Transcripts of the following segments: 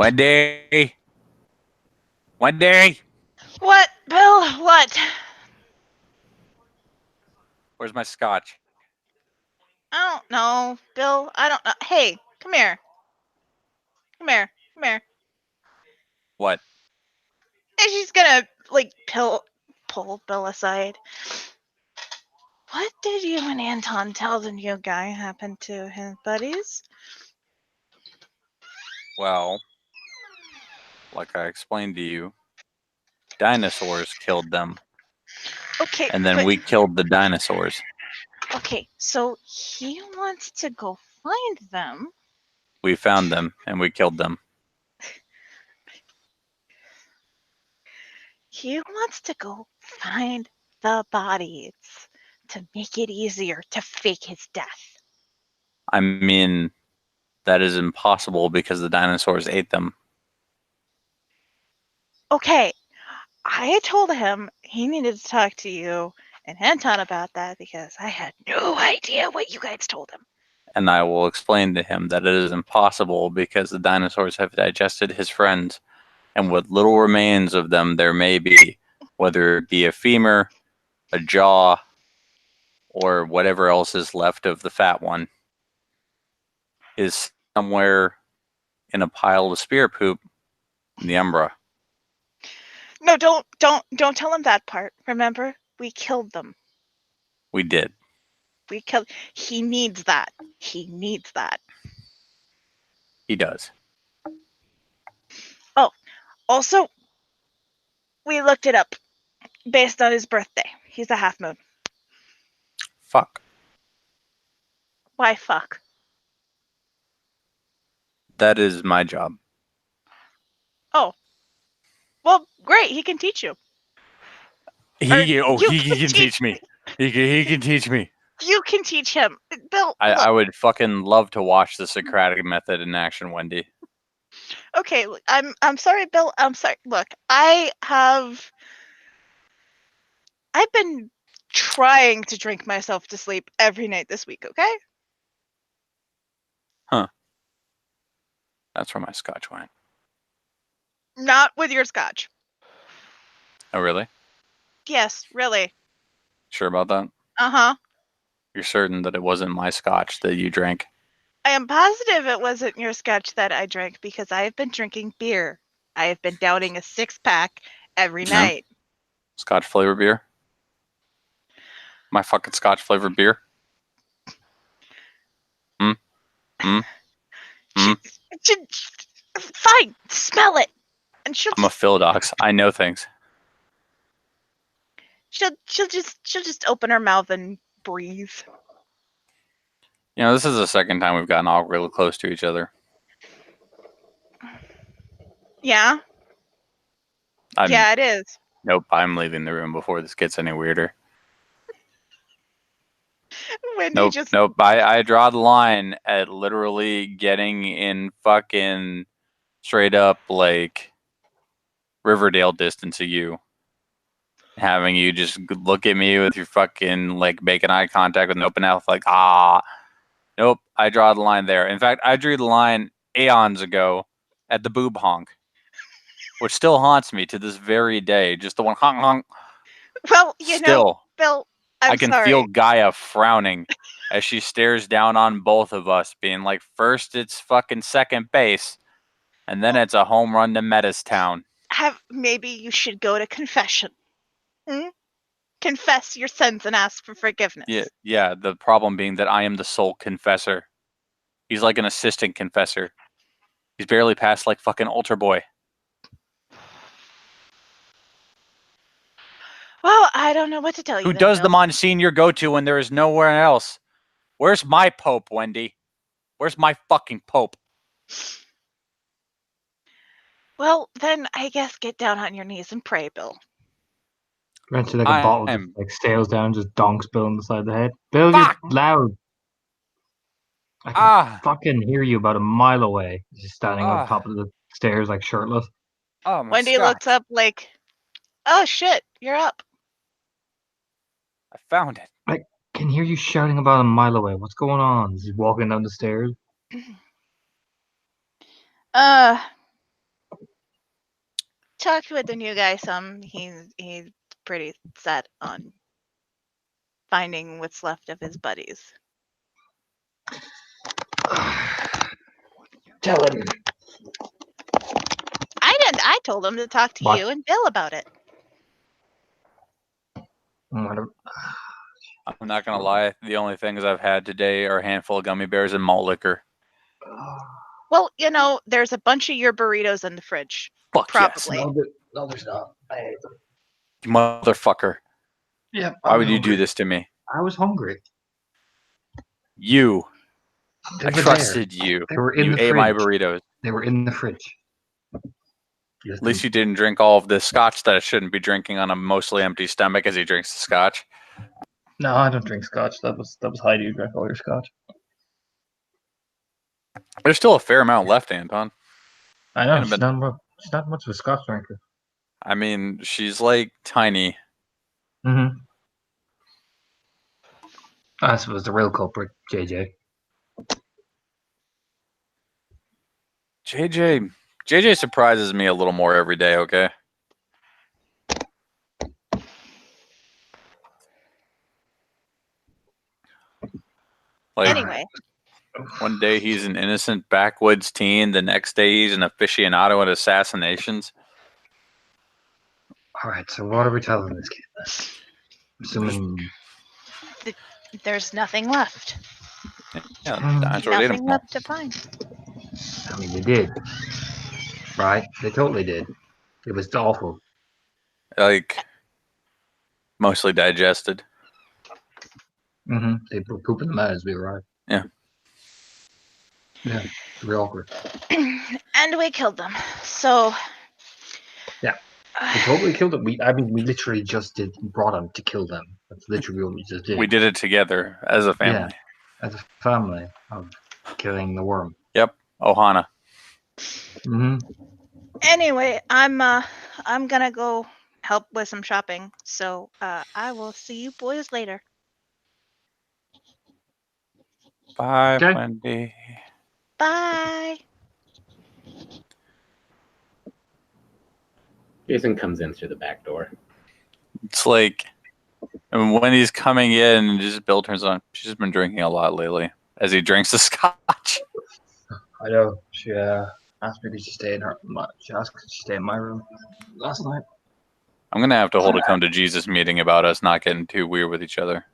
Wendy! Wendy! What, Bill? What? Where's my scotch? I don't know, Bill. I don't know. Hey, come here. Come here. Come here. What? And she's gonna pull Bill aside. What did you and Anton tell the new guy happened to his buddies? Well, like I explained to you, dinosaurs killed them. Okay, And then but we killed the dinosaurs. okay, so he wants to go find them. We found them and we killed them. He wants to go find the bodies to make it easier to fake his death. I mean, that is impossible because the dinosaurs ate them. Okay, I told him he needed to talk to you and Anton about that because I had no idea what you guys told him. And I will explain to him that it is impossible because the dinosaurs have digested his friends. And what little remains of them there may be, whether it be a femur, a jaw, or whatever else is left of the fat one, is somewhere in a pile of spirit poop in the Umbra. No, don't tell him that part. Remember, we killed them. We did. We killed. He needs that. He needs that. He does. Oh, also, we looked it up based on his birthday. He's a half moon. Fuck. Why fuck? That is my job. Oh. Well, great. He can teach you. He can teach me. He can teach me. You can teach him. Bill, I would fucking love to watch the Socratic method in action, Wendy. Okay, I'm sorry, Bill. I'm sorry. Look, I've been trying to drink myself to sleep every night this week, okay? Huh. That's where my scotch went. Not with your scotch. Oh, really? Yes, really. Sure about that? Uh-huh. You're certain that it wasn't my scotch that you drank? I am positive it wasn't your scotch that I drank because I have been drinking beer. I have been downing a 6-pack every night. Scotch flavored beer? My fucking scotch flavored beer? Fine, smell it. And I'm a Philodox. I know things. she'll just open her mouth and breathe. You know, this is the second time we've gotten all really close to each other. Yeah? Yeah, it is. Nope, I'm leaving the room before this gets any weirder. Wendy Nope. I draw the line at literally getting in fucking straight up like Riverdale distance of you. Having you just look at me with your fucking like making eye contact with an open mouth like nope, I draw the line there. In fact, I drew the line aeons ago at the boob honk, which still haunts me to this very day. Just the one honk honk. Well, you know, Bill, I can feel Gaia frowning as she stares down on both of us, being like, first it's fucking second base, and then it's a home run to Metastown. Maybe you should go to confession. Confess your sins and ask for forgiveness. Yeah. The problem being that I am the sole confessor. He's like an assistant confessor. He's barely past like fucking Altar Boy. Well, I don't know what to tell you. Who does the Monsignor go to when there is nowhere else? Where's my Pope, Wendy? Where's my fucking Pope? Well, then I guess get down on your knees and pray, Bill. Eventually, like a bottle just like sails down, just donks Bill on the side of the head. Bill, you're loud. I can fucking hear you about a mile away. Just standing on top of the stairs, like shirtless. Oh, my Wendy looks up like, oh shit, you're up. I found it. I can hear you shouting about a mile away. What's going on? Is he walking down the stairs? talked with the new guy some. He's pretty set on finding what's left of his buddies. Tell him. I didn't. I told him to talk to you and Bill about it. I'm not gonna lie. The only things I've had today are a handful of gummy bears and malt liquor. Well, there's a bunch of your burritos in the fridge. Fuck probably. Yes. No, there's not. I hate them. You motherfucker. Yeah. Why would you do this to me? I was hungry. You. I trusted you. They were in you the ate fridge. my burritos. They were in the fridge. At least you didn't drink all of the scotch that I shouldn't be drinking on a mostly empty stomach as he drinks the scotch. No, I don't drink scotch. That was Heidi who drank all your scotch. There's still a fair amount left, Anton. I know. She's not much of a scotch drinker. I mean, she's like tiny. Mm-hmm. I suppose the real culprit, JJ. JJ surprises me a little more every day, okay? Like, anyway. One day he's an innocent backwoods teen. The next day he's an aficionado at assassinations. All right, so what are we telling this kid? Assuming there's nothing left. Yeah, nothing left to find. I mean, they did. Right? They totally did. It was awful. Like, mostly digested. Mm-hmm. They were pooping them out as we arrived. Yeah. Yeah, real awkward. And we killed them. So. Yeah. We totally killed them. We literally just brought them to kill them. That's literally what we just did. We did it together as a family. Yeah, as a family of killing the worm. Yep, Ohana. Mm-hmm. Anyway, I'm gonna go help with some shopping. So I will see you boys later. Bye, Wendy. Bye. Jason comes in through the back door. It's like, when he's coming in, just Bill turns on. She's been drinking a lot lately as he drinks the scotch. I know. She asked me to stay in She asked me to stay in my room last night. I'm gonna have to hold a come to Jesus meeting about us not getting too weird with each other.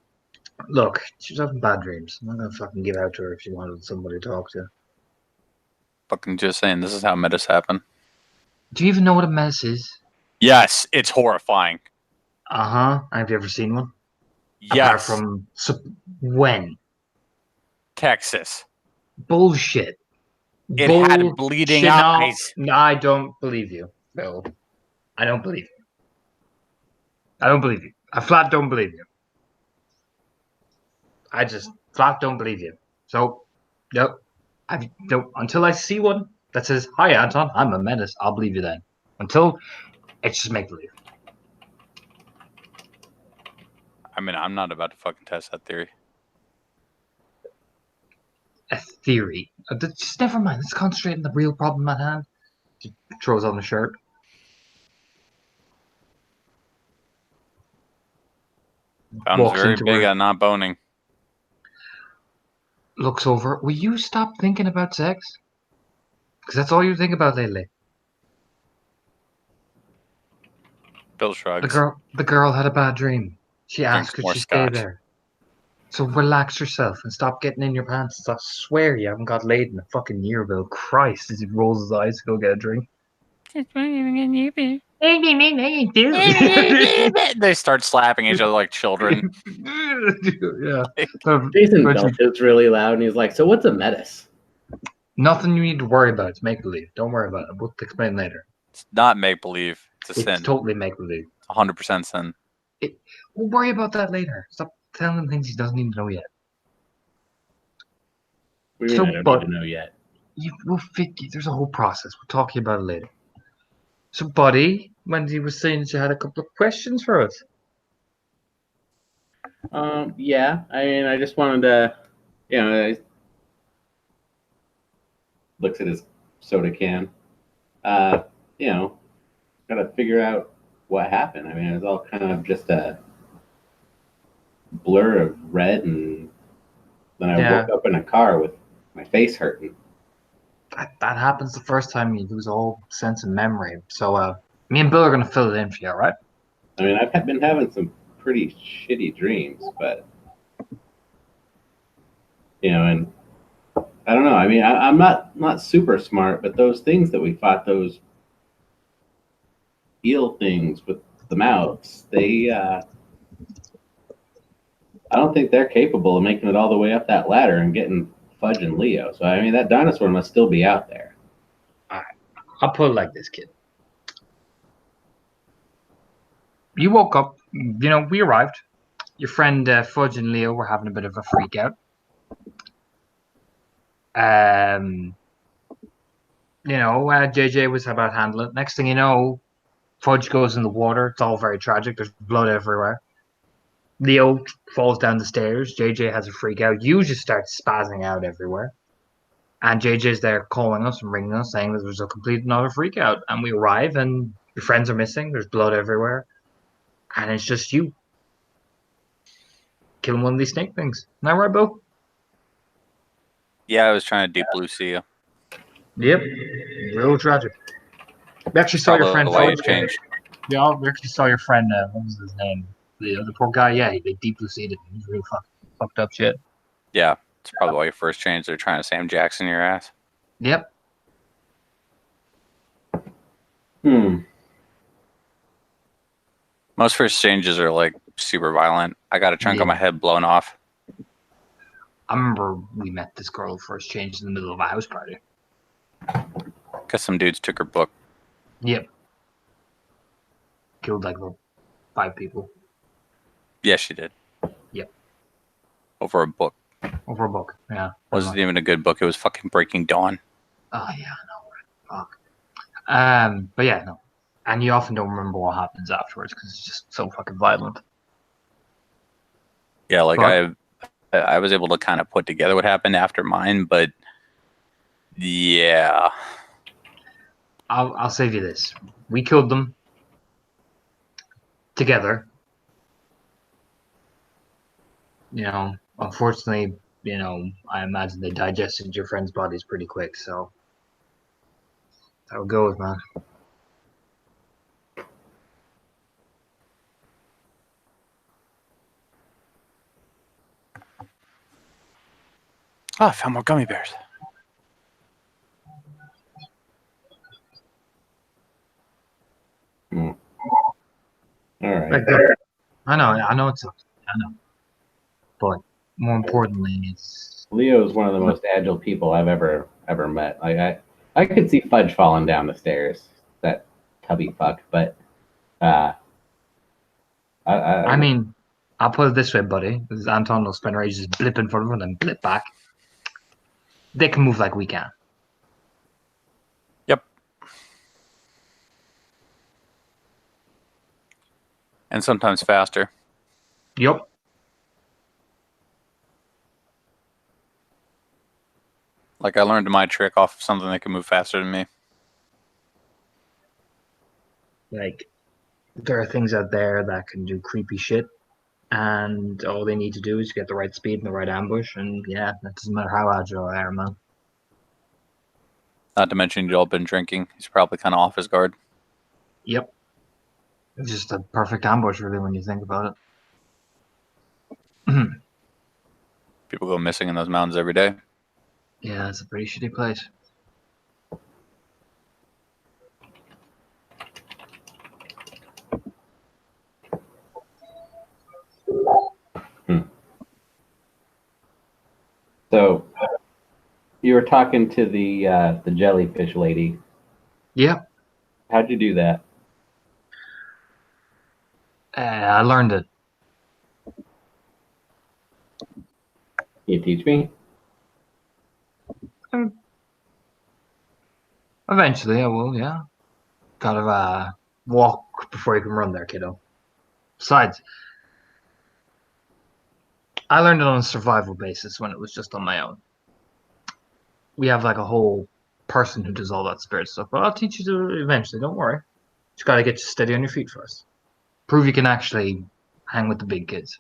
Look, she was having bad dreams. I'm not gonna fucking give out to her if she wanted somebody to talk to. Fucking just saying, this is how metas happen. Do you even know what a menace is? Yes, it's horrifying. Uh-huh. Have you ever seen one? Yes. Apart from when? Texas. Bullshit. It had bleeding eyes. No, I don't believe you, Bill. I don't believe you. I don't believe you. I flat don't believe you. I just flat don't believe you. So, no. Until I see one that says, "Hi, Anton, I'm a menace," I'll believe you then. Until it's just make believe. I mean, I'm not about to fucking test that theory. A theory. Just never mind. Let's concentrate on the real problem at hand. She throws on the shirt. I'm very big on not boning. Looks over. Will you stop thinking about sex? Because that's all you think about lately. Bill shrugs. The girl had a bad dream. She asked could she stay there. So relax yourself and stop getting in your pants. I swear you haven't got laid in a fucking year, Bill. Christ, as he rolls his eyes to go get a drink. They start slapping each other like children. Yeah. Jason belches really loud and he's like, "So what's a menace?" Nothing you need to worry about. It's make-believe. Don't worry about it. We'll explain later. It's not make-believe. It's a sin. It's totally make-believe. 100% sin. We'll worry about that later. Stop telling him things he doesn't even know yet. We don't need to know yet. There's a whole process. We'll talk to you about it later. So, buddy, Wendy was saying that you had a couple of questions for us. Yeah. I mean, I just wanted to, looks at his soda can. gotta figure out what happened. I mean, it was all kind of just a blur of red, and then I woke up in a car with my face hurting. That happens the first time you lose all sense of memory. So, me and Bill are gonna fill it in for you, all right? I mean, I've been having some pretty shitty dreams, but and I don't know. I mean, I'm not super smart, but those things that we fought, those eel things with the mouths, I don't think they're capable of making it all the way up that ladder and getting Fudge and Leo. So I mean, that dinosaur must still be out there. All right, I'll put it like this, kid. You woke up. We arrived. Your friend Fudge and Leo were having a bit of a freak out. JJ was about to handle it. Next thing you know, Fudge goes in the water. It's all very tragic. There's blood everywhere. Leo falls down the stairs. JJ has a freak out. You just start spazzing out everywhere. And JJ's there calling us and ringing us saying that there's a complete and utter freak out. And we arrive and your friends are missing. There's blood everywhere. And it's just you killing one of these snake things. Isn't that right, Bill? Yeah, I was trying to deep blue sea you. Yep. Real tragic. We actually saw your friend. Why you changed? Yeah, we actually saw your friend. What was his name? The poor guy. Yeah, they deep blue seated. He was really fucked up shit. Yeah, it's probably why you first changed. They're trying to Sam Jackson your ass. Yep. Most first changes are like super violent. I got a chunk of my head blown off. I remember we met this girl first changed in the middle of a house party. Because some dudes took her book. Yep. Killed like 5 people. Yeah, she did. Yep. Over a book. Over a book, yeah. Wasn't even a good book. It was fucking Breaking Dawn. Oh, yeah, I know. Fuck. But yeah, no. And you often don't remember what happens afterwards because it's just so fucking violent. Yeah, like I was able to kind of put together what happened after mine, but yeah. I'll save you this. We killed them together. Unfortunately, I imagine they digested your friends' bodies pretty quick, so that's how it goes, man. Oh, I found more gummy bears. All right. I know it sucks. I know. But more importantly, it's Leo is one of the most agile people I've ever met. Like I could see Fudge falling down the stairs, that tubby fuck, but I mean, I'll put it this way, buddy. Because Anton will spend ages blip in front of them and blip back. They can move like we can. Yep. And sometimes faster. Yep. Like I learned my trick off of something that can move faster than me. Like, there are things out there that can do creepy shit, and all they need to do is get the right speed and the right ambush, and yeah, it doesn't matter how agile they are, man. Not to mention you've all been drinking. He's probably kind of off his guard. Yep. It's just a perfect ambush, really, when you think about it. People go missing in those mountains every day. Yeah, it's a pretty shitty place. So you were talking to the jellyfish lady. Yep. How'd you do that? I learned it. Can you teach me? Eventually, I will, yeah. Gotta walk before you can run there, kiddo. Besides, I learned it on a survival basis when it was just on my own. We have like a whole person who does all that spirit stuff, but I'll teach you to eventually, don't worry. Just gotta get you steady on your feet first. Prove you can actually hang with the big kids.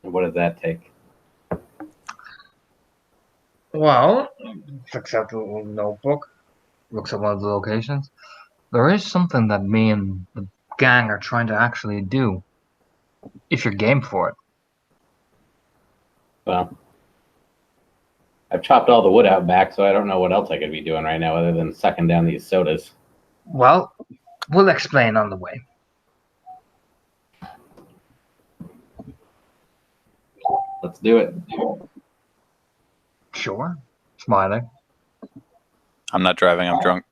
And what does that take? Well, checks out the little notebook, looks at one of the locations. There is something that me and the gang are trying to actually do. If you're game for it. Well, I've chopped all the wood out back, so I don't know what else I could be doing right now other than sucking down these sodas. Well, we'll explain on the way. Let's do it. Sure. Smiling. I'm not driving, I'm drunk.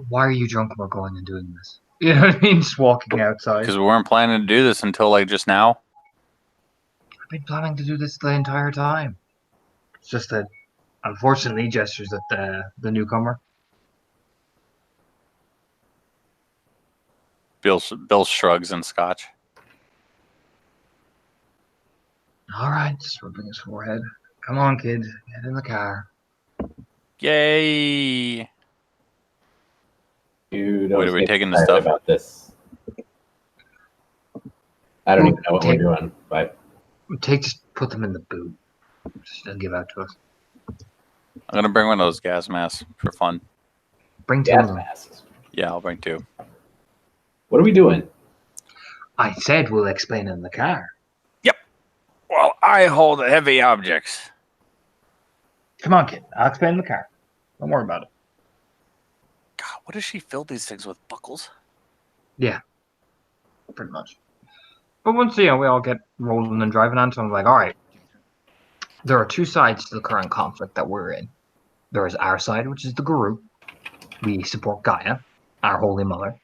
Why are you drunk when we're going and doing this? You know what I mean? Just walking outside. Because we weren't planning to do this until like just now. I've been planning to do this the entire time. It's just that, unfortunately, gestures at the newcomer. Bill shrugs and scotch. All right, just rubbing his forehead. Come on, kid. Get in the car. Yay! You don't Wait, are we seem taking the excited stuff? about this. I don't even know what we're doing, but Just put them in the boot. Just don't give out to us. I'm gonna bring one of those gas masks for fun. Bring two of gas them. masks. Yeah, I'll bring 2. What are we doing? I said we'll explain in the car. Yep. Well, I hold heavy objects. Come on, kid. I'll explain in the car. Don't worry about it. God, what does she fill these things with? Buckles? Yeah, pretty much. But once we all get rolling and driving on, so I'm like, all right. There are 2 sides to the current conflict that we're in. There is our side, which is the Guru. We support Gaia, our holy mother.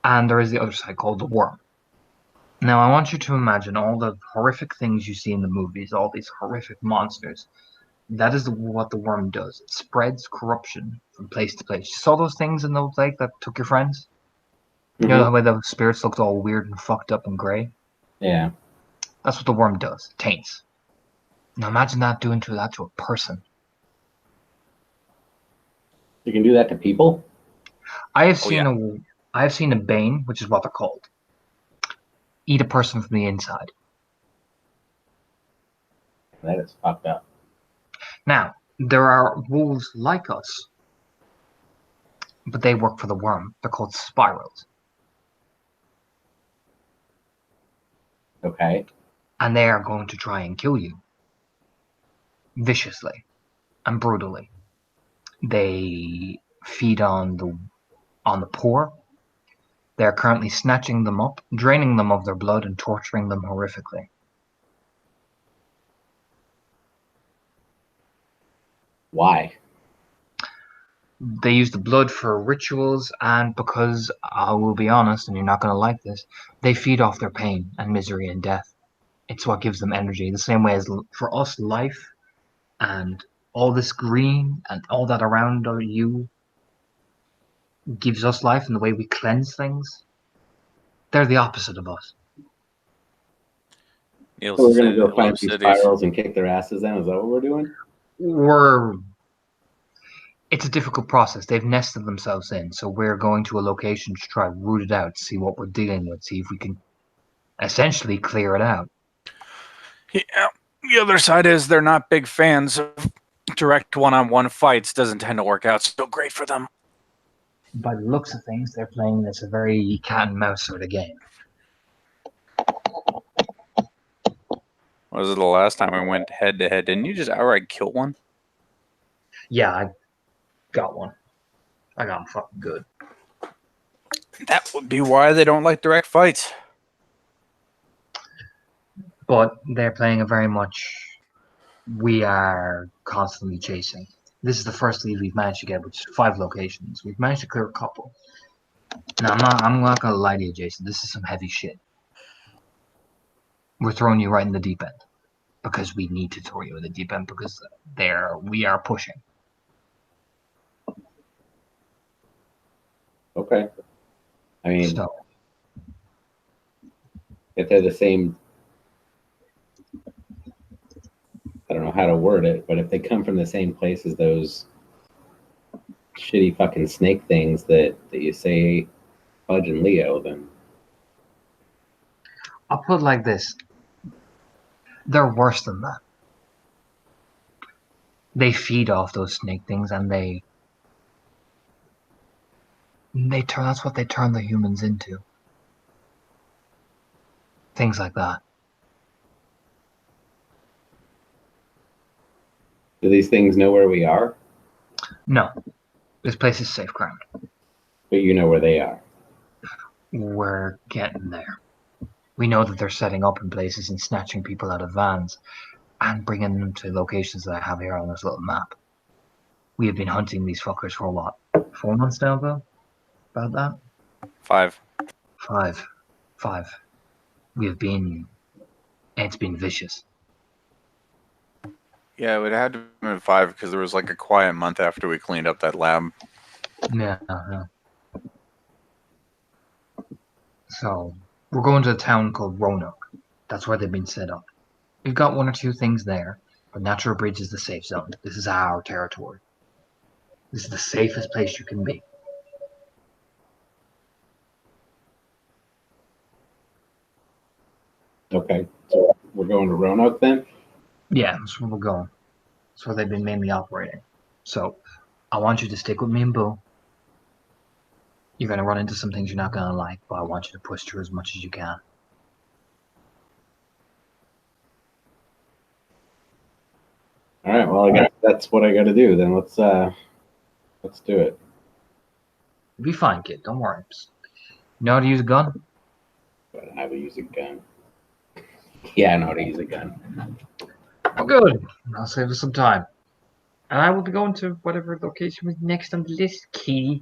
And there is the other side called the Worm. Now, I want you to imagine all the horrific things you see in the movies, all these horrific monsters. That is what the Worm does. It spreads corruption from place to place. You saw those things in the lake that took your friends? Mm-hmm. You know the way the spirits looked all weird and fucked up and grey? Yeah. That's what the Worm does. It taints. Now imagine that doing that to a person. You can do that to people? I have seen a Bane, which is what they're called, eat a person from the inside. That is fucked up. Now, there are wolves like us, but they work for the Worm. They're called spirals. Okay. And they are going to try and kill you. Viciously and brutally. They feed on the poor. They are currently snatching them up, draining them of their blood, and torturing them horrifically. Why? They use the blood for rituals, and because, I will be honest, and you're not going to like this, they feed off their pain and misery and death. It's what gives them energy. The same way as for us, life and all this green and all that around you gives us life, and the way we cleanse things. They're the opposite of us. So we're going to go find these spirals and kick their asses then? Is that what we're doing? It's a difficult process. They've nested themselves in, so we're going to a location to try root it out, see what we're dealing with, see if we can essentially clear it out. Yeah. The other side is they're not big fans of direct one-on-one fights. Doesn't tend to work out so great for them. By the looks of things, they're playing this a very cat and mouse sort of game. Was it the last time we went head to head? Didn't you just outright kill one? Yeah, I got one. I got him fucking good. That would be why they don't like direct fights. But they're playing a very much we are constantly chasing. This is the first lead we've managed to get, which is 5 locations. We've managed to clear a couple. Now, I'm not gonna lie to you, Jason. This is some heavy shit. We're throwing you right in the deep end because we need to throw you in the deep end because we are pushing. Okay. I mean, So, if they're the same how to word it, but if they come from the same place as those shitty fucking snake things that you say Fudge and Leo, then I'll put it like this. They're worse than that. They feed off those snake things and they turn, that's what they turn the humans into. Things like that. do these things know where we are? No. This place is safe ground. But you know where they are. We're getting there. We know that they're setting up in places and snatching people out of vans and bringing them to locations that I have here on this little map. We have been hunting these fuckers for what? 4 months now, Bill? About that? 5. 5. 5. We have been... It's been vicious. Yeah, it would have to have been 5 because there was like a quiet month after we cleaned up that lab. Yeah. So, we're going to a town called Roanoke. That's where they've been set up. We've got 1 or 2 things there, but Natural Bridge is the safe zone. This is our territory. This is the safest place you can be. Okay, so we're going to Roanoke then? Yeah, that's where we're going. That's where they've been mainly operating. So, I want you to stick with me and Boo. You're going to run into some things you're not going to like, but I want you to push through as much as you can. All right, well, I guess that's what I got to do. Then let's do it. You'll be fine, kid. Don't worry. You know how to use a gun? But I will use a gun. Yeah, I know how to use a gun. Oh, good. I'll save us some time. And I will be going to whatever location was next on the list, Key.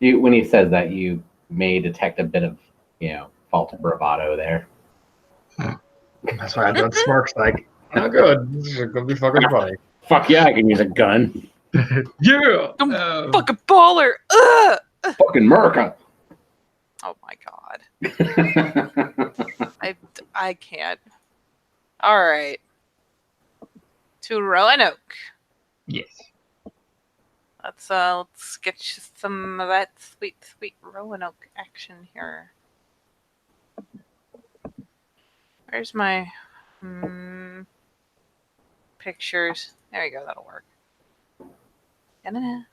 When he says that, you may detect a bit of, false bravado there. That's why I got smirks like, oh, good. This is going to be fucking funny. Fuck yeah, I can use a gun. Yeah! Fucking baller! Ugh! Fucking America! Oh my god. I can't. Alright. To Roanoke. Yes. Let's get you some of that sweet Roanoke action here. Where's my pictures? There you go, that'll work. Da-da-da.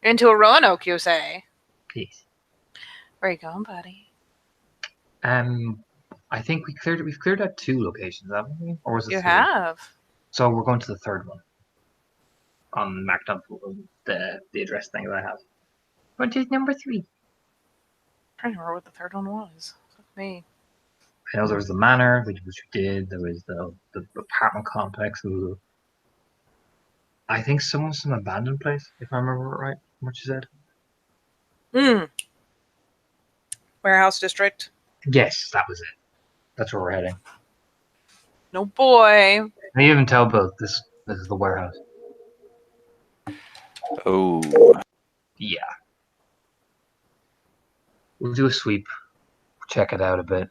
You're into a Roanoke, you say? Peace. Where you going, buddy? I think we've cleared out 2 locations, haven't we? Or was it You 3? have. So we're going to the 3rd one. Marked up the address thing that I have. What is number 3? I'm trying to remember what the 3rd one was. Fuck me. I know there was the manor, which we did. There was the apartment complex. I think some abandoned place, if I remember right. What you said. Warehouse district. Yes, that was it. That's where we're heading. No boy. I even tell both this is the warehouse. Oh. Yeah. We'll do a sweep. Check it out a bit.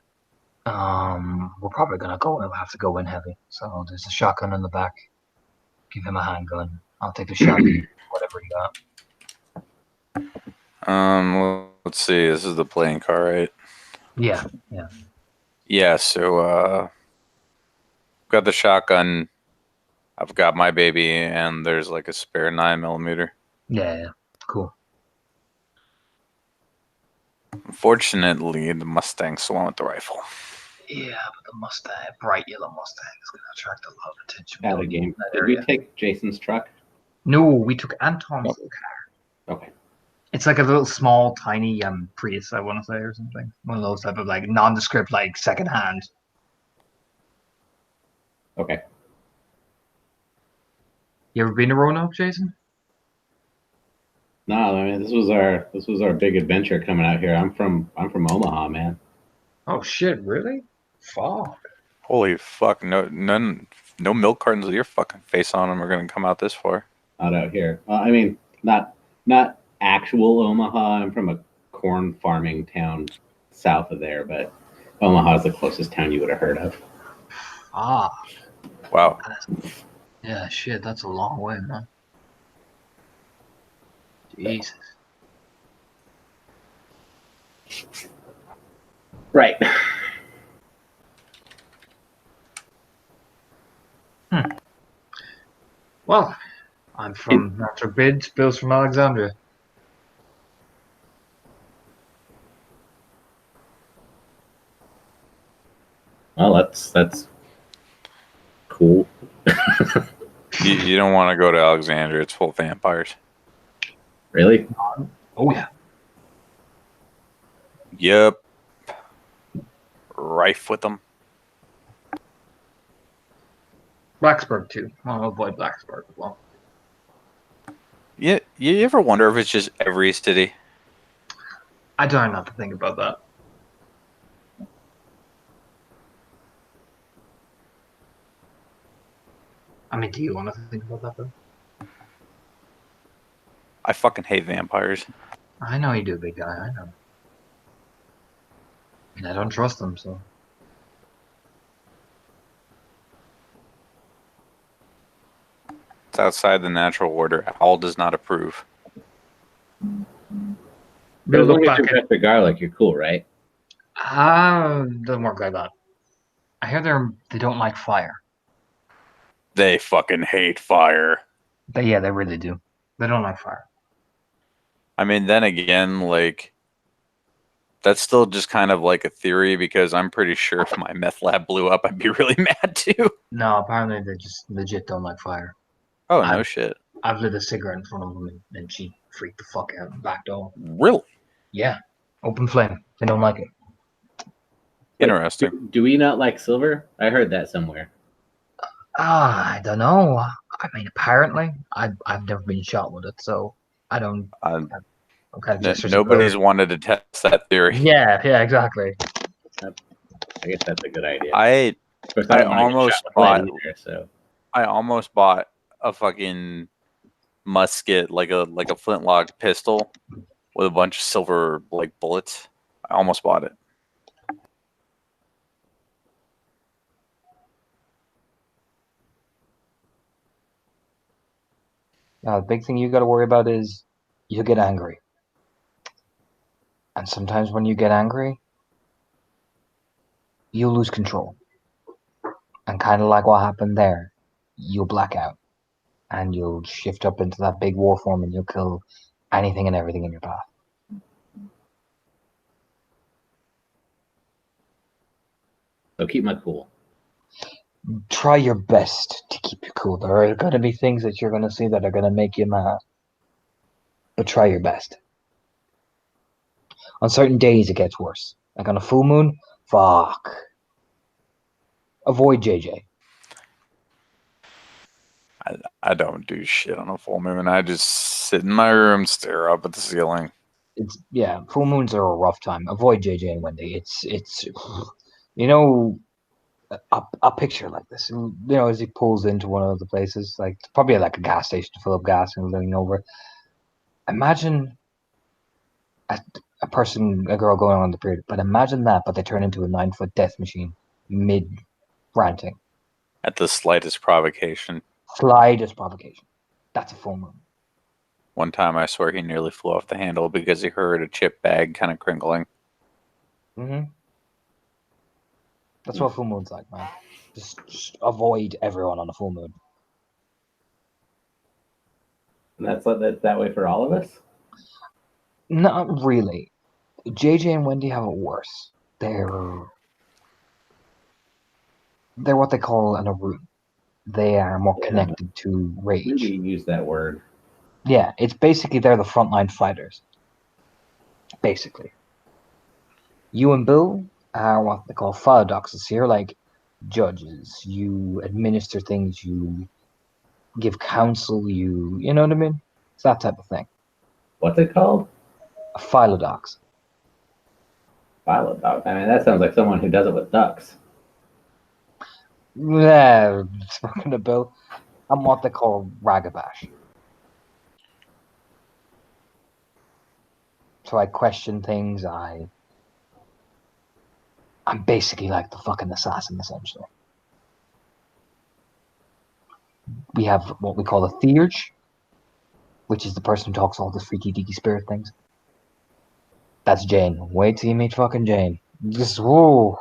We're probably gonna have to go in heavy. So there's a shotgun in the back. Give him a handgun. I'll take a shot. Whatever you got. Let's see. This is the playing car, right? Yeah. Yeah. So, got the shotgun. I've got my baby, and there's like a spare 9mm. Yeah. Cool. Unfortunately, the Mustang's the one with the rifle. Yeah, but the Mustang, bright yellow Mustang, is going to attract a lot of attention. Out of game. Did we take Jason's truck? No, we took Anton's car. Okay. It's like a little small, tiny Prius, I want to say, or something. One of those type of like nondescript, like secondhand. Okay. You ever been to Roanoke, Jason? No, I mean this was our big adventure coming out here. I'm from Omaha, man. Oh shit! Really? Fuck. Holy fuck! No milk cartons with your fucking face on them are gonna come out this far. Not out here. I mean, not actual Omaha. I'm from a corn farming town south of there, but Omaha's the closest town you would have heard of. Ah. Wow. Yeah, shit, that's a long way, man. Jesus. Right. Well, I'm from Natural Bids, Bill's from Alexandria. Well, that's cool. You don't want to go to Alexandria. It's full of vampires. Really? Oh, yeah. Yep. Rife with them. Blacksburg, too. I'll avoid Blacksburg as well. Yeah, you ever wonder if it's just every city? I try not to think about that. I mean, do you want to think about that, though? I fucking hate vampires. I know you do, big guy. I know. And I don't trust them, so. It's outside the natural order. Owl does not approve. But as Look long as back you at. press the garlic, you're cool, right? Doesn't work like that. I hear they don't like fire. They fucking hate fire. But yeah, they really do. They don't like fire. I mean, then again, like, that's still just kind of like a theory because I'm pretty sure if my meth lab blew up, I'd be really mad too. No, apparently they just legit don't like fire. Oh, no shit. I've lit a cigarette in front of them and she freaked the fuck out and backed off. Really? Yeah. Open flame. They don't like it. Interesting. Do we not like silver? I heard that somewhere. I don't know. I mean, apparently, I've never been shot with it, so I don't. Nobody's wanted to test that theory. Yeah, exactly. I guess that's a good idea. I almost bought. Either, so. I almost bought a fucking musket, like a flintlock pistol, with a bunch of silver like bullets. I almost bought it. The big thing you got to worry about is you get angry, and sometimes when you get angry, you lose control, and kind of like what happened there, you'll black out, and you'll shift up into that big war form, and you'll kill anything and everything in your path. So keep my cool. Try your best to keep you cool. There are going to be things that you're going to see that are going to make you mad, but try your best. On certain days, it gets worse. Like on a full moon, fuck. Avoid JJ. I don't do shit on a full moon. I just sit in my room, stare up at the ceiling. Full moons are a rough time. Avoid JJ and Wendy. It's you know, a picture like this. You know, as he pulls into one of the places, like probably like a gas station to fill up gas and leaning over. Imagine a girl going on the period, but imagine that, but they turn into a 9-foot death machine mid ranting. At the slightest provocation. Slightest provocation. That's a full moon. One time I swear he nearly flew off the handle because he heard a chip bag kind of crinkling. Mm-hmm. That's what full moon's like, man. Just avoid everyone on a full moon. And that's that way for all of us? Not really. JJ and Wendy have it worse. They're what they call an Arun. They are more connected to rage. Maybe use that word. Yeah, it's basically they're the frontline fighters. Basically. You and Bill are what they call philodoxes here, like judges. You administer things, you give counsel, you know what I mean? It's that type of thing. What's it called? A philodox. Philodox. I mean, that sounds like someone who does it with ducks. Yeah, spoken to Bill. I'm what they call ragabash. So I question things, I I'm basically like the fucking assassin, essentially. We have what we call a theurge, which is the person who talks all the freaky deaky spirit things. That's Jane. Wait till you meet fucking Jane. Just whoa.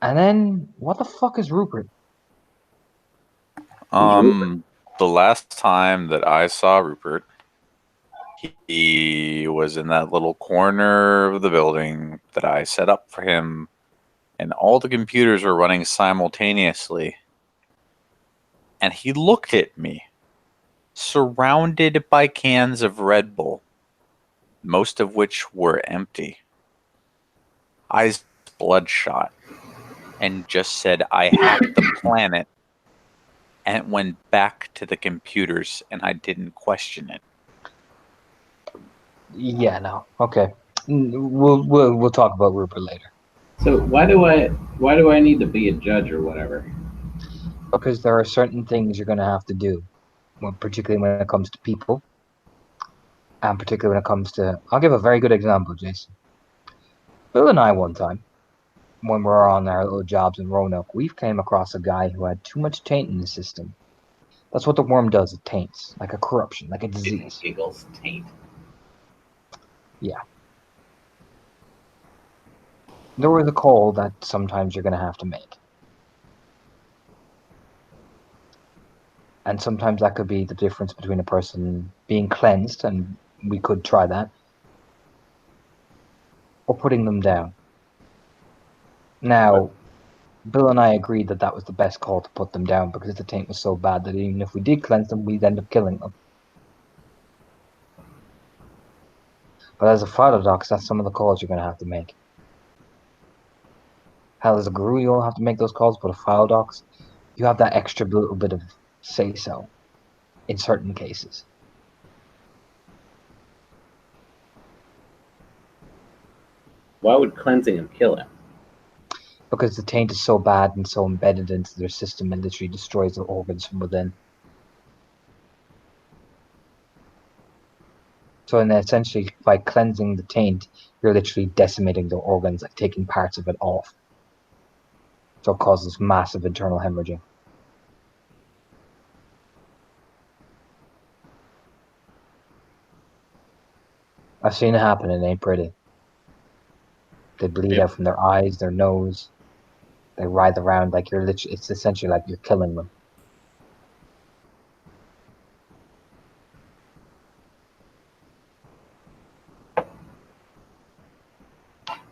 And then what the fuck is Rupert? The last time that I saw Rupert, he was in that little corner of the building that I set up for him, and all the computers were running simultaneously. And he looked at me, surrounded by cans of Red Bull, most of which were empty, eyes bloodshot, and just said, "I hacked the planet," and went back to the computers, and I didn't question it. Yeah, no. Okay. We'll talk about Rupert later. So why do I need to be a judge or whatever? Because there are certain things you're going to have to do, particularly when it comes to people, and particularly when it comes to. I'll give a very good example, Jason. Bill and I, one time, when we were on our little jobs in Roanoke, we came across a guy who had too much taint in the system. That's what the worm does. It taints, like a corruption, like a disease. Giggles taint. Yeah. There was a call that sometimes you're going to have to make. And sometimes that could be the difference between a person being cleansed, and we could try that, or putting them down. Now, Bill and I agreed that that was the best call to put them down because the taint was so bad that even if we did cleanse them, we'd end up killing them. But as a Philodox, that's some of the calls you're going to have to make. Hell, as a guru, you'll have to make those calls, but a Philodox, you have that extra little bit of say-so in certain cases. Why would cleansing him kill him? Because the taint is so bad and so embedded into their system and literally destroys the organs from within. So, and essentially, by cleansing the taint, you're literally decimating the organs, like taking parts of it off. So it causes massive internal hemorrhaging. I've seen it happen, and it ain't pretty. They bleed out from their eyes, their nose. They writhe around like you're literally, it's essentially like you're killing them.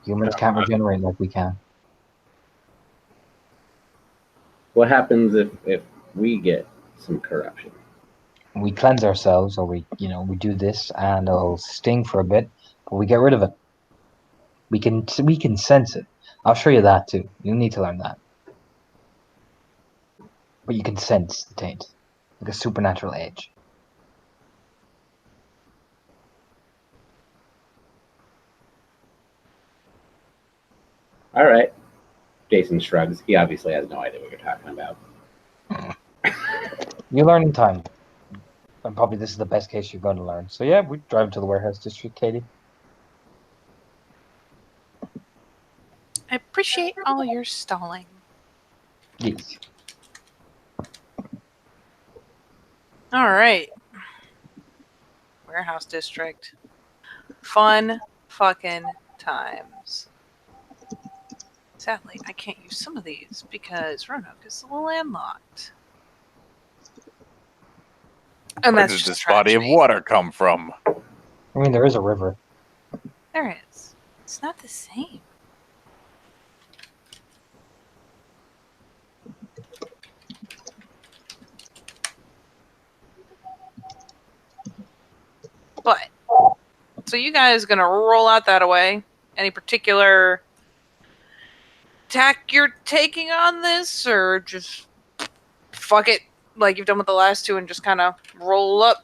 Humans can't regenerate like we can. What happens if we get some corruption? We cleanse ourselves, or we do this, and it'll sting for a bit, but we get rid of it. We can sense it. I'll show you that too. You need to learn that. But you can sense the taint, like a supernatural edge. All right. Jason shrugs. He obviously has no idea what you're talking about. You learn in time. And probably this is the best case you're going to learn. So yeah, we drive to the warehouse district, Katie. I appreciate all your stalling. Yes. All right. Warehouse district. Fun fucking times. Sadly, I can't use some of these because Roanoke is landlocked. And Where that's did just this body of water come from? I mean, there is a river. There is. It's not the same. But, so you guys gonna roll out that way? Any particular tack you're taking on this, or just fuck it like you've done with the last two and just kind of roll up?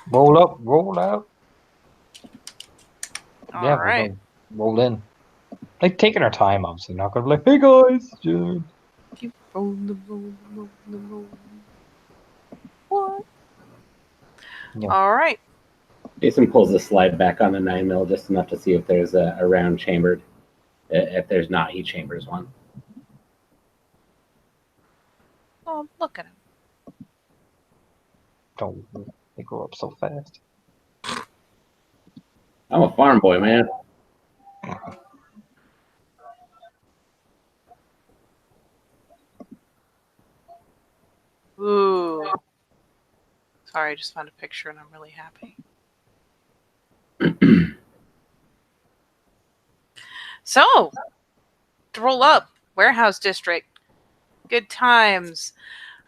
Roll up, roll out. All right. Roll in. Like taking our time, obviously. Not gonna be like, hey guys, dude. Keep rolling, rolling. What? Yeah. All right. Jason pulls the slide back on the 9mm just enough to see if there's a round chambered. If there's not heat chambers one. Oh, look at him. Don't they grow up so fast? I'm a farm boy, man. Ooh. Sorry, I just found a picture and I'm really happy. So, to roll up, warehouse district, good times.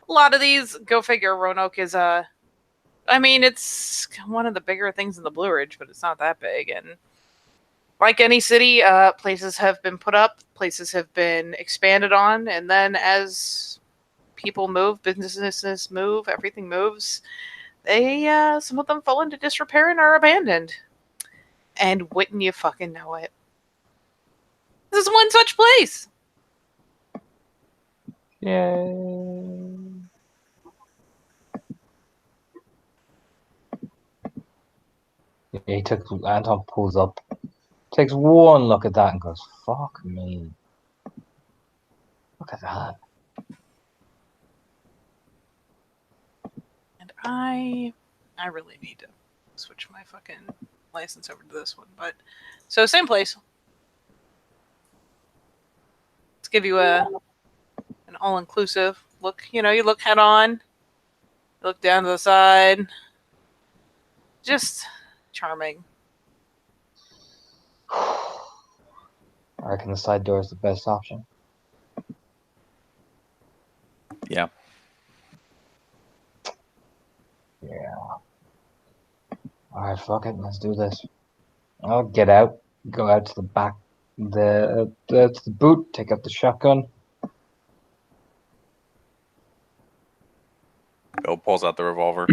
A lot of these, go figure, Roanoke is I mean, it's one of the bigger things in the Blue Ridge, but it's not that big. And like any city, places have been put up, places have been expanded on, and then as people move, businesses move, everything moves, they some of them fall into disrepair and are abandoned. And wouldn't you fucking know it? This is one such place. Yay. He took Anton pulls up, takes one look at that and goes, "Fuck me! Look at that." And I really need to switch my fucking license over to this one. But so same place. Let's give you an all-inclusive look. You know, you look head on, you look down to the side. Just charming. I reckon the side door is the best option. Yeah. Yeah. Alright, fuck it, let's do this. I'll get out, go out to the back, to the boot, take out the shotgun. Bill pulls out the revolver.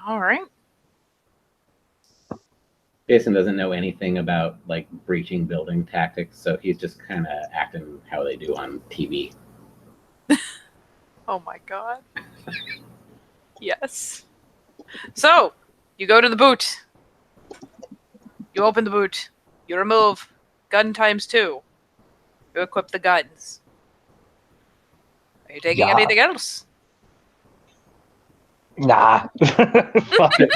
All right. Jason doesn't know anything about like breaching building tactics, so he's just kind of acting how they do on TV. Oh my god. Yes. So, you go to the boot. You open the boot. You remove gun × 2. You equip the guns. Are you taking anything else? Nah. Fuck it.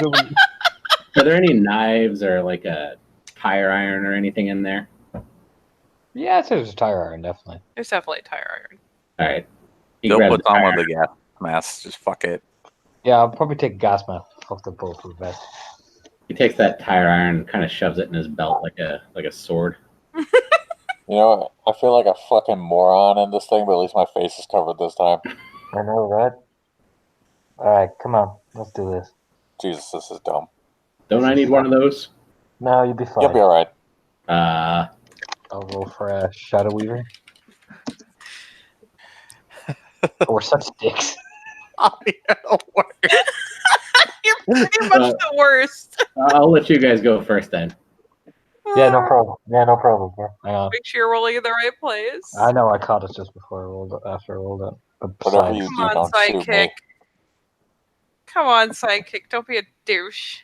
Are there any knives or like a tire iron or anything in there? Yeah, I'd say there's a tire iron, definitely. There's definitely a tire iron. All right. Bill puts on one of the gas masks. Just fuck it. Yeah, I'll probably take gas mask. Fuck the bulletproof vest. He takes that tire iron and kind of shoves it in his belt like a sword. You know, I feel like a fucking moron in this thing, but at least my face is covered this time. I know, right? Alright, come on. Let's do this. Jesus, this is dumb. Don't I need one of those? No, you'll be fine. You'll be alright. I'll roll for a Shadow Weaver. Or such dicks. Oh, yeah, You're pretty much the worst. I'll let you guys go first then. Yeah, no problem. Yeah, no problem, bro. Hang on. Make sure you're rolling in the right place. I know I caught it just before I rolled it, after I rolled it. But Whatever you Come do, on, don't sue sidekick. me. Come on, sidekick. Don't be a douche.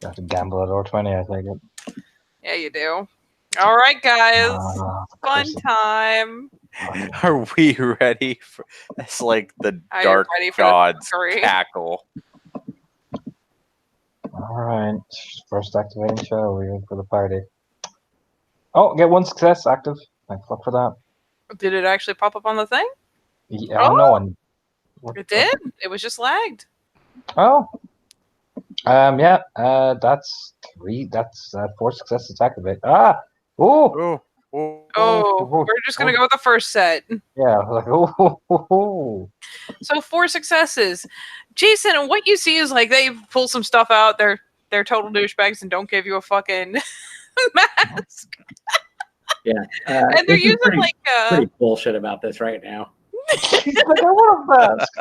You have to gamble at R20, I think it. Yeah, you do. All right, guys. Fun cursing. time. Are we ready for? It's like the Are you dark ready for the gods fuckery? cackle. Alright. First activating Shadow Weaver for the party. Oh, get one success active. Thank fuck for that. Did it actually pop up on the thing? Yeah, oh, no one. It did. It was just lagged. Oh. Yeah. That's 3. That's 4 successes activate. Ah. Ooh. Oh, we're just gonna go with the first set. Yeah. Like ooh. So 4 successes. Jason, what you see is like they pull some stuff out. They're total douchebags and don't give you a fucking mask. Yeah. And they're using pretty bullshit about this right now. He's like, I want a mask.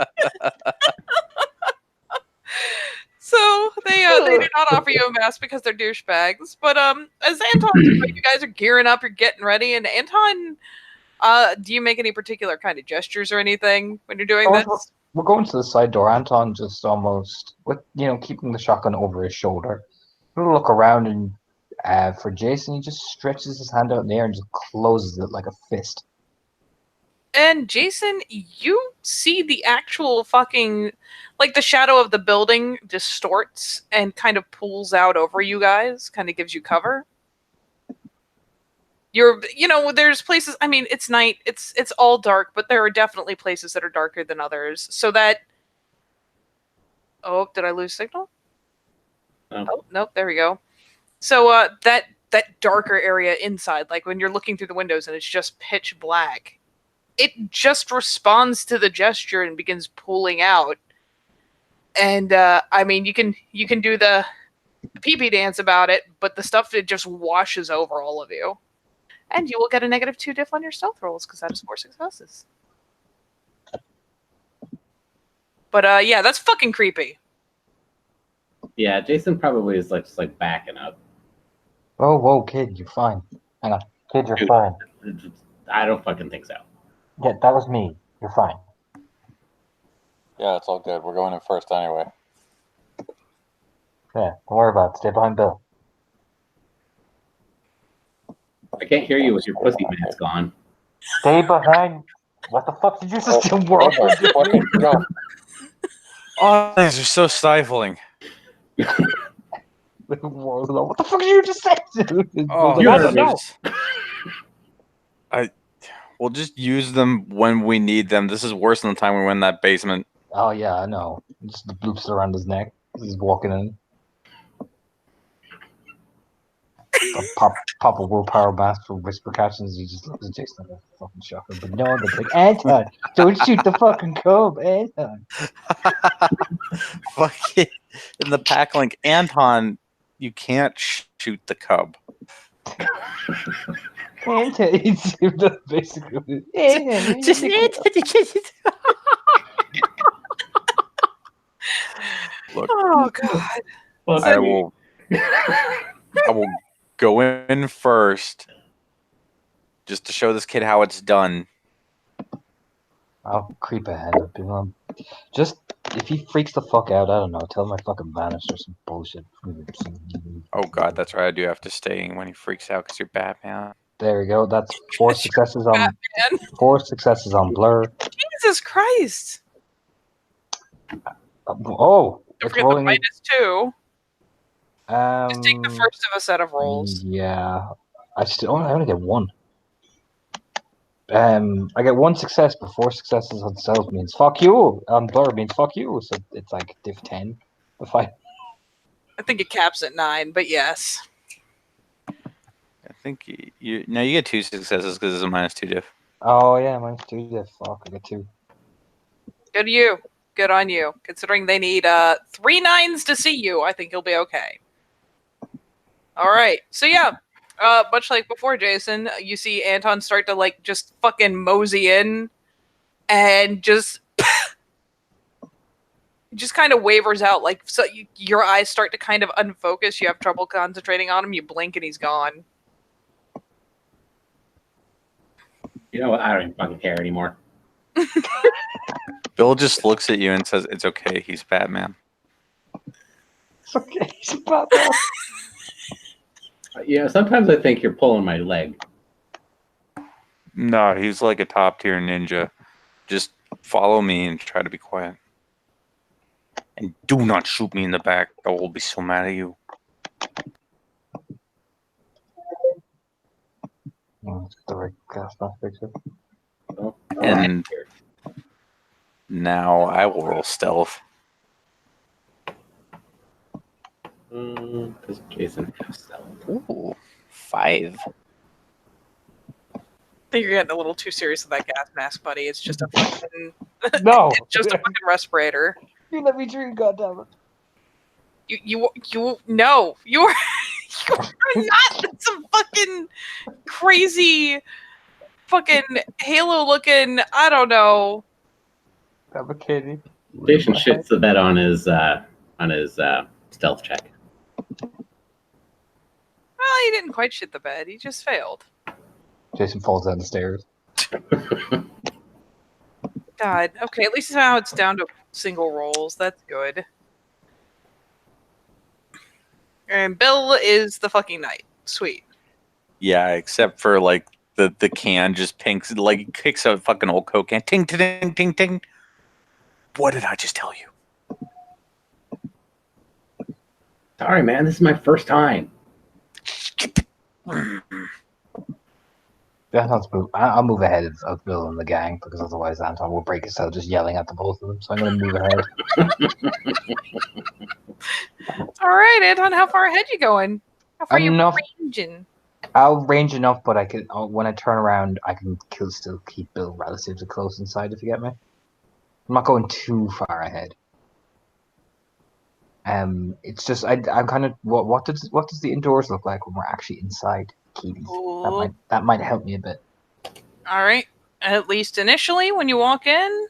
So they do not offer you a mask because they're douchebags. But as Anton, you guys are gearing up, you're getting ready, and Anton, do you make any particular kind of gestures or anything when you're doing this? we're going to the side door. Anton just almost, with keeping the shotgun over his shoulder. He'll look around and for Jason, he just stretches his hand out in the air and just closes it like a fist. And Jason, you see the actual fucking, like the shadow of the building distorts and kind of pulls out over you guys, kind of gives you cover. There's places, I mean, it's night, it's all dark, but there are definitely places that are darker than others. So that, oh, did I lose signal? Oh, nope, there we go. So that darker area inside, like when you're looking through the windows and it's just pitch black, it just responds to the gesture and begins pulling out. And I mean, you can do the pee-pee dance about it, but the stuff, it just washes over all of you. And you will get a -2 diff on your stealth rolls because that is 4 successes. But yeah, that's fucking creepy. Yeah, Jason probably is just backing up. Oh, whoa, kid, you're fine. Hang on, kid, you're fine. I don't fucking think so. Yeah, that was me. You're fine. Yeah, it's all good. We're going in first anyway. Yeah, don't worry about it. Stay behind Bill. I can't hear you with your pussy mask on. Stay behind. What the fuck did you just do? Go. Oh, these are so stifling. What the fuck did you just say? Oh, You heard me. We'll just use them when we need them. This is worse than the time we went in that basement. Oh yeah, I know. Just the bloops around his neck. He's walking in. Pop a willpower mask for whisper catchings. He just looks at Jason like a fucking shocker. But no, they're like, Anton, don't shoot the fucking cub, Anton. Fuck it. In the pack link, Anton, you can't shoot the cub. Anton, it's basically Anton. Just Anton. Look, Oh god. I will go in first just to show this kid how it's done. I'll creep ahead of him. Just if he freaks the fuck out, I don't know. Tell him I fucking vanished or some bullshit. Oh god, that's right. I do have to stay when he freaks out because you're Batman. There we go. That's 4 successes on Batman. 4 successes on Blur. Jesus Christ. Oh, Don't forget the -2. Um, Just take the first of a set of rolls. Yeah, I only get 1. I get 1 success, but 4 successes on stealth means fuck you. On Blur means fuck you. So it's like diff 10. If I think it caps at 9, but yes. I think you get 2 successes because it's a -2 diff. Oh yeah, -2 diff. Fuck, I get 2. Good to you. Good on you. Considering they need 3 9s to see you, I think you'll be okay. All right. So yeah, much like before, Jason, you see Anton start to just fucking mosey in, and just kind of wavers out. So your eyes start to kind of unfocus. You have trouble concentrating on him. You blink and he's gone. You know what? I don't even fucking care anymore. Bill just looks at you and says, "It's okay. He's Batman." It's okay. He's Batman. Sometimes I think you're pulling my leg. No, he's like a top tier ninja. Just follow me and try to be quiet. And do not shoot me in the back. I will be so mad at you. The right cast off picture. And now I will roll stealth. Does Jason have stealth? Ooh, 5. I think you're getting a little too serious with that gas mask, buddy. It's just a fucking No, it's just a fucking respirator. You let me dream, goddammit. You no, you're not some fucking crazy fucking Halo looking, I don't know. I'm a kitty. Jason shits the bed on his stealth check. Well, he didn't quite shit the bed. He just failed. Jason falls down the stairs. God God. Okay, at least now it's down to single rolls. That's good. And Bill is the fucking knight. Sweet. Yeah, except for like the can just pinks, like kicks a fucking old Coke can. Ting, ting, ting, ting, ting. What did I just tell you? Sorry, man. This is my first time. Anton's move. I'll move ahead of Bill and the gang because otherwise Anton will break his tail just yelling at the both of them. So I'm going to move ahead. All right, Anton, how far ahead you going? How far Enough. you ranging? I'll range enough, but I can. When I turn around, I can still keep Bill relatively close inside. If you get me, I'm not going too far ahead. It's just I'm kind of what does the indoors look like when we're actually inside Keely's? That might help me a bit. All right. At least initially, when you walk in,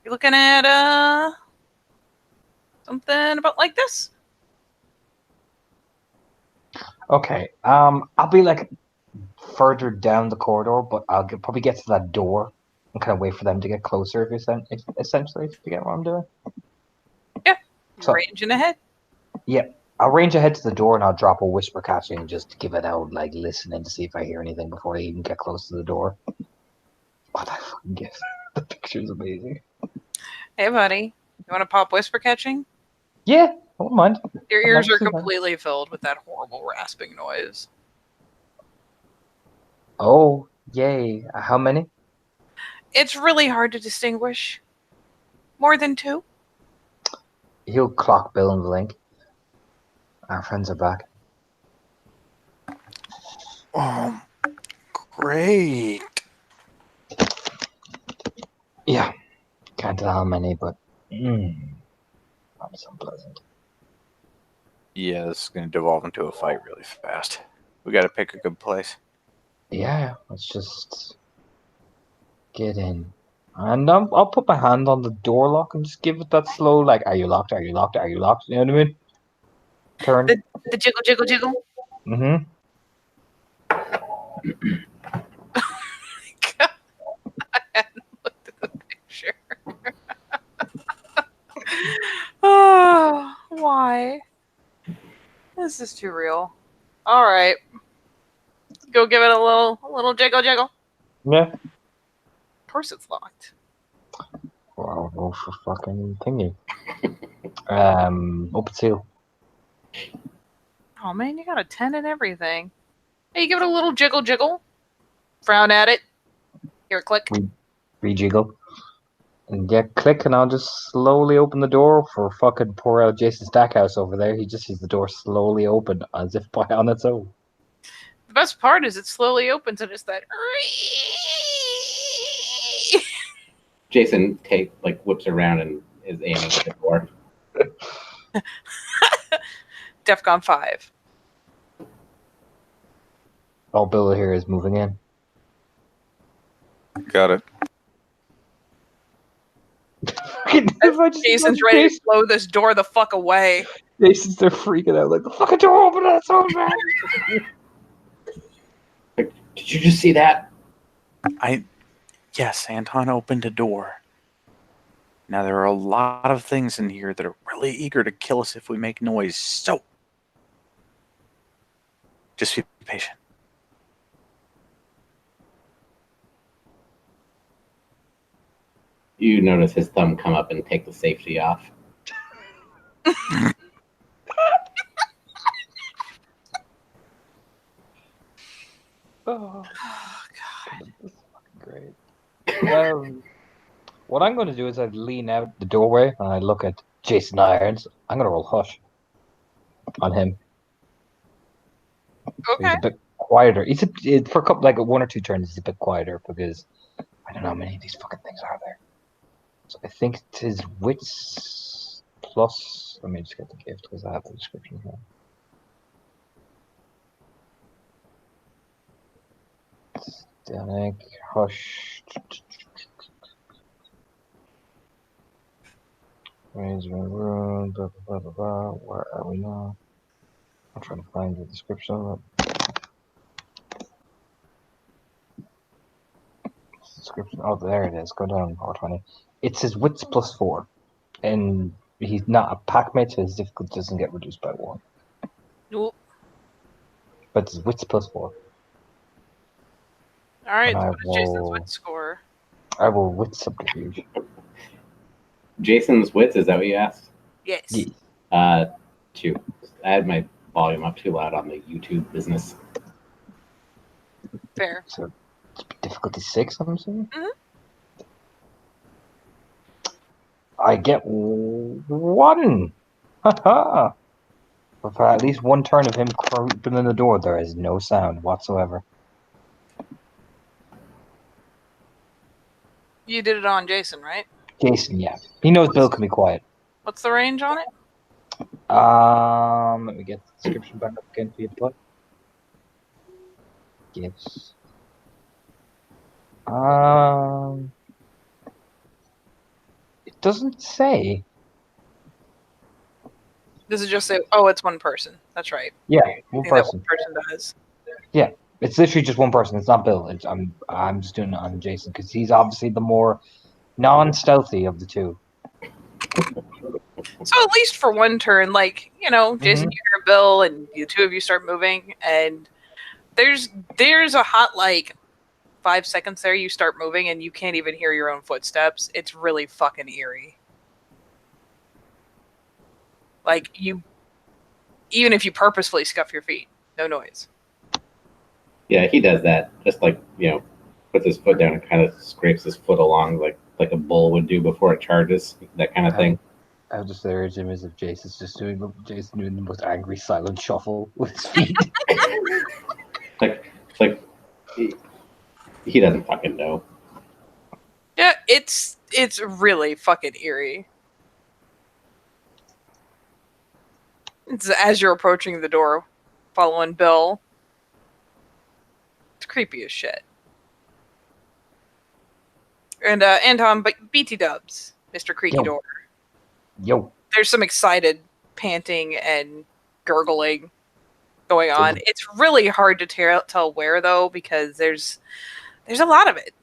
you're looking at something about like this. Okay. I'll be like further down the corridor, but I'll probably get to that door and kind of wait for them to get closer. Essentially, if you get what I'm doing. Yeah. So, ranging ahead. Yeah. I'll range ahead to the door and I'll drop a whisper catching and just give it out, like listening to see if I hear anything before they even get close to the door. What that fucking gift. The picture's amazing. Hey, buddy. You want to pop whisper catching? Yeah, I won't mind. Your ears are completely filled with that horrible rasping noise. Oh, yay. How many? It's really hard to distinguish. More than 2? He'll clock Bill and the link. Our friends are back. Oh, great. Yeah. Can't tell how many, but that's unpleasant. Yeah, this is going to devolve into a fight really fast. We got to pick a good place. Yeah, let's just get in. And I'll put my hand on the door lock and just give it that slow, like, are you locked? Are you locked? Are you locked? You know what I mean? Turn. The jiggle, jiggle, jiggle. Mm-hmm. God, I hadn't looked at the picture. Oh, why? This is too real. All right, go give it a little jiggle, jiggle. Yeah. Of course, it's locked. Well, I'll go for fucking thingy. Open seal. Oh man, you got a 10 and everything. Hey, you give it a little jiggle, jiggle. Frown at it. Here, click. Rejiggle. And get click, and I'll just slowly open the door for fucking poor old Jason Stackhouse over there. He just sees the door slowly open as if by on its own. The best part is it slowly opens and it's that. Jason whips around and is aiming at the door. DEFCON 5. All Bill here is moving in. Got it. Jason's ready to blow this door the fuck away. Jason's there freaking out like the fucking door open, that's so bad. Did you just see that? Yes, Anton opened a door. Now there are a lot of things in here that are really eager to kill us if we make noise, so just be patient. You notice his thumb come up and take the safety off. Oh God, this is fucking great. What I'm going to do is I lean out the doorway and I look at Jason Irons. I'm going to roll hush on him. Okay. He's a bit quieter. For a couple, like 1 or 2 turns, he's a bit quieter because I don't know how many of these fucking things are there. So I think it's his wits plus. Let me just get the gift because I have the description here. Static, hush. Raise my room, blah, blah, blah, blah, blah. Where are we now? I'm trying to find the description of it. description. Oh, there it is. Go down, R20. It says wits +4. And he's not a pack-mate, so his difficulty doesn't get reduced by 1. Nope. But it's wits +4. Alright, And what is Jason's wit score? I will wit subterfuge. Jason's wits, is that what you asked? Yes. 2. I had my volume up too loud on the YouTube business. Fair. So difficulty 6, I'm assuming? Mhm. I get 1! Haha! But for at least one turn of him creeping in the door, there is no sound whatsoever. You did it on Jason, right? Jason, yeah. He knows Bill can be quiet. What's the range on it? Let me get the description back up again for you to put. Gives. It doesn't say. Does it just say, oh, it's one person? That's right. Yeah, one person. That one person does. Yeah, it's literally just one person. It's not Bill. I'm just doing it on Jason because he's obviously the more non-stealthy of the two. So at least for one turn, like, you know, Jason, you hear Bill, and the two of you start moving, and there's a hot, like, 5 seconds there you start moving, and you can't even hear your own footsteps. It's really fucking eerie. Like, even if you purposefully scuff your feet, no noise. Yeah, he does that. Just like, puts his foot down and kind of scrapes his foot along like a bull would do before it charges, that kind of thing. I have just the urge image of Jason's just doing the most angry silent shuffle with his feet. like he doesn't fucking know. Yeah, it's really fucking eerie. It's as you're approaching the door, following Bill. It's creepy as shit. And Anton, BT Dubs, Mr. Creaky Door. Yo. There's some excited panting and gurgling going on. It's really hard to tell where, though, because there's a lot of it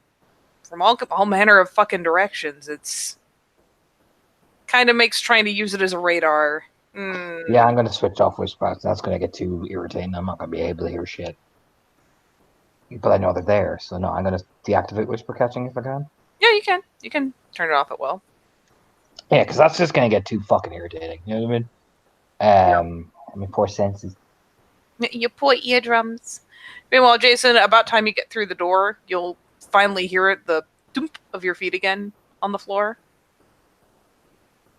from all manner of fucking directions. It's kind of makes trying to use it as a radar. Yeah, I'm gonna switch off Whisper. That's gonna get too irritating. I'm not gonna be able to hear shit. But I know they're there, so no, I'm gonna deactivate Whisper Catching if I can. Yeah, you can. You can turn it off at will. Yeah, because that's just gonna get too fucking irritating. You know what I mean? I mean, poor senses. Your poor eardrums. Meanwhile, Jason, about time you get through the door, you'll finally hear it, the doomp of your feet again on the floor.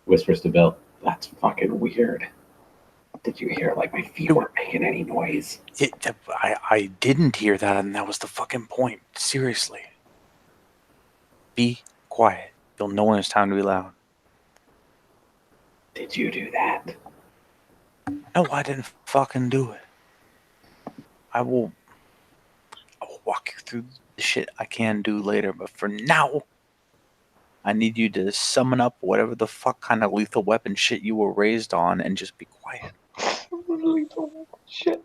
Whispers to Bill, "That's fucking weird. Did you hear like my feet weren't making any noise?" I didn't hear that, and that was the fucking point. Seriously. Be quiet. You'll know when it's time to be loud. Did you do that? No, I didn't fucking do it. I will walk you through the shit I can do later, but for now, I need you to summon up whatever the fuck kind of lethal weapon shit you were raised on and just be quiet. Lethal weapon shit.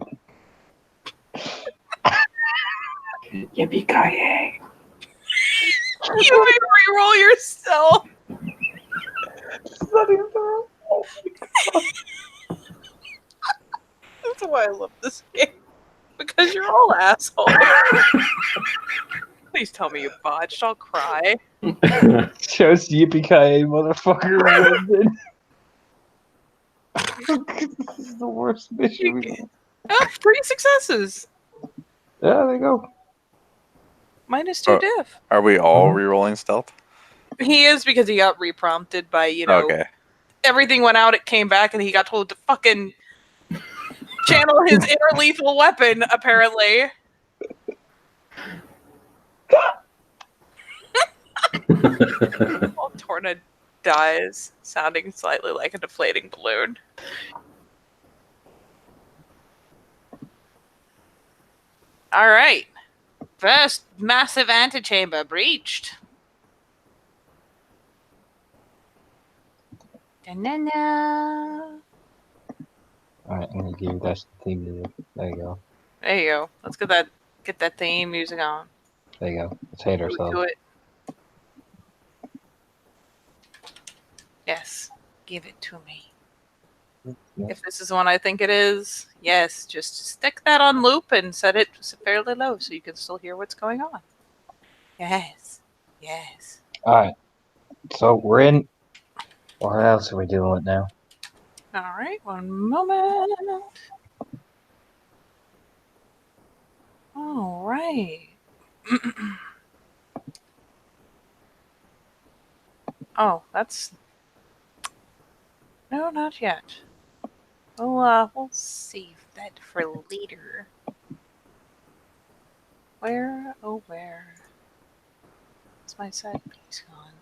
Yippee-ki-yay. You may re-roll yourself. That's why I love this game. Because you're all assholes. Please tell me you botched. I'll cry. Shows yippee-ki-yay, motherfucker. This is the worst mission. 3 successes. Yeah, there you go. -2 diff. Are we all re-rolling stealth? He is, because he got reprompted by, Okay. Everything went out, it came back, and he got told to fucking channel his inner lethal weapon, apparently. While Torna dies, sounding slightly like a deflating balloon. Alright. First massive antechamber breached. Da-na-na. Alright, I'm gonna give you that theme music. There you go. There you go. Let's get that theme music on. There you go. Let's hate ourselves. Do it. Yes, give it to me. If this is the one I think it is, yes, just stick that on loop and set it fairly low so you can still hear what's going on. Yes. Yes. Alright. So we're in. What else are we dealing with now? Alright, one moment. Alright. Oh, that's... No, not yet. We'll save that for later. Where, oh where? Is my side piece gone?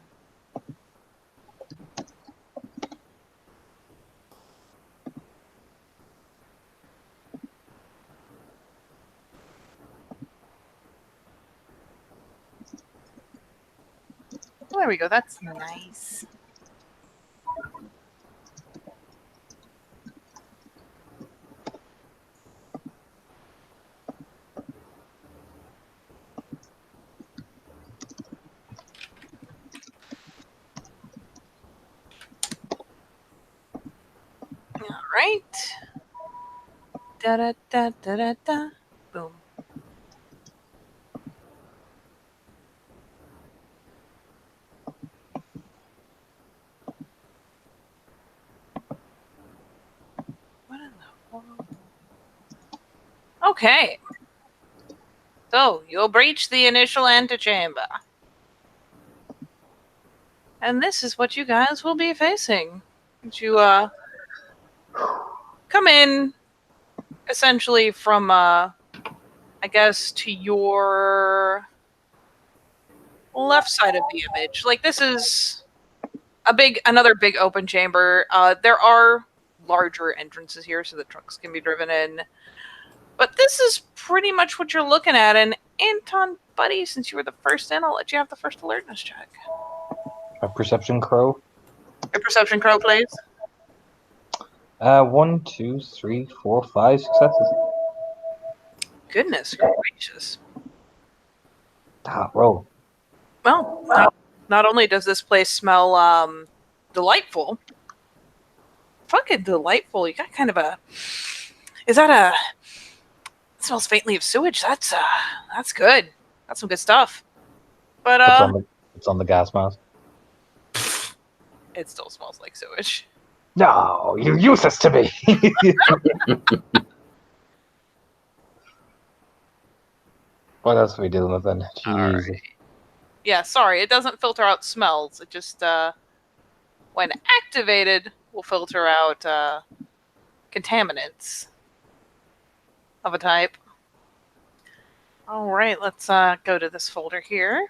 Oh, there we go, that's nice. Alright. Da da da da da da. Boom. What in the world? Okay. So, you'll breach the initial antechamber. And this is what you guys will be facing. You, come in, essentially from, I guess, to your left side of the image. Like, this is another big open chamber. There are larger entrances here so the trucks can be driven in. But this is pretty much what you're looking at. And Anton, buddy, since you were the first in, I'll let you have the first alertness check. A perception crow. A perception crow, please. 1, 2, 3, 4, 5 successes. Goodness gracious. Roll. Well, not only does this place smell delightful, fucking delightful. You got kind of a... Is that a... It smells faintly of sewage. That's good. That's some good stuff. But it's on the gas mask. It still smells like sewage. No, you're useless to me. What else are we dealing with then? Jeez. Right. Yeah, sorry, it doesn't filter out smells. It just, when activated, will filter out contaminants of a type. All right, let's go to this folder here.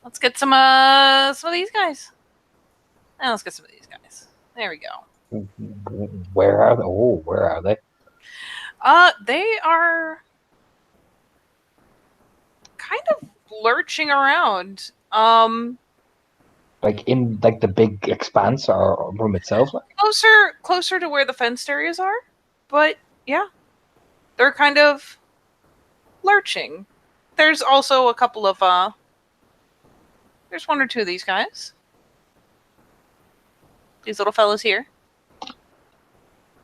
Let's get some of these guys. And let's get some of these guys. There we go. Where are they? Oh, where are they? They are kind of lurching around. Like in the big expanse or room itself? Like? Closer to where the fenced areas are. But yeah. They're kind of lurching. There's also a couple of there's one or two of these guys. These little fellas here.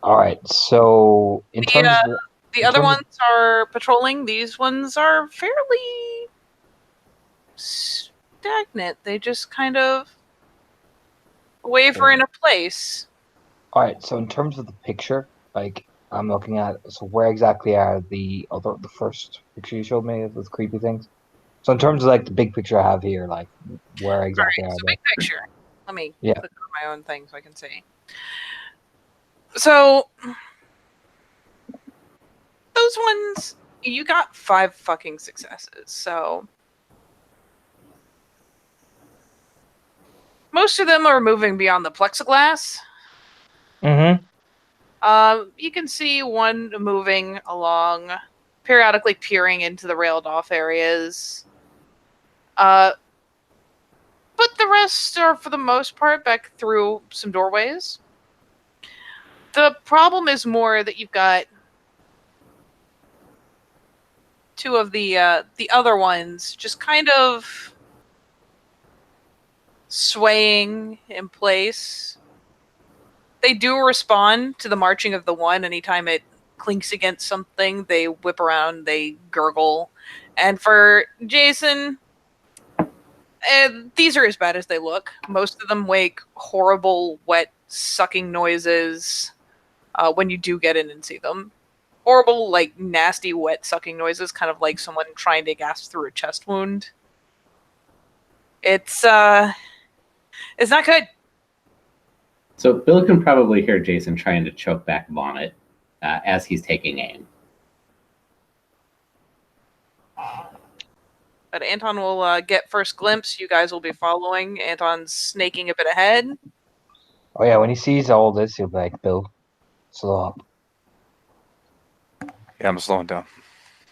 All right. So in terms of the other ones are patrolling. These ones are fairly stagnant. They just kind of waver in a place. All right. So in terms of the picture, like I'm looking at, so where exactly are the first picture you showed me of those creepy things? So in terms of like the big picture I have here, like where exactly are they? Big picture. Let me click on my own thing so I can see. So those ones, you got 5 fucking successes. So most of them are moving beyond the plexiglass. Mm-hmm. You can see one moving along, periodically peering into the railed off areas. But the rest are, for the most part, back through some doorways. The problem is more that you've got two of the other ones just kind of swaying in place. They do respond to the marching of the one. Anytime it clinks against something, they whip around, they gurgle. And for Jason, these are as bad as they look. Most of them make horrible, wet, sucking noises when you do get in and see them. Horrible, like nasty, wet, sucking noises, kind of like someone trying to gasp through a chest wound. It's not good. So Bill can probably hear Jason trying to choke back vomit as he's taking aim. But Anton will get first glimpse. You guys will be following. Anton's snaking a bit ahead. Oh yeah, when he sees all this, he'll be like, Bill, slow up. Yeah, I'm slowing down.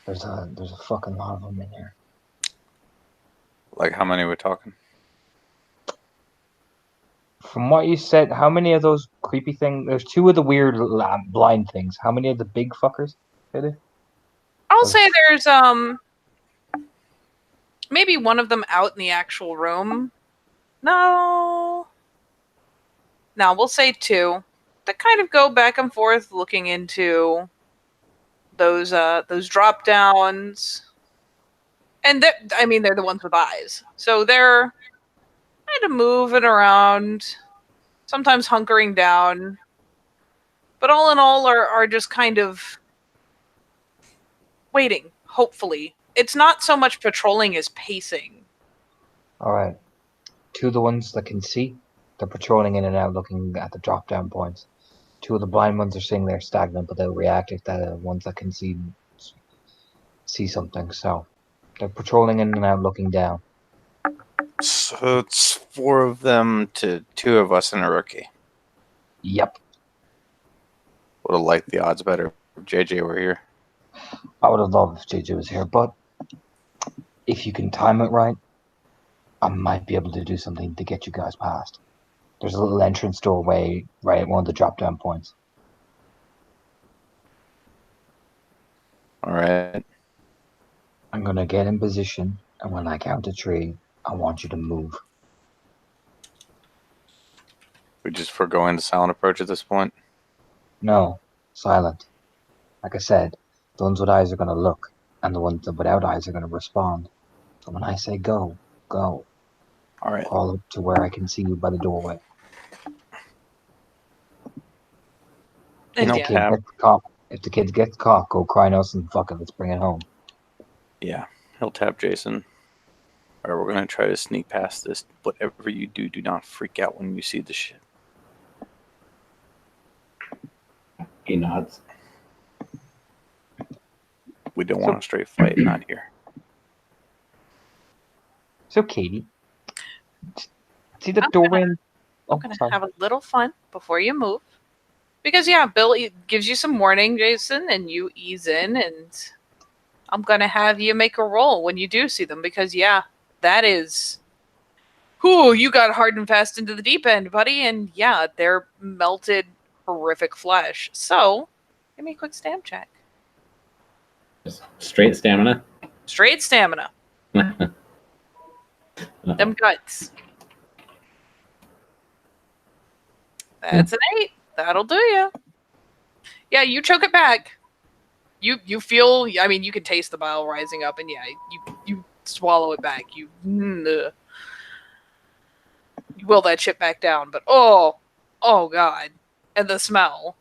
There's a fucking lot of them in here. Like, how many are we talking? From what you said, how many of those creepy things? There's two of the weird blind things. How many of the big fuckers are there? I'll say there's maybe one of them out in the actual room. No, we'll say two that kind of go back and forth looking into those drop downs. And they're the ones with eyes. So they're kind of moving around, sometimes hunkering down. But all in all are just kind of waiting, hopefully. It's not so much patrolling as pacing. Alright. Two of the ones that can see, they're patrolling in and out looking at the drop down points. Two of the blind ones are sitting there stagnant, but they'll react if the ones that can see something. So they're patrolling in and out looking down. So it's 4 of them to 2 of us and a rookie. Yep. Would have liked the odds better if JJ were here. I would have loved if JJ was here, but if you can time it right, I might be able to do something to get you guys past. There's a little entrance doorway right at one of the drop down points. Alright. I'm gonna get in position, and when I count to 3, I want you to move. We just foregoing the silent approach at this point? No, silent. Like I said, the ones with eyes are gonna look, and the ones without eyes are gonna respond. So when I say go, go. Alright. Crawl up to where I can see you by the doorway. If the kid gets caught, go cry us and fuck it, let's bring it home. Yeah, he'll tap Jason. Alright, we're gonna try to sneak past this. Whatever you do, do not freak out when you see the shit. He nods. We don't want a straight fight, not here. So, Katie, see the doorway? I'm going to have a little fun before you move. Because, yeah, Bill gives you some warning, Jason, and you ease in, and I'm going to have you make a roll when you do see them. Because, yeah, that is... Whew, you got hard and fast into the deep end, buddy. And, yeah, they're melted, horrific flesh. So, give me a quick stamp check. Just straight stamina? Straight stamina. Them guts. That's an 8. That'll do you. Yeah, you choke it back. You feel, I mean, you can taste the bile rising up, and yeah, you swallow it back. You will that shit back down, but oh god. And the smell.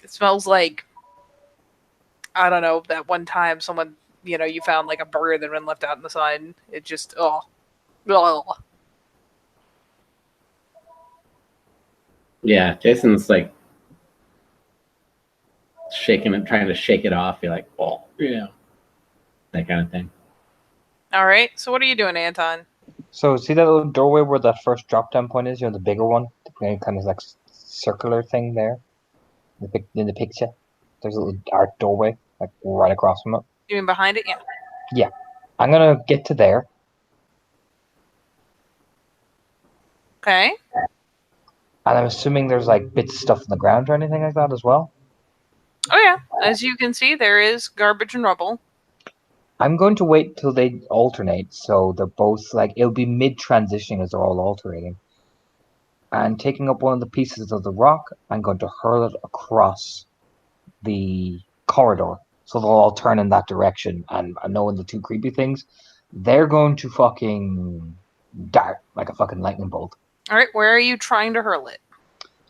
It smells like, I don't know, that one time someone, you found like a burger that had been left out in the sun. It just, oh. Yeah, Jason's like shaking it, trying to shake it off. You're like, oh, yeah, that kind of thing. All right. So what are you doing, Anton? So see that little doorway where that first drop down point is? The bigger one, the kind of like circular thing there, in the picture. There's a little dark doorway like right across from it. You mean behind it? Yeah. Yeah, I'm gonna get to there. Okay. And I'm assuming there's like bits of stuff on the ground or anything like that as well. Oh yeah. As you can see, there is garbage and rubble. I'm going to wait till they alternate, so they're both like it'll be mid-transitioning as they're all alternating. And taking up one of the pieces of the rock, I'm going to hurl it across the corridor, so they'll all turn in that direction. And knowing the two creepy things, they're going to fucking dart like a fucking lightning bolt. All right, where are you trying to hurl it?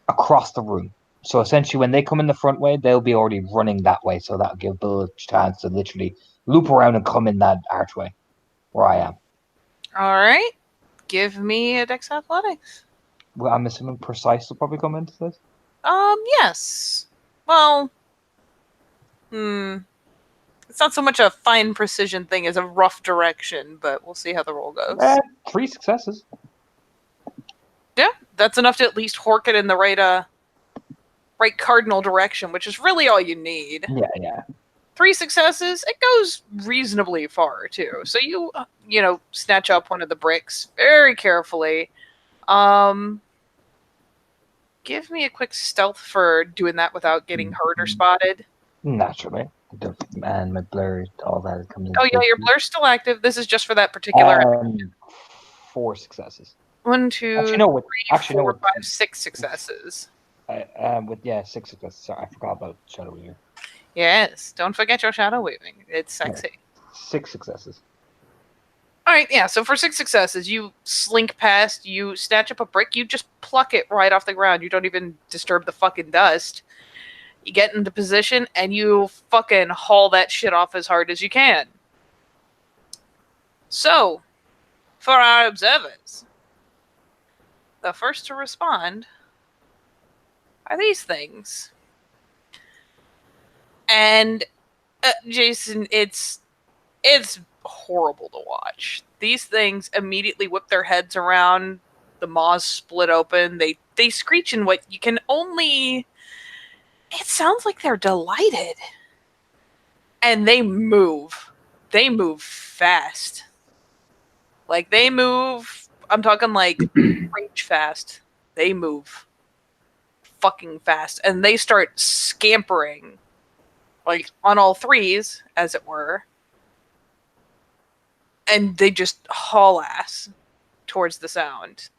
Across the room. So essentially, when they come in the front way, they'll be already running that way. So that'll give Bill a chance to literally loop around and come in that archway where I am. All right, give me a Dex Athletics. Well, I'm assuming Precise will probably come into this. Yes. Well, it's not so much a fine precision thing as a rough direction, but we'll see how the roll goes. 3 successes. Yeah, that's enough to at least hork it in the right cardinal direction, which is really all you need. Yeah. 3 successes, it goes reasonably far too. So you snatch up one of the bricks very carefully. Give me a quick stealth for doing that without getting hurt or spotted. Naturally. And my blur, all that comes in. Oh yeah, your blur's still active. This is just for that particular. 4 successes. 1, 2, Actually, no, 3, 4, 5, 6 successes. With 6 successes. Sorry, I forgot about shadow weaving. Yes, don't forget your shadow weaving. It's sexy. 6 successes. All right, yeah. So for 6 successes, you slink past. You snatch up a brick. You just pluck it right off the ground. You don't even disturb the fucking dust. You get into position and you fucking haul that shit off as hard as you can. So, for our observers, the first to respond are these things. And Jason, it's horrible to watch. These things immediately whip their heads around. The maws split open. They screech in what you can only. It sounds like they're delighted. And they move. They move fast. Like they move. I'm talking like rage fast. They move fucking fast, and they start scampering. Like on all 3s, as it were. And they just haul ass towards the sound.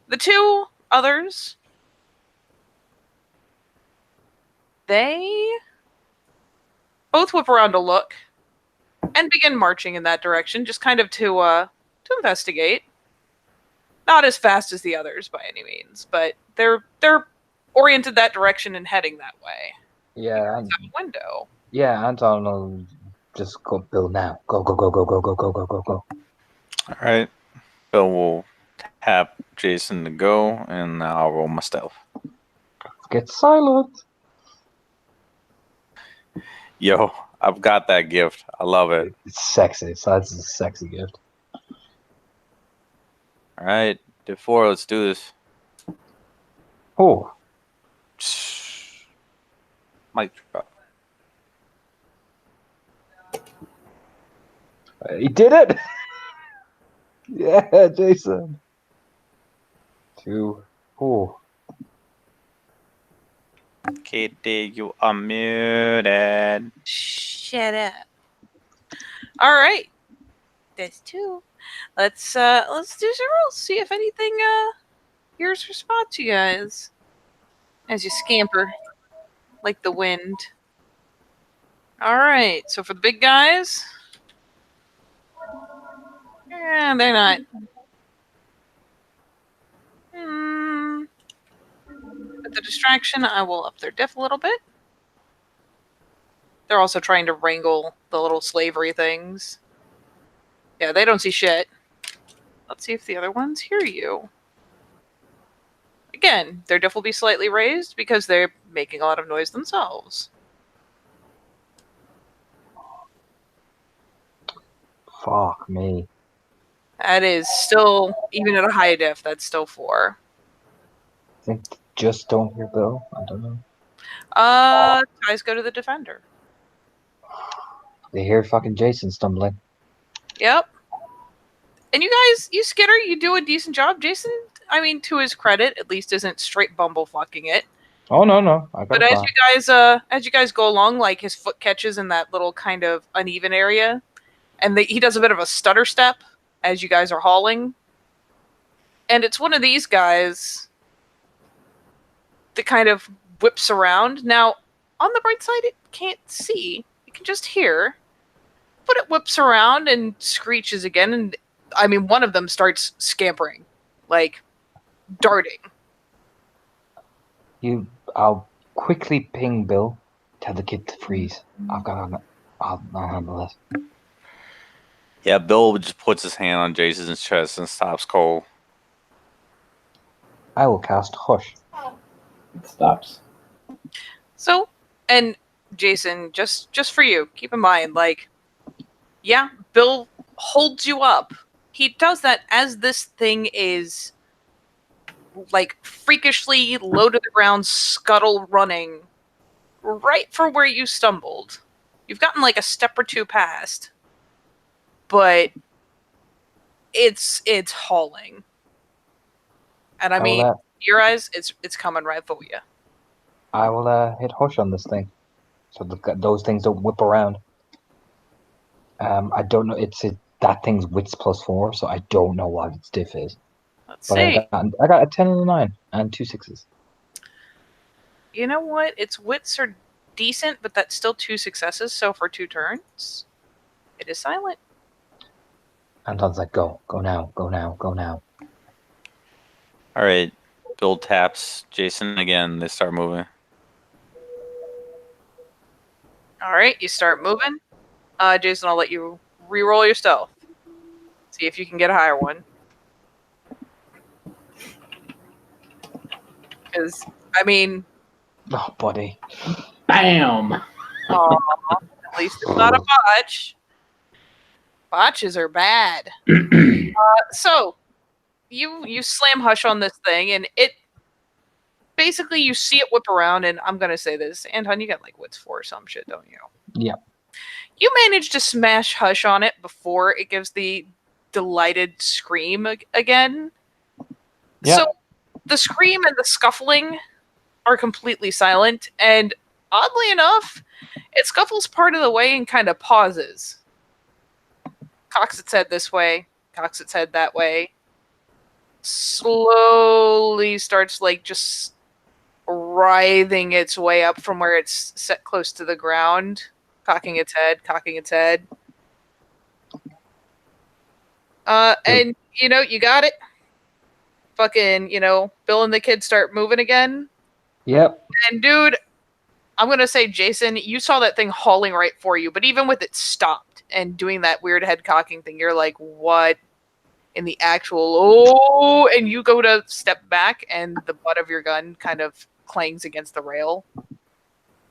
The 2 others, they both whip around to look and begin marching in that direction, just kind of to investigate. Not as fast as the others by any means, but they're oriented that direction and heading that way. Yeah, a window. Yeah, Anton will just go. Bill now. Go. All right, Bill will tap Jason to go, and I'll roll my stealth. Get silent. Yo, I've got that gift. I love it. It's sexy. So that's a sexy gift. All right, Div 4, let's do this. Oh. Mic drop. He did it! Yeah, Jason. 2. Oh. Kitty, you are muted. Shut up. All right, that's 2. Let's do some rolls. See if anything hears or spots you guys as you scamper like the wind. All right, so for the big guys, yeah, they're not. With the distraction, I will up their diff a little bit. They're also trying to wrangle the little slavery things. Yeah, they don't see shit. Let's see if the other ones hear you. Again, their diff will be slightly raised because they're making a lot of noise themselves. Fuck me. That is still, even at a high diff, that's still 4. I think just don't hear Bill. I don't know. Ties go to the defender. They hear fucking Jason stumbling. Yep. And you guys, you Skitter, you do a decent job. Jason, I mean, to his credit, at least isn't straight bumblefucking it. Oh no, I got But a plan. as you guys go along, like his foot catches in that little kind of uneven area, and he does a bit of a stutter step as you guys are hauling. And it's one of these guys that kind of whips around. Now, on the right side, it can't see; it can just hear. But it whips around and screeches again, and I mean, one of them starts scampering, like darting. I'll quickly ping Bill. Tell the kid to freeze. I'll handle this. Yeah, Bill just puts his hand on Jason's chest and stops Cole. I will cast Hush. It stops. So, and Jason, just for you, keep in mind, like, yeah, Bill holds you up. He does that as this thing is like freakishly low to the ground, scuttle running right for where you stumbled. You've gotten like a step or two past, but it's hauling. And I mean, your eyes, it's coming right for you. I will hit Hush on this thing, so those things don't whip around. I don't know. That thing's wits +4, so I don't know what its diff is. Let's But see. I got a 10 and a 9 and 2 6s. You know what? Its wits are decent, but that's still 2 successes. So for 2 turns, it is silent. Anton's like, go now, go now, go now. All right, Bill taps Jason again. They start moving. All right, you start moving. Jason, I'll let you re-roll your stealth. See if you can get a higher one. Because, I mean... Oh, buddy. Bam! At least it's not a botch. Botches are bad. So, you slam Hush on this thing, and it... Basically, you see it whip around, and I'm going to say this. Anton, you got, like, wits 4 or some shit, don't you? Yeah. You manage to smash Hush on it before it gives the delighted scream again. Yeah. So, the scream and the scuffling are completely silent, and oddly enough, it scuffles part of the way and kind of pauses. Cocks its head this way, cocks its head that way. Slowly starts, like, just writhing its way up from where it's set close to the ground, cocking its head. And, you got it. Fucking, Bill and the kids start moving again. Yep. And, dude, I'm going to say, Jason, you saw that thing hauling right for you, but even with it stopped and doing that weird head cocking thing, you're like, what in the actual... and you go to step back, and the butt of your gun kind of clangs against the rail.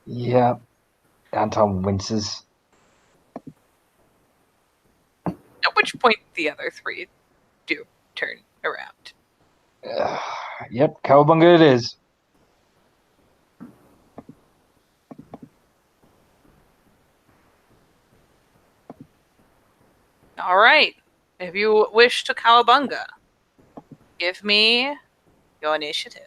Yeah. Anton winces. At which point the other 3 do turn around. Yep, cowabunga it is. All right. If you wish to cowabunga, give me your initiative.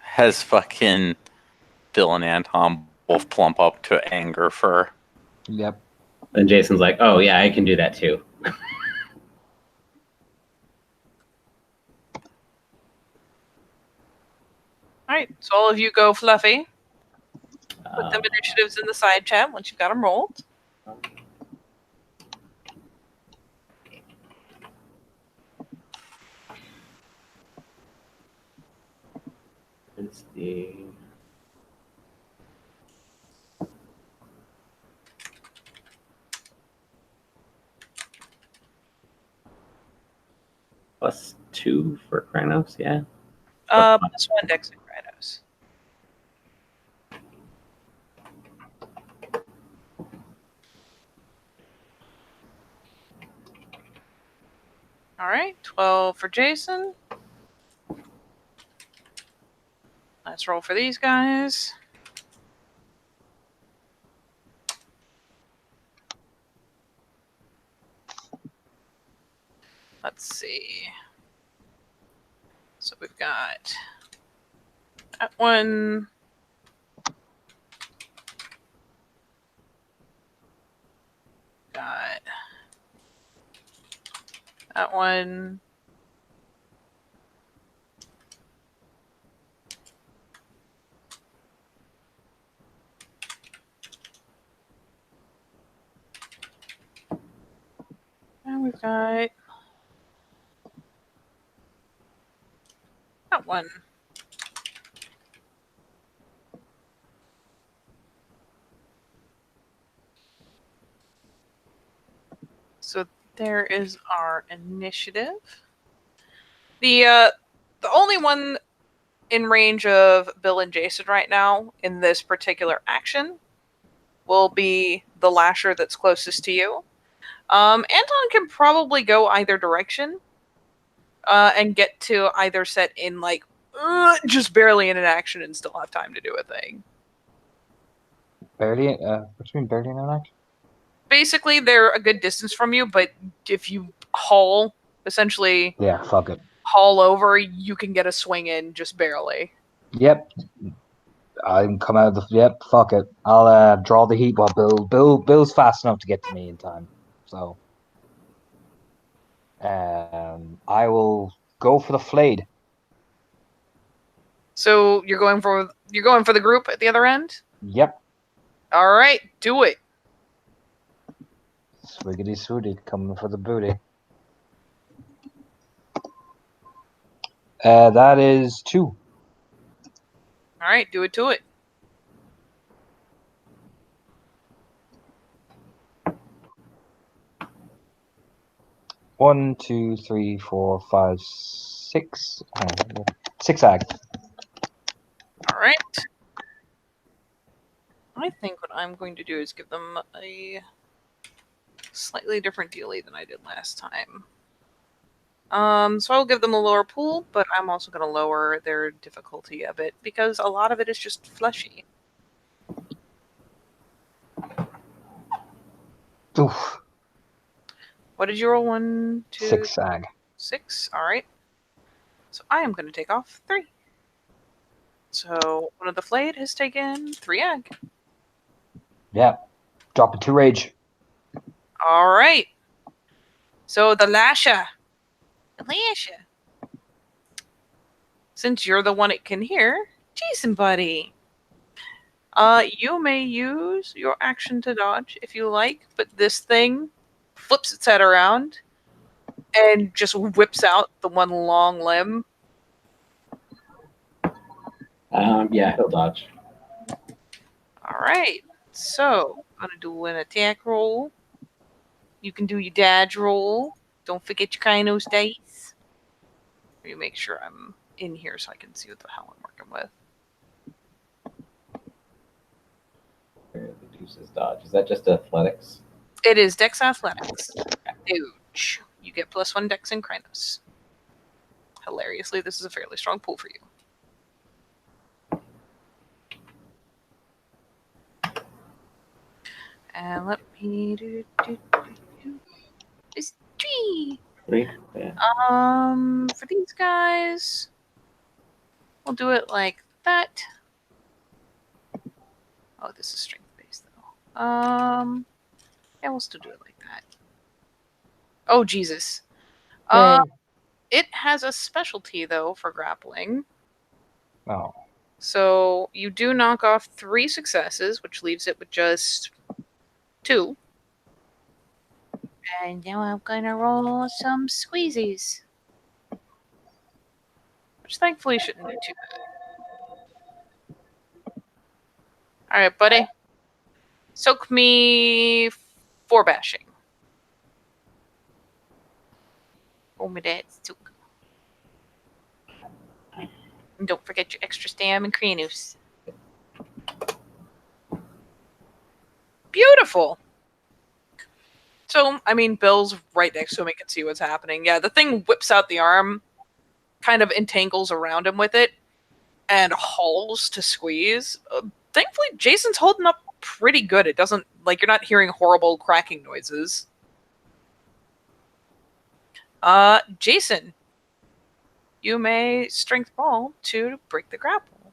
Has fucking Bill and Anton both plump up to anger for... Yep. And Jason's like, oh, yeah, I can do that too. All right. So all of you go fluffy. Put them initiatives in the side chat once you've got them rolled. Let's see. +2 for Krynos, yeah? +1 Dex and Kratos. All right, 12 for Jason. Let's roll for these guys. Let's see. So we've got that one. Got that one. And we've got that one. So there is our initiative. The only one in range of Bill and Jason right now in this particular action will be the lasher that's closest to you. Anton can probably go either direction and get to either set in like just barely in an action and still have time to do a thing. Barely? What do you mean barely in an action? Basically, they're a good distance from you, but if you haul, essentially, Yeah, fuck it. haul over, you can get a swing in just barely. Yep. I can come out of the. Yep, fuck it. I'll draw the heat while Bill's fast enough to get to me in time. So, I will go for the flayed. So you're going for the group at the other end? Yep. All right, do it. Swiggity swooty, coming for the booty. That is 2. All right, do it to it. One, 2, 3, 4, 5, 6. 6 ag. All right. I think what I'm going to do is give them a slightly different dealie than I did last time. So I'll give them a lower pool, but I'm also going to lower their difficulty a bit because a lot of it is just fleshy. Oof. What did you roll? 1, 2, 6 ag. 6. All right. So I am going to take off 3. So one of the flayed has taken 3 ag. Yeah. Drop it to rage. All right. So the lasher. Since you're the one it can hear, Jason, buddy. You may use your action to dodge if you like, but this thing flips its head around and just whips out the one long limb. Yeah, he'll dodge. All right. So I'm gonna do an attack roll. You can do your dodge roll. Don't forget your Kainos dice. Let me make sure I'm in here so I can see what the hell I'm working with. Reduces dodge. Is that just athletics? It is Dex Athletics. Ouch. You get +1 Dex and Krynos. Hilariously, this is a fairly strong pool for you. And let me do this 3. 3? Yeah. For these guys, we'll do it like that. Oh, this is strength based though. Yeah, we'll still do it like that. Oh Jesus. It has a specialty though for grappling. Oh. So you do knock off 3 successes, which leaves it with just 2. And now I'm gonna roll some squeezies. Which thankfully shouldn't do too bad. Alright, buddy. Soak me 4 bashing. Oh my dad's soak. And don't forget your extra stam and Kranos. Beautiful! So, I mean, Bill's right next to him. He can see what's happening. Yeah, the thing whips out the arm, kind of entangles around him with it, and hauls to squeeze. Thankfully, Jason's holding up pretty good. It doesn't, like, you're not hearing horrible cracking noises. Jason. you may strength ball to break the grapple.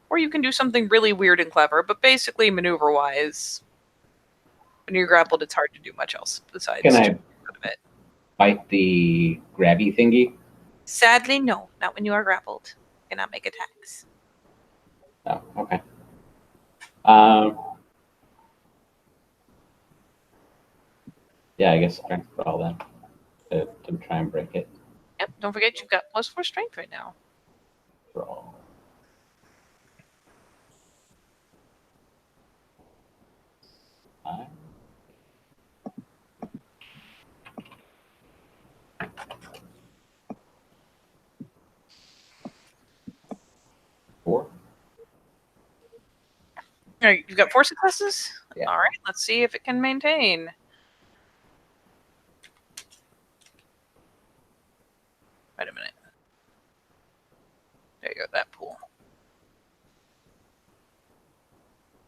Or you can do something really weird and clever, but basically maneuver-wise, when you're grappled, it's hard to do much else besides Can I out of it. bite the grabby thingy? Sadly, no. Not when you are grappled. You cannot make attacks. Oh, okay. Yeah, I guess strength for all that to try and break it. Yep, don't forget you've got +4 strength right now. Roll. Five. Four. All right, you've got 4 successes? Yeah. All right, let's see if it can maintain. Wait a minute. There you go, that pool.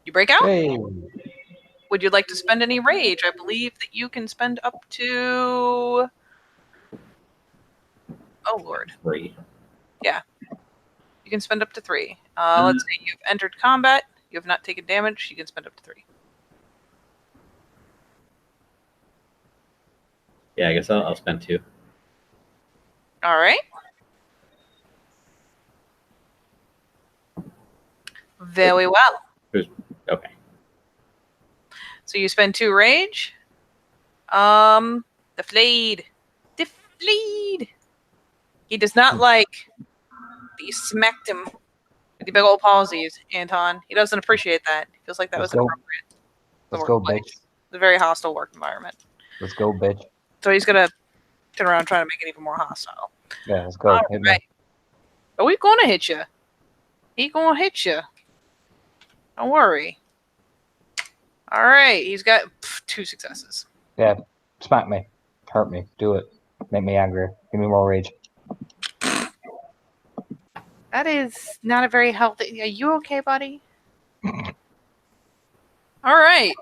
You break out? Hey. Would you like to spend any rage? I believe that you can spend up to... Oh, Lord. 3. You can spend up to 3. Let's say you've entered combat. You have not taken damage. You can spend up to 3. Yeah, I guess I'll spend 2. All right. Very well. Okay. So you spend 2 rage. The flayed. The flayed. He does not like that you smacked him with the big old palsies, Anton. He doesn't appreciate that. He feels like that Let's was go. inappropriate. Let's go, bitch. It's a very hostile work environment. Let's go, bitch. So he's gonna turn around and try to make it even more hostile. Yeah, let's go. All Hit me. right. Oh, he's gonna hit you. He gonna hit you. Don't worry. All right. He's got 2 successes. Yeah, smack me. Hurt me. Do it. Make me angry. Give me more rage. That is not a very healthy. Are you okay, buddy? All right.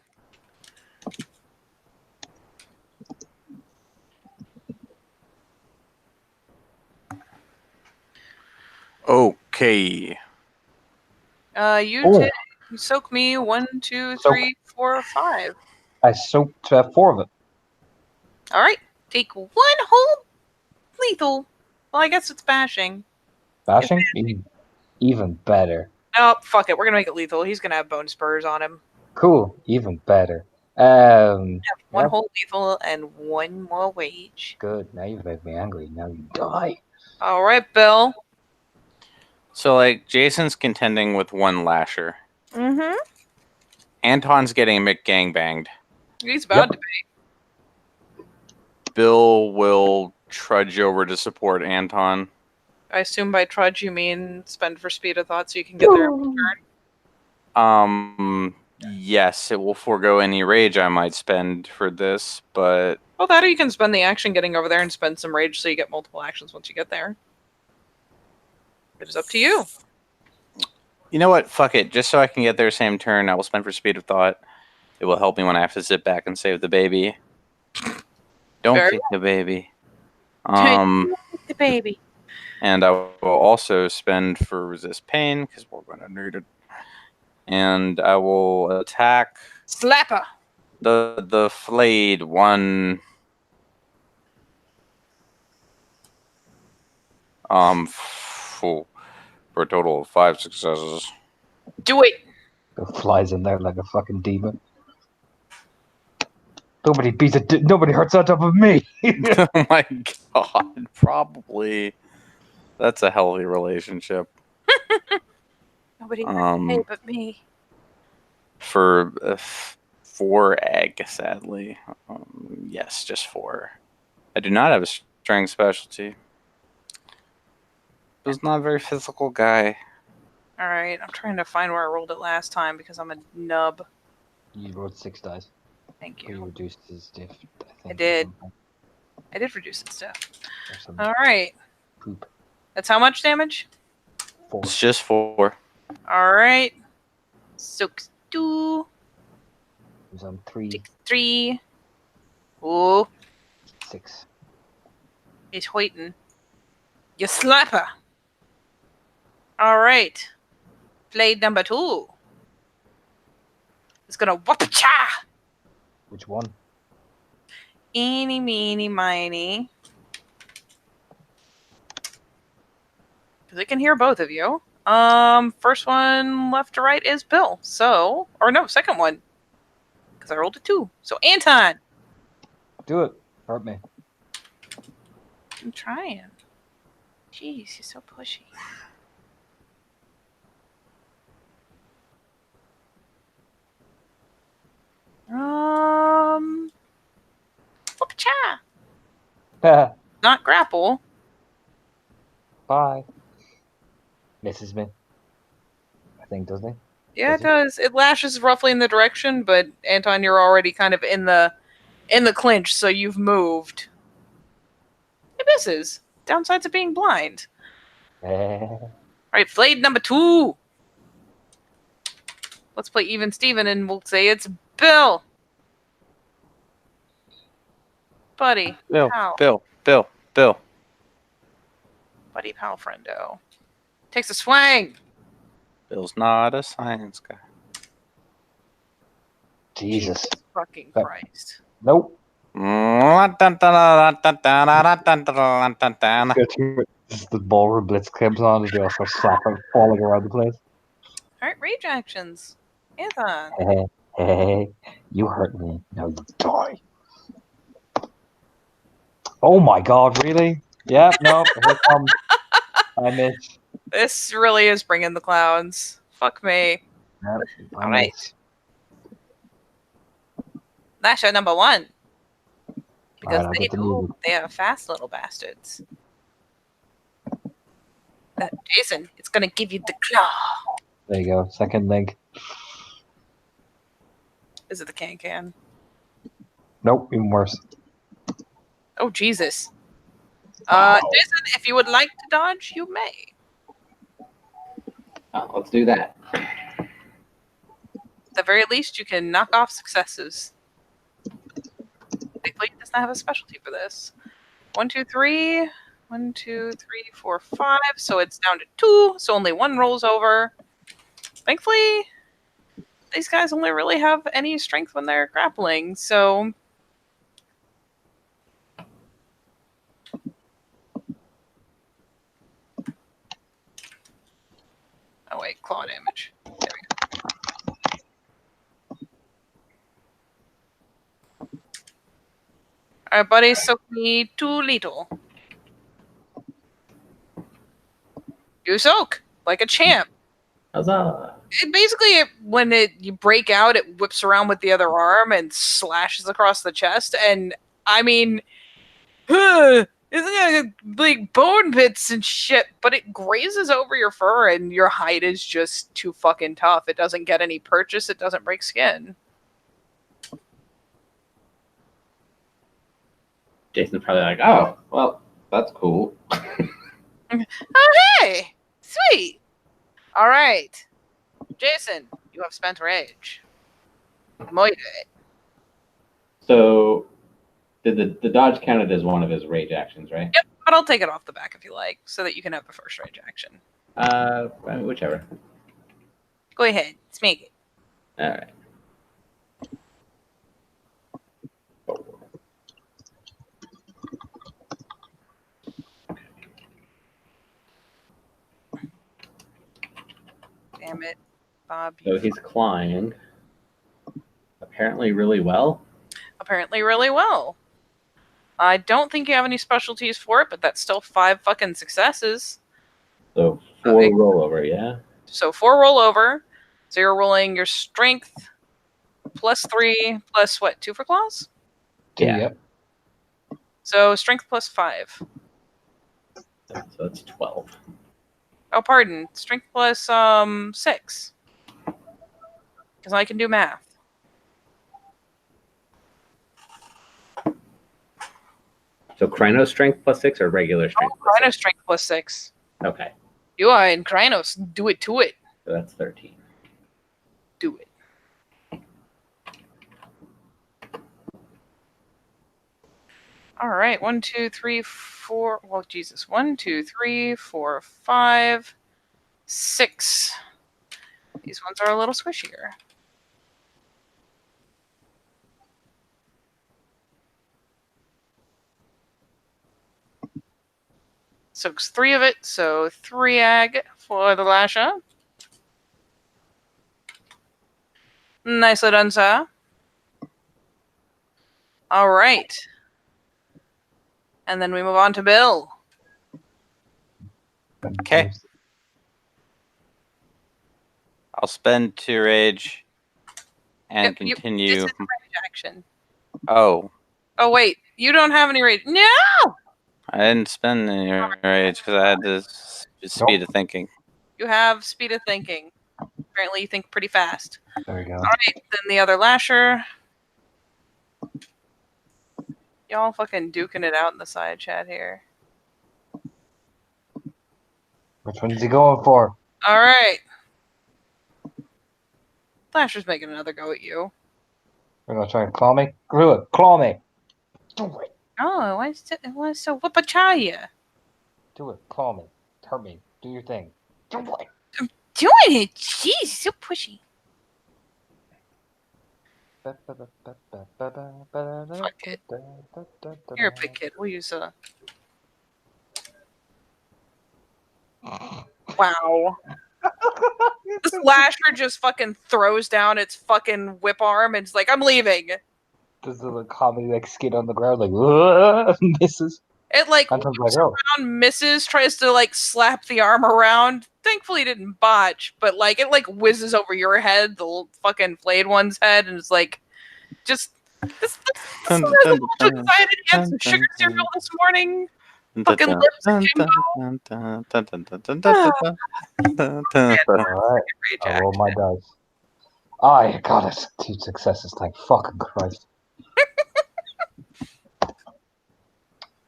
Okay. You soak me 1, 2, 3, 4, 5. I soaked 4 of it. All right. Take 1 whole lethal. Well, I guess it's bashing. Bashing? Even better. Oh, fuck it. We're gonna make it lethal. He's gonna have bone spurs on him. Cool. Even better. One Yep. whole lethal and 1 more wage. Good. Now you've made me angry. Now you die. All right, Bill. So, like, Jason's contending with 1 lasher. Mm-hmm. Anton's getting McGangbanged. He's about to be. Bill will trudge over to support Anton. I assume by trudge you mean spend for speed of thought so you can get there in turn. Yes, it will forego any rage I might spend for this, but... Well, that or you can spend the action getting over there and spend some rage so you get multiple actions once you get there. It is up to you. You know what? Fuck it. Just so I can get there same turn, I will spend for speed of thought. It will help me when I have to sit back and save the baby. Don't kick the baby. The baby. And I will also spend for resist pain, because we're going to need it. And I will attack... Slapper! The flayed one... for a total of 5 successes. Do it! It flies in there like a fucking demon. Nobody beats it. Nobody hurts on top of me. Oh my god, probably. That's a healthy relationship. Nobody hurts but me. For 4 egg, sadly. Yes, just 4. I do not have a strength specialty. He was not a very physical guy. Alright, I'm trying to find where I rolled it last time because I'm a nub. You rolled 6 dice. Thank You you. reduced his diff, I think. I did. I did reduce it stuff. Some Alright. poop. That's how much damage? 4. It's just 4. Alright. So 2. It was on 3. 3. Ooh. 6. He's waiting. You slapper. All right. Blade number 2. It's gonna whoop-cha! Which one? Eeny, meeny, miny. Because it can hear both of you. First one left to right is Bill. So, or no, second one. Because I rolled a 2. So, Anton. Do it. Hurt me. I'm trying. Jeez, you're so pushy. Whoop-cha! Not grapple. Bye. Misses me. I think, doesn't he? Yeah, it does. It lashes roughly in the direction, but Anton, you're already kind of in the clinch, so you've moved. It misses. Downsides of being blind. Alright, blade number 2. Let's play even Steven and we'll say it's Bill. Buddy. Bill, Pal. Bill. Buddy, pal, friendo. Takes a swing. Bill's not a science guy. Jesus. Fucking Christ. Nope. This The ballroom blitz comes on as they all start slapping, falling around the place. Alright, rage actions. Anton. Hey, you hurt me. Now you die. Oh my god, really? Yeah, no, here comes. I miss. This really is bringing the clowns. Fuck me. Yep, Alright. Lasher number 1. Because Alright, they know they are fast little bastards. Jason, it's gonna give you the claw. There you go. Second link. Is it the can? Nope, even worse. Oh, Jesus. Jason, if you would like to dodge, you may. Let's do that. At the very least, you can knock off successes. Thankfully, it does not have a specialty for this. 1, 2, 3. 1, 2, 3, 4, 5. So it's down to 2. So only 1 rolls over. Thankfully, these guys only really have any strength when they're grappling. So oh wait, claw damage. There we go. Alright, buddy, soak me 2 little. You soak like a champ. Huzzah! Basically, when you break out, it whips around with the other arm and slashes across the chest. And I mean, isn't it like bone bits and shit? But it grazes over your fur, and your hide is just too fucking tough. It doesn't get any purchase. It doesn't break skin. Jason's probably like, oh, well, that's cool. Oh, hey! Sweet! Alright. Jason, you have spent rage. Muy good. So, did the dodge counted as one of his rage actions, right? Yep, but I'll take it off the back if you like, so that you can have the first rage action. Whichever. Go ahead, smack it. All right. Damn it, Bob. So he's clawing. Apparently really well. Apparently really well. I don't think you have any specialties for it, but that's still 5 fucking successes. So 4 rollover, yeah? So 4 rollover. So you're rolling your strength plus 3 plus what, 2 for claws? Yeah. Yep. So strength plus 5. So that's 12. Oh, pardon. Strength plus 6. Because I can do math. So Krynos strength plus 6 or regular strength? Oh, Krynos strength plus 6. Okay. You are in Krynos. Do it to it. So that's 13. Do it. All right, 1, 2, 3, 4. Well, Jesus, 1, 2, 3, 4, 5, 6. These ones are a little squishier. So it's 3 of it, so 3 ag for the Lasha. Nicely done, sir. All right. And then we move on to Bill. Okay. I'll spend 2 rage and continue. This is rage action. Oh. Oh, wait. You don't have any rage. No! I didn't spend any rage because I had this speed of thinking. You have speed of thinking. Apparently you think pretty fast. There we go. All right, then the other Lasher. Y'all fucking duking it out in the side chat here. Which one's he going for? All right. Lasher's making another go at you. We're gonna try and claw me. Do it. Claw me. Do it. Oh, it wants to whoop a chaya. Do it. Claw me. Hurt me. Do your thing. Do it. I'm doing it. Jeez, so pushy. Fuck it. You're a big kid. We'll use a. Wow. This Lasher just fucking throws down its fucking whip arm and it's like, I'm leaving. Does the comedy like skid on the ground like misses? It like Anton's whips like, oh. around, misses, tries to like slap the arm around. Thankfully, it didn't botch, but like it like whizzes over your head, the fucking flayed one's head, and it's like, just this is too excited to get some sugar cereal this morning. Fucking lips akimbo. Alright, I roll my dice. I got it. 2 successes, thank fucking Christ.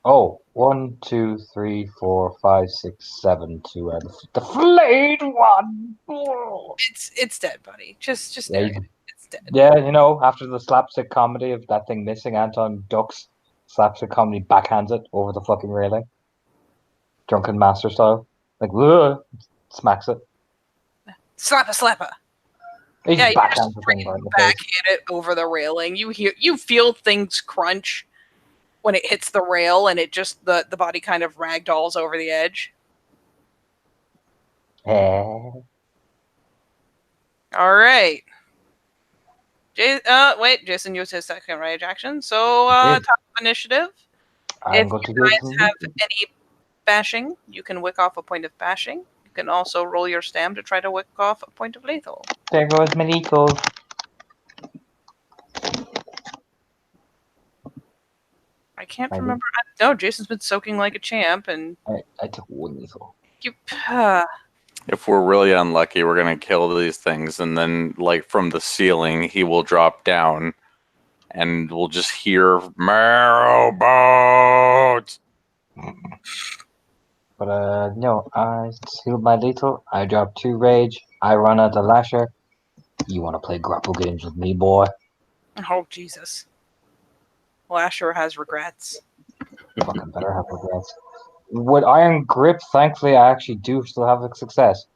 Oh, 1, 2, 3, 4, 5, 6, 7, 2 out of the flayed one. Oh. It's dead, buddy. Just Yeah, there. It's dead. Yeah, you know, after the slapstick comedy of that thing missing, Anton ducks, slapstick comedy backhands it over the fucking railing. Drunken master style. Like, ugh, smacks it. Slapper. He Yeah, you backhands just the thing right in the back face. hit it over the railing. You feel things crunch when it hits the rail, and it just the body kind of ragdolls over the edge. Eh. All right. Wait, Jason used his second rage action. So top of initiative. If you guys have any bashing, you can wick off a point of bashing. You can also roll your stam to try to wick off a point of lethal. There goes my lethal. I can't remember. No, Jason's been soaking like a champ, and I took 1 lethal. If we're really unlucky, we're gonna kill these things, and then, like from the ceiling, he will drop down, and we'll just hear marrow boats. But no, I sealed my lethal. I dropped 2 rage. I run out the Lasher. You want to play grapple games with me, boy? Oh Jesus! Lasher has regrets. Fucking better have regrets. With Iron Grip, thankfully, I actually do still have a success.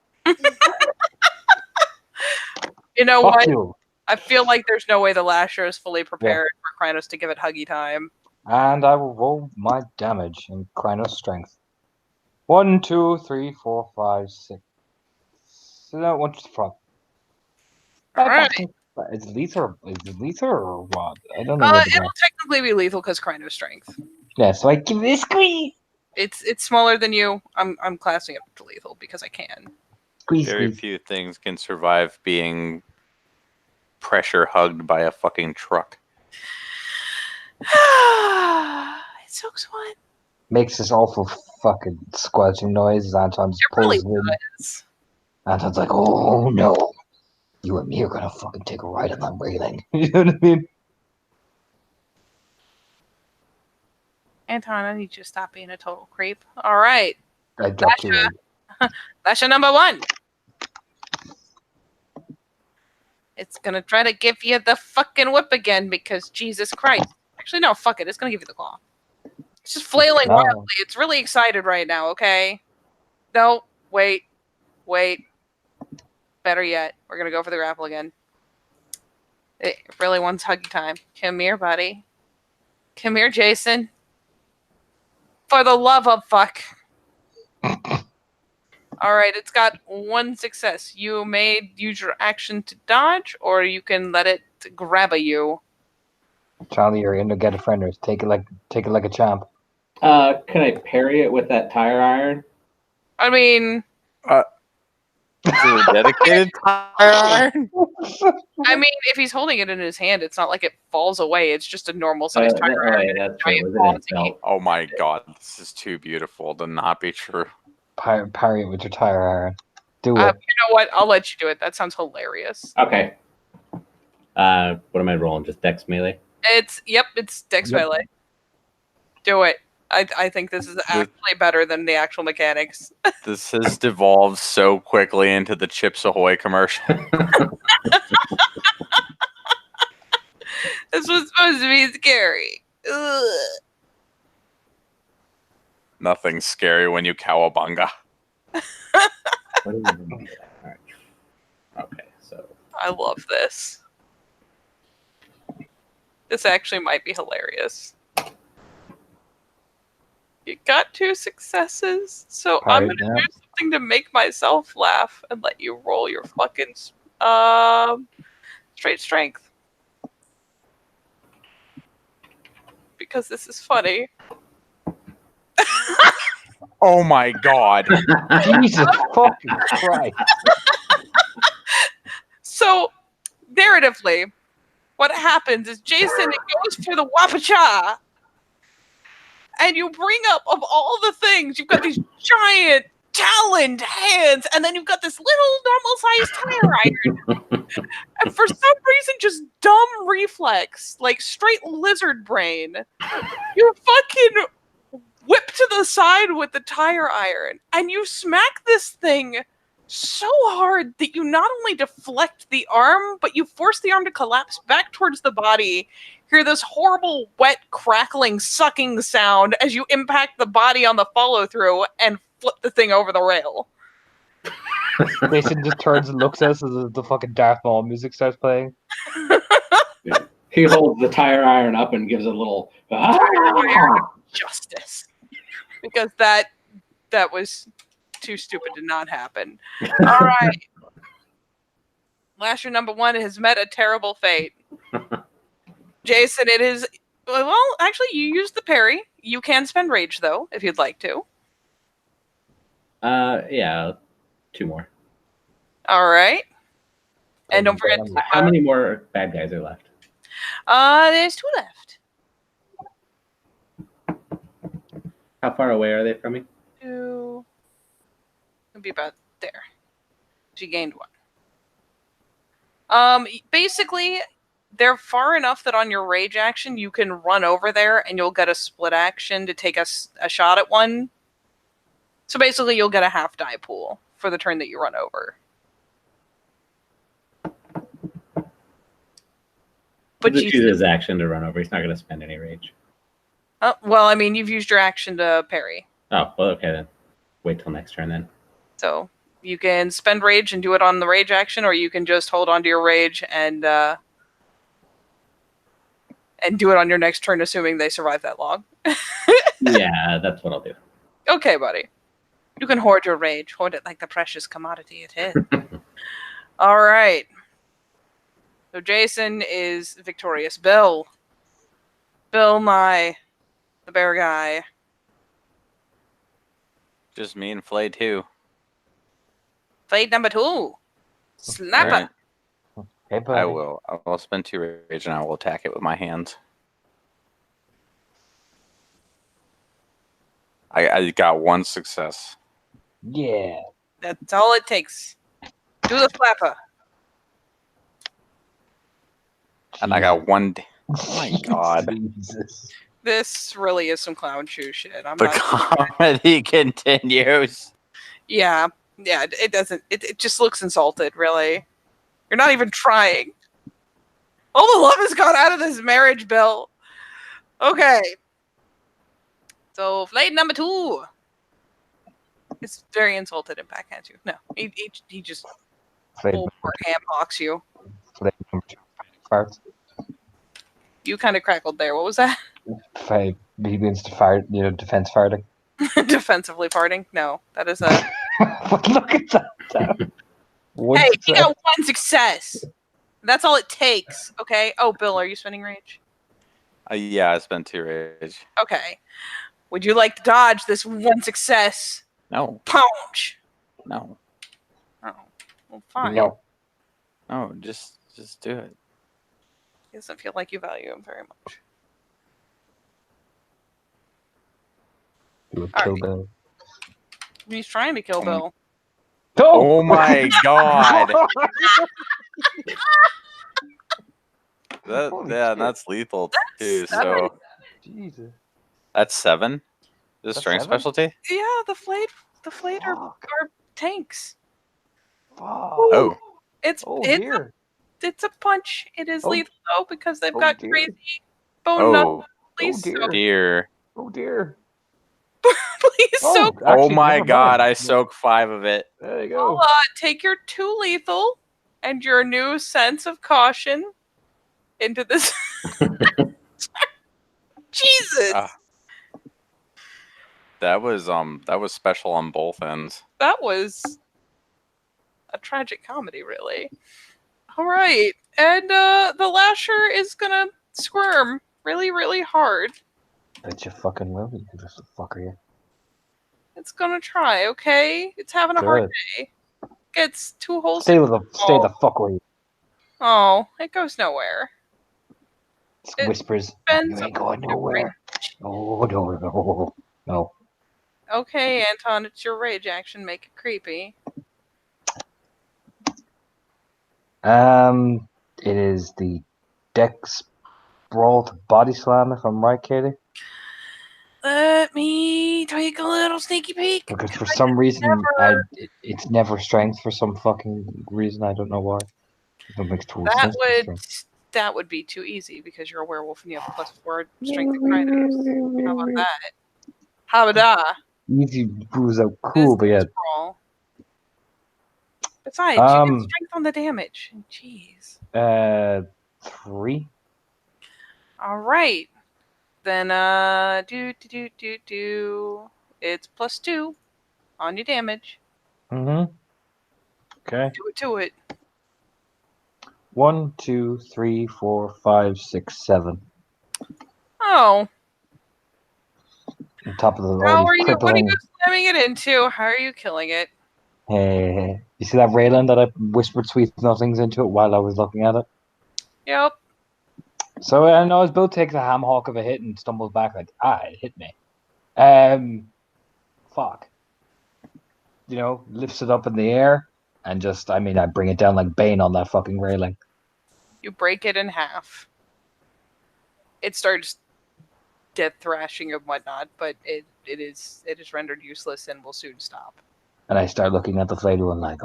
You know Fuck what? you. I feel like there's no way the Lasher is fully prepared for Krynos to give it huggy time. And I will roll my damage in Krynos strength. 1, 2, 3, 4, 5, 6. No, 1, 2, 5. Alright. Is it lethal or what? I don't know. It'll technically be lethal because Krynos strength. Yeah, so I give it a squeeze. It's smaller than you. I'm classing it to lethal because I can. Very few things can survive being pressure hugged by a fucking truck. It soaks one. Makes this awful fucking squelching noise as Anton just pulls it really in. does. Anton's like, oh no. You and me are gonna fucking take a ride on that railing. You know what I mean? Anton, I need you to stop being a total creep. Alright. I dropped 2 Lasha number 1. It's gonna try to give you the fucking whip again because Jesus Christ. Actually, no, fuck it. It's gonna give you the claw. It's just flailing No. wildly. It's really excited right now, okay? No, wait. Better yet, we're gonna go for the grapple again. It really wants huggy time. Come here, buddy. Come here, Jason. For the love of fuck. Alright, it's got one success. You may use your action to dodge, or you can let it grab you. Charlie, you're in to get offenders. Take it like a champ. Can I parry it with that tire iron? I mean, Is it a dedicated tire iron? if he's holding it in his hand, it's not like it falls away. It's just a normal sized tire iron. Right, that's true. Giant Was it in ball. its belt? Oh my god, this is too beautiful to not be true. Parry it with your tire iron. Do You it. know what? I'll let you do it. That sounds hilarious. Okay. What am I rolling? Just Dex melee? It's Dex melee. Do it. I think this is actually better than the actual mechanics. This has devolved so quickly into the Chips Ahoy commercial. This was supposed to be scary. Ugh. Nothing's scary when you cowabunga. What do you mean? All right. Okay, so I love this. This actually might be hilarious. You got 2 successes, so I'm gonna do something to make myself laugh and let you roll your fucking straight strength. Because this is funny. Oh my god. Jesus fucking Christ. So, narratively, what happens is Jason goes for the Wapacha, and you bring up, of all the things, you've got these giant taloned hands, and then you've got this little normal-sized tire iron. And for some reason, just dumb reflex, like straight lizard brain, you fucking whip to the side with the tire iron, and you smack this thing so hard that you not only deflect the arm, but you force the arm to collapse back towards the body. Hear this horrible, wet, crackling, sucking sound as you impact the body on the follow-through and flip the thing over the rail. Jason just turns and looks at us as the fucking Darth Maul music starts playing. he holds the tire iron up and gives a little Justice. Because that was too stupid to not happen. All right. Lasher number 1 has met a terrible fate. Jason, it is... Well, actually, you used the parry. You can spend rage, though, if you'd like to. Yeah, 2 more. All right. And don't forget... How many more bad guys are left? There's 2 left. How far away are they from me? 2... It'll be about there. She gained 1. Basically, they're far enough that on your rage action, you can run over there and you'll get a split action to take a shot at one. So basically, you'll get a half die pool for the turn that you run over. But He'll just use his action to run over. He's not going to spend any rage. Well, I mean, you've used your action to parry. Oh, well, okay then. Wait till next turn then. So you can spend rage and do it on the rage action, or you can just hold on to your rage and do it on your next turn, assuming they survive that long. Yeah, that's what I'll do. Okay, buddy. You can hoard your rage. Hoard it like the precious commodity it is. All right. So Jason is victorious. Bill Nye, the bear guy. Just me and Flay too. Fade number 2. Snapper. Right. Hey, I will spend 2 rage and I will attack it with my hands. I got 1 success. Yeah. That's all it takes. Do the flapper. And I got 1... Oh my god. Jesus. This really is some clown shoe shit. The comedy continues. Yeah, it doesn't. It just looks insulted, really. You're not even trying. All the love has gone out of this marriage, Bill. Okay. So, flight number 2. It's very insulted and back at you. No, he just Flight full court handbox you. number 2. Farts. You kind of crackled there. What was that? He means to fart, defense farting. Defensively farting? No, that is a. But look at that. Hey, he got 1 success. That's all it takes. Okay. Oh, Bill, are you spending rage? Yeah, I spent 2 rage. Okay. Would you like to dodge this 1 success? No. Punch. No. Oh, well, fine. No. No, just do it. He doesn't feel like you value him very much. You would kill Bill. He's trying to kill Bill. Oh my god! That's lethal too. So Jesus. that's 7. Is this That's strength 7? specialty? Yeah, the flayed are tanks. Fuck. Oh. It's dear. it's a punch. It is Oh. lethal though because they've Oh, got dear. crazy bone Oh. knuckles. Please, dear. soak, Dear. Oh dear. please soak. Oh Actually, my never god! mind. I soak 5 of it. There you go. Take your 2 lethal and your new sense of caution into this. Jesus, That was special on both ends. that was a tragic comedy, really. All right, and the lasher is gonna squirm really, really hard. Bet you fucking will, you little fucker, you. It's gonna try. Okay, it's having a hard day. Gets 2 holes. Stay the fuck away. Oh, it goes nowhere. It whispers. You ain't going nowhere. No. Okay, Anton, it's your rage action. Make it creepy. It is the Dex Brawl to Body Slam, if I'm right, Katie. Let me take a little sneaky peek. Because for some reason, it's never strength for some fucking reason. I don't know why. It makes total sense. That would be too easy because you're a werewolf and you have +4 strength and kindness. How about that? How about that? Easy proves out cool, but yeah. Brawl. Besides, you get strength on the damage. Jeez. 3. All right. Then it's +2 on your damage. Mm-hmm. Okay. Do it. 1, 2, 3, 4, 5, 6, 7. Oh. On top of the How are you? crippling... What are you slamming it into? How are you killing it? Hey, you see that railing that I whispered sweet nothings into it while I was looking at it? Yep. So I know as Bill takes a ham hock of a hit and stumbles back like, it hit me. Fuck. Lifts it up in the air and I bring it down like Bane on that fucking railing. You break it in half. It starts death thrashing and whatnot, but it is rendered useless and will soon stop. And I start looking at the flayed one like,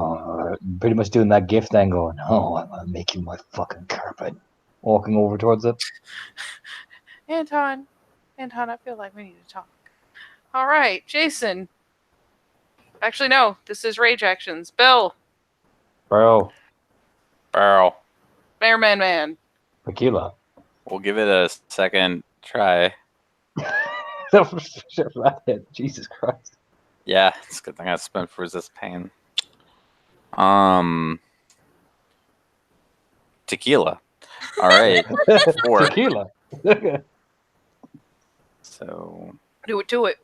pretty much doing that gif thing going, I'm gonna make you my fucking carpet. Walking over towards it. Anton, I feel like we need to talk. All right, Jason. Actually, no. This is rage actions. Bill. Barrel. Man. Tequila. We'll give it a second try. Jesus Christ. Yeah, it's a good thing I spent for resist pain. Tequila. All right. 4. Tequila. So Do it.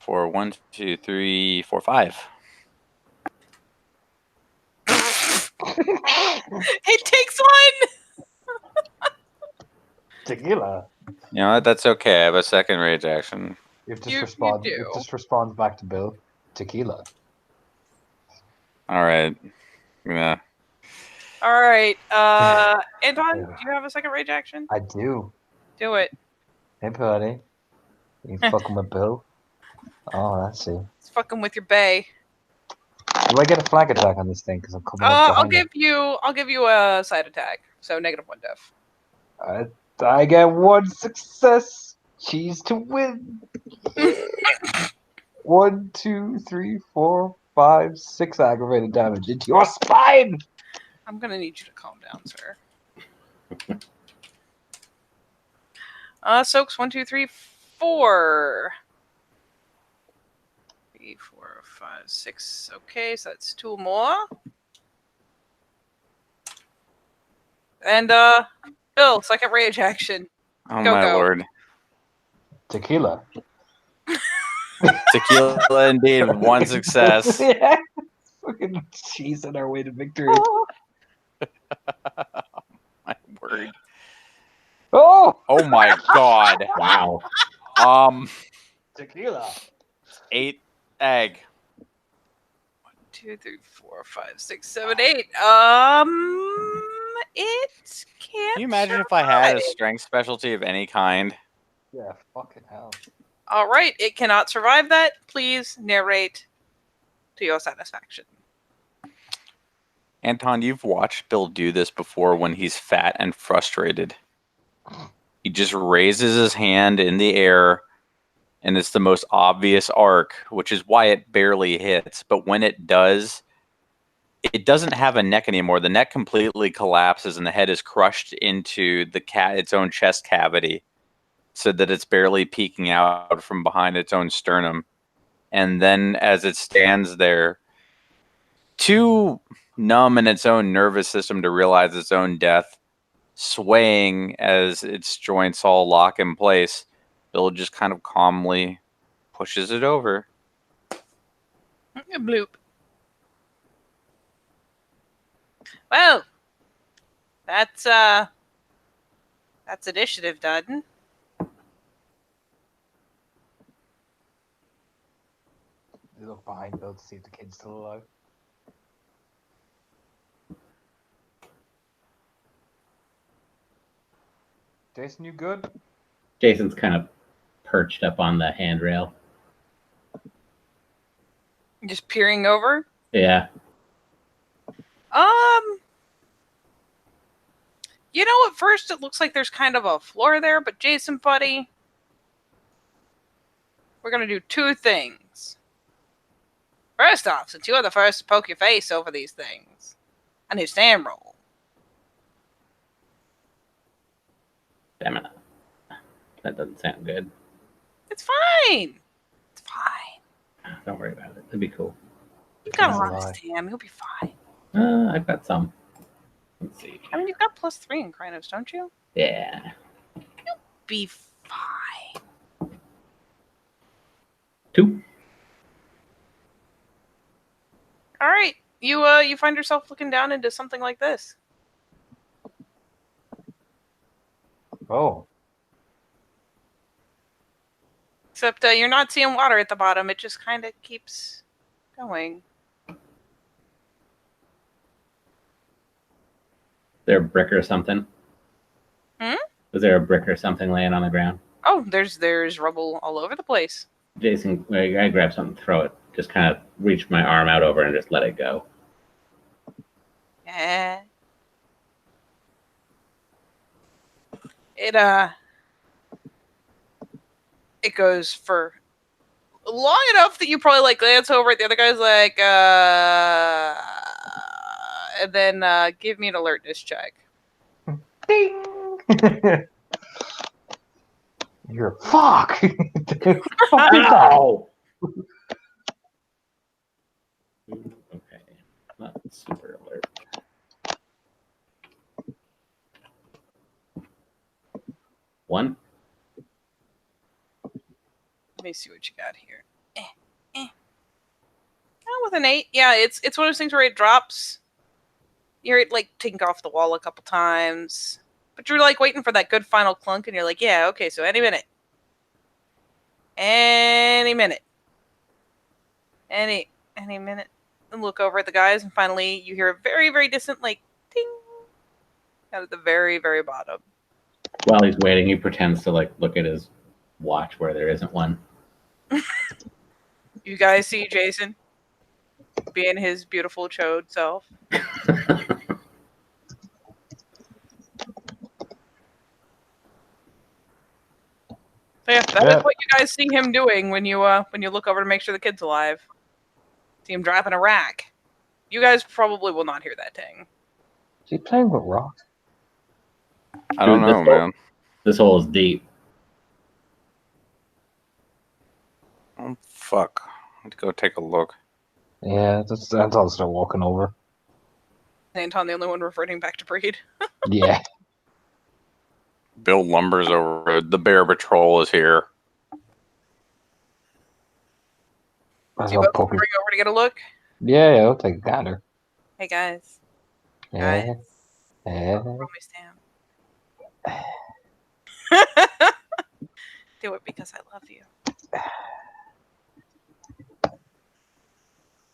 for 1, 2, 3, 4, 5. It takes 1. Tequila. You know what? That's okay. I have a second rage action. It just responds back to Bill. Tequila. All right. Yeah. All right. Anton, do you have a second rage action? I do. Do it. Hey, buddy. You fucking with Bill? Oh, let's see. It's fucking with your bae. Do I get a flag attack on this thing? Because I'm coming up I'll behind give you a side attack. So -1 def. it. I get 1 success. Cheese to win. 1, 2, 3, 4, 5, 6 aggravated damage into your spine. I'm gonna need you to calm down, sir. Soaks 1, 2, 3, 4. 3, 4, 5, 6. Okay, so that's 2 more. And Bill, second rage action. Oh Go, my go. lord. Tequila. Tequila indeed, 1 success. Yeah. Fucking cheese on our way to victory. My word. Oh! Oh my god. Wow. Tequila. 8 egg. 1, 2, 3, 4, 5, 6, 7, 8. It can't. Can you imagine if I had a strength specialty of any kind? Yeah, fucking hell. All right, it cannot survive that. Please narrate to your satisfaction. Anton, you've watched Bill do this before when he's fat and frustrated. He just raises his hand in the air, and it's the most obvious arc, which is why it barely hits. But when it does, it doesn't have a neck anymore. The neck completely collapses, and the head is crushed into its own chest cavity, so that it's barely peeking out from behind its own sternum. And then as it stands there, too numb in its own nervous system to realize its own death, swaying as its joints all lock in place, Bill just kind of calmly pushes it over. Bloop. Well, that's initiative done. You look behind Bill to see if the kid's still alive. Jason, you good? Jason's kind of perched up on the handrail. Just peering over. Yeah. You know, at first it looks like there's kind of a floor there, but Jason, buddy, we're gonna do 2 things. First off, since you are the first to poke your face over these things, I need a stand roll. Damn it. That doesn't sound good. It's fine. It's fine. Don't worry about it. It'll be cool. You've got a That's a lot of lie. stam. You'll be fine. I've got some. Let's see. I mean, you've got +3 in Krynos, don't you? Yeah. Be fine. 2. All right. You find yourself looking down into something like this. Oh. Except you're not seeing water at the bottom. It just kind of keeps going. Is there a brick or something? Hmm? Was there a brick or something laying on the ground? Oh, there's rubble all over the place. Jason, I grab something, throw it. Just kind of reach my arm out over and just let it go. Yeah. It goes for long enough that you probably like glance over at the other guy's like, and then give me an alertness check. Ding! You're fuck! Ow! Okay. Not super alert. One. Let me see what you got here. Oh, with an 8, yeah, it's one of those things where it drops. You're like taking off the wall a couple times, but you're like waiting for that good final clunk, and you're like, yeah, okay, so any minute, any minute, any minute. And look over at the guys, and finally you hear a very, very distant like ding out at the very, very bottom. While he's waiting, he pretends to like look at his watch where there isn't one. You guys see Jason? being his beautiful chode self. So yeah, that is what you guys see him doing when you look over to make sure the kid's alive. See him dropping a rack. You guys probably will not hear that ting. Is he playing with rocks? I don't know, man. This hole is deep. Oh, fuck. Let's go take a look. Yeah, that's Anton's still walking over. Anton, the only one reverting back to breed. Yeah. Bill lumbers over. The bear patrol is here. That's Do you what both bring over to get a look? Yeah, I'll take a gander. Hey guys. Yeah. Guys. Yeah. Roll me Sam. Do it because I love you.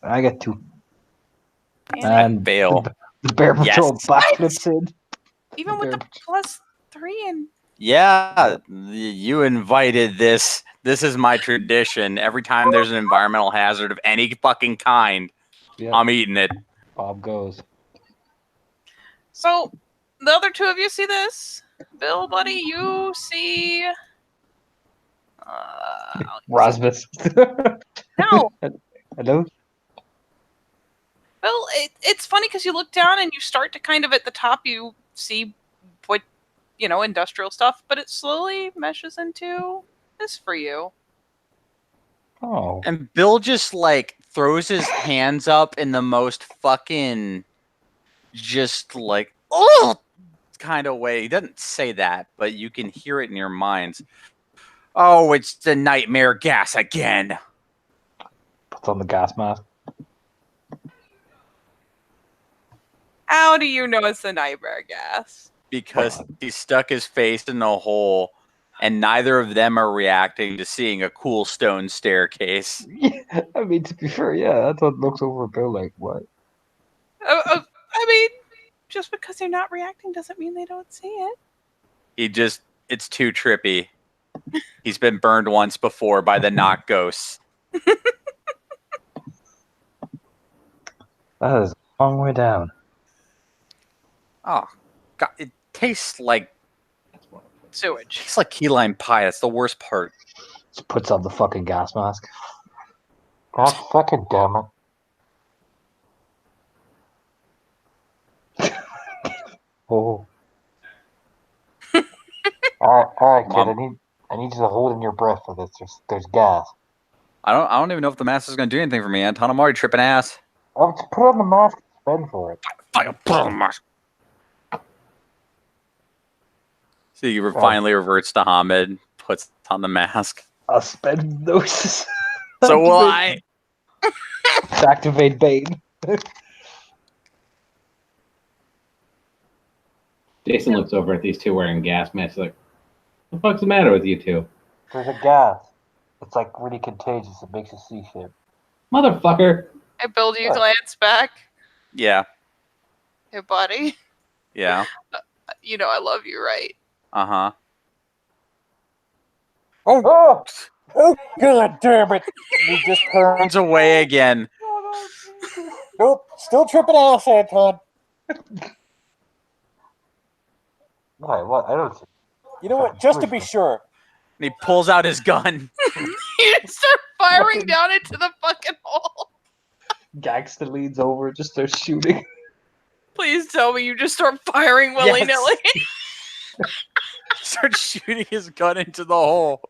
I get 2. And I fail. The bear patrol backflips in. Even with the +3 and... Yeah, you invited this. This is my tradition. Every time there's an environmental hazard of any fucking kind, I'm eating it. Bob goes. So, the other 2 of you see this? Bill, buddy, you see... Rasmus. No! Hello? Well, it's funny because you look down and you start to kind of at the top, you see what, industrial stuff, but it slowly meshes into this for you. Oh. And Bill just, throws his hands up in the most fucking, just oh, kind of way. He doesn't say that, but you can hear it in your minds. Oh, it's the nightmare gas again. Puts on the gas mask. How do you know it's the nightmare gas? Because he stuck his face in the hole, and neither of them are reacting to seeing a cool stone staircase. Yeah, I mean, to be fair, yeah, that's what looks over Bill like, what? I mean, just because they're not reacting doesn't mean they don't see it. It's too trippy. He's been burned once before by the knock ghosts. That is a long way down. Oh, God, it tastes like sewage. It tastes like key lime pie. That's the worst part. Just puts on the fucking gas mask. God fucking damn it. Oh. Alright, kid, I need you to hold in your breath for this. There's gas. I don't even know if the mask is gonna do anything for me, Anton. I'm already tripping ass. Oh, just put on the mask and spend for it. Fucking put on the mask. So he finally reverts to Hamid, puts on the mask. I'll spend those. So will I. Activate Bane. Jason looks over at these 2 wearing gas masks like, what the fuck's the matter with you 2? There's a gas. It's really contagious. It makes you see shit. Motherfucker. Hey, Bill, do you glance back? Yeah. Hey, buddy. Yeah. I love you, right? Uh-huh. Oh, God damn it. He just turns away again. Nope, still tripping ass, Anton. What? I don't see. You know what? Just to be sure. And he pulls out his gun. You start firing down into the fucking hole. Gangsta leans over and just starts shooting. Please tell me you just start firing willy-nilly. Starts shooting his gun into the hole.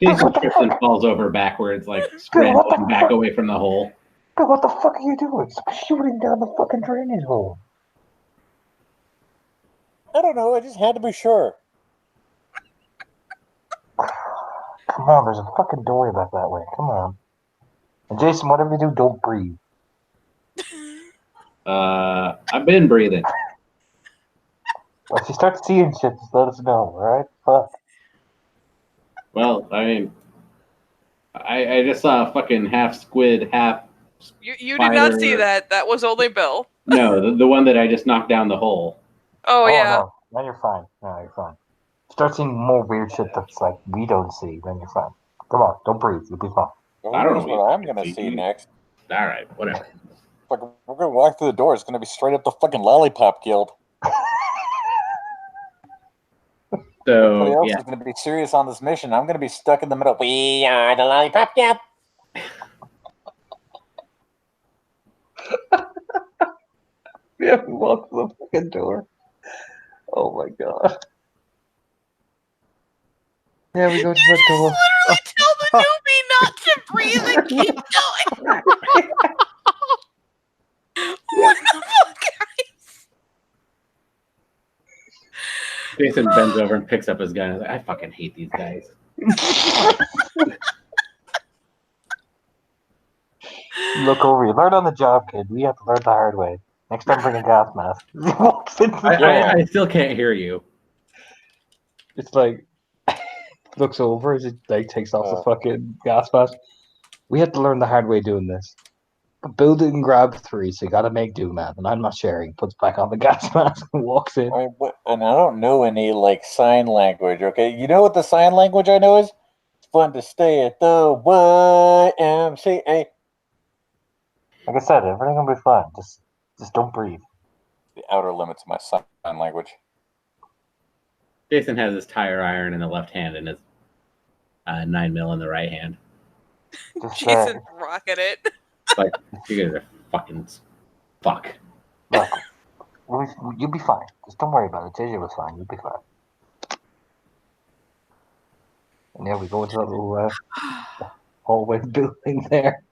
Jason trips and falls over backwards, scrambling back away from the hole. But what the fuck are you doing? Stop shooting down the fucking drainage hole. I don't know, I just had to be sure. Come on, there's a fucking doorway back that way. Come on. And Jason, whatever you do, don't breathe. I've been breathing. Well, if you start seeing shit, just let us know, alright? Fuck. Well, I mean, I just saw a fucking half squid, half You did not see that. That was only Bill. No, the one that I just knocked down the hole. Oh yeah. No, then you're fine. No, you're fine. Start seeing more weird shit that's we don't see, then you're fine. Come on, don't breathe. You'll be fine. Well, I don't know what I'm going to see next. All right, whatever. Like, we're gonna walk through the door. It's gonna be straight up the fucking Lollipop Guild. Everybody else is gonna be serious on this mission. I'm gonna be stuck in the middle. We are the Lollipop Guild. We haven't walked through the fucking door. Oh my god. Yeah, we go to the door. Literally tell the newbie not to breathe and keep going. What the fuck, guys? Jason bends over and picks up his gun. He's like, I fucking hate these guys. Look over you. Learn on the job, kid. We have to learn the hard way. Next time, bring a gas mask. He walks into the door. I still can't hear you. It's like, looks over as it like takes off the fucking gas mask. We had to learn the hard way doing this. Build it and grab 3, so you gotta make do, man. And I'm not sharing. Puts back on the gas mask and walks in. I mean, and I don't know any like sign language. Okay, you know what the sign language I know is? It's fun to stay at the YMCA. Like I said, everything will be fine. Just don't breathe. The outer limits of my sign language. Jason has his tire iron in the left hand and his 9mm in the right hand. Jason's rocking it. Like, you guys are fucking fuck. Look, you'll be fine. Just don't worry about it. JJ was fine. You'll be fine. And yeah, we go into that little hallway building there.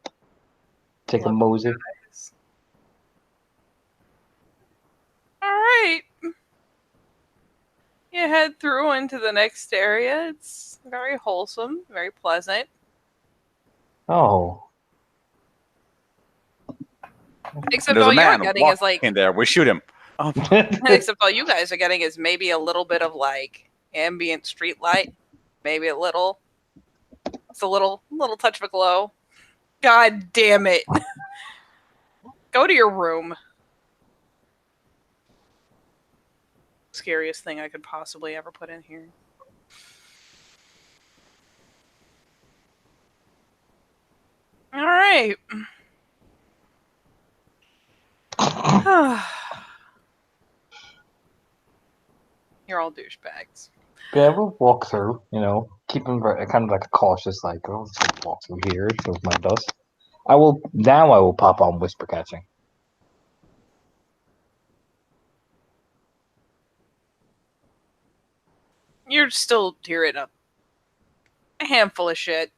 Take a mosey. All right. You head through into the next area. It's very wholesome, very pleasant. Oh. Except all you're getting is like in there. We shoot him. except all you guys are getting is maybe a little bit of like ambient street light, maybe a little. It's a little touch of a glow. God damn it! Go to your room. Scariest thing I could possibly ever put in here. All right. You're all douchebags. Yeah, we'll walk through, keeping kind of like a cautious, like, oh, let's just walk through here, so my dust. I will pop on whisper catching. You're still hearing a handful of shit.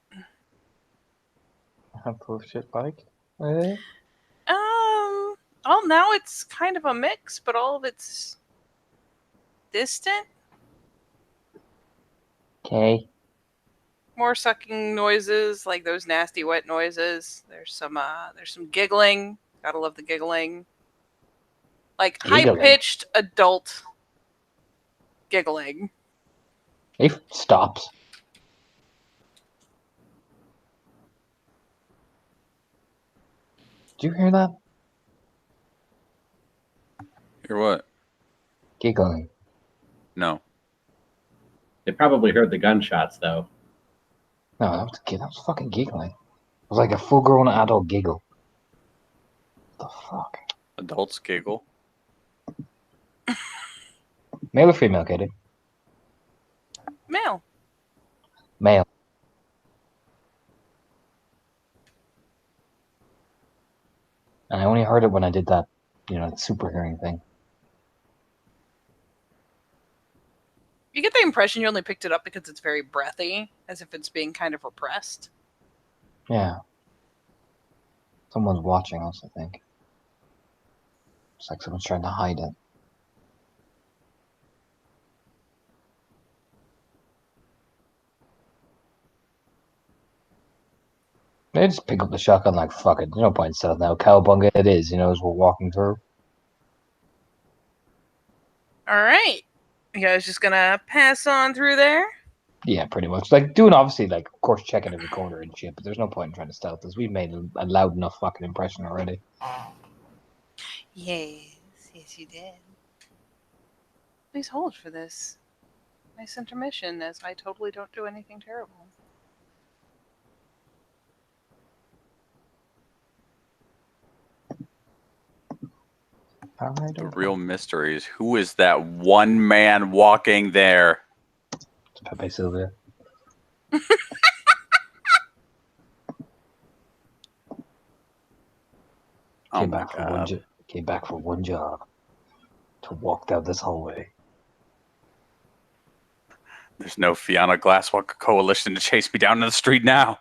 A handful of shit, like? Well, now it's kind of a mix, but all of it's distant. Okay. More sucking noises, like those nasty wet noises. There's some giggling. Gotta love the giggling. Like high-pitched adult giggling. It stops. Did you hear that? Hear what? Giggling. No. They probably heard the gunshots, though. No, that was fucking giggling. It was like a full-grown adult giggle. What the fuck? Adults giggle. Male or female, Katie? Male. Male. And I only heard it when I did that, super hearing thing. You get the impression you only picked it up because it's very breathy, as if it's being kind of repressed. Yeah. Someone's watching us, I think. It's like someone's trying to hide it. They just pick up the shotgun like, fuck it. There's no point in settling now. Cowabunga it is, as we're walking through. Alright. You guys just gonna pass on through there? Yeah, pretty much. Like, doing obviously, like, of course, checking every corner and shit, but there's no point in trying to stealth this. We've made a loud enough fucking impression already. Yes, you did. Please hold for this nice intermission, as I totally don't do anything terrible. The real mystery is who is that one man walking there? It's Pepe Sylvia. Oh my god. Came back for one job. To walk down this hallway. There's no Fianna Glasswalker Coalition to chase me down the street now.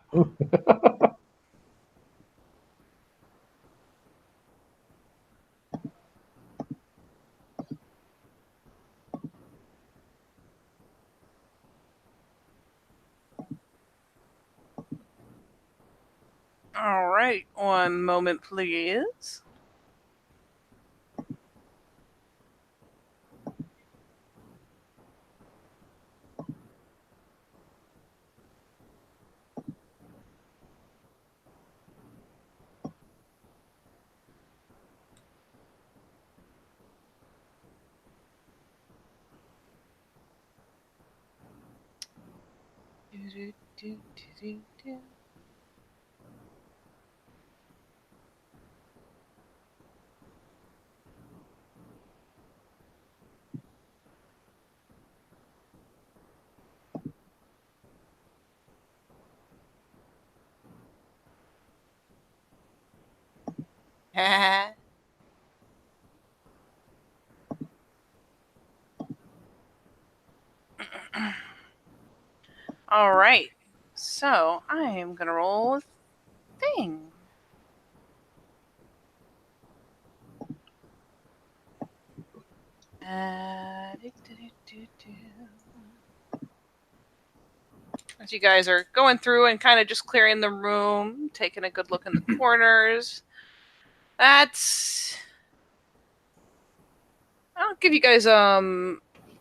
All right, one moment, please. All right, so I am gonna roll a thing. As you guys are going through and kind of just clearing the room, taking a good look in the corners, that's. I'll give you guys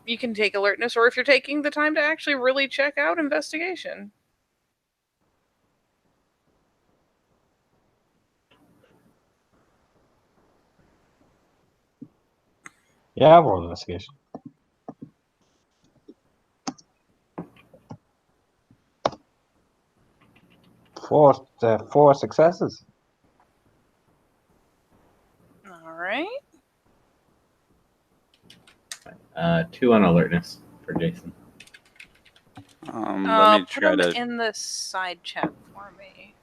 you can take alertness, or if you're taking the time to actually really check out investigation. Yeah, I'll roll investigation. Four successes. All right. 2 on alertness for Jason. Let me Put try them to. in the side chat for me.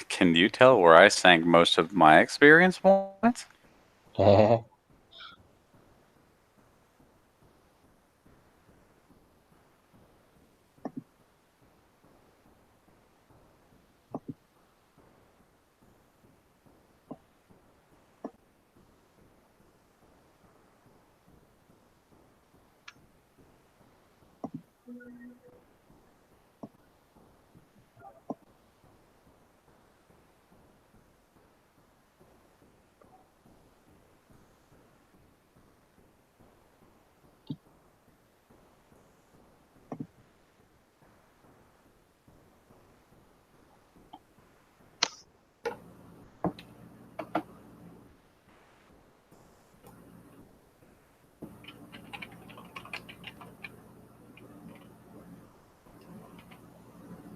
Can you tell where I sank most of my experience points?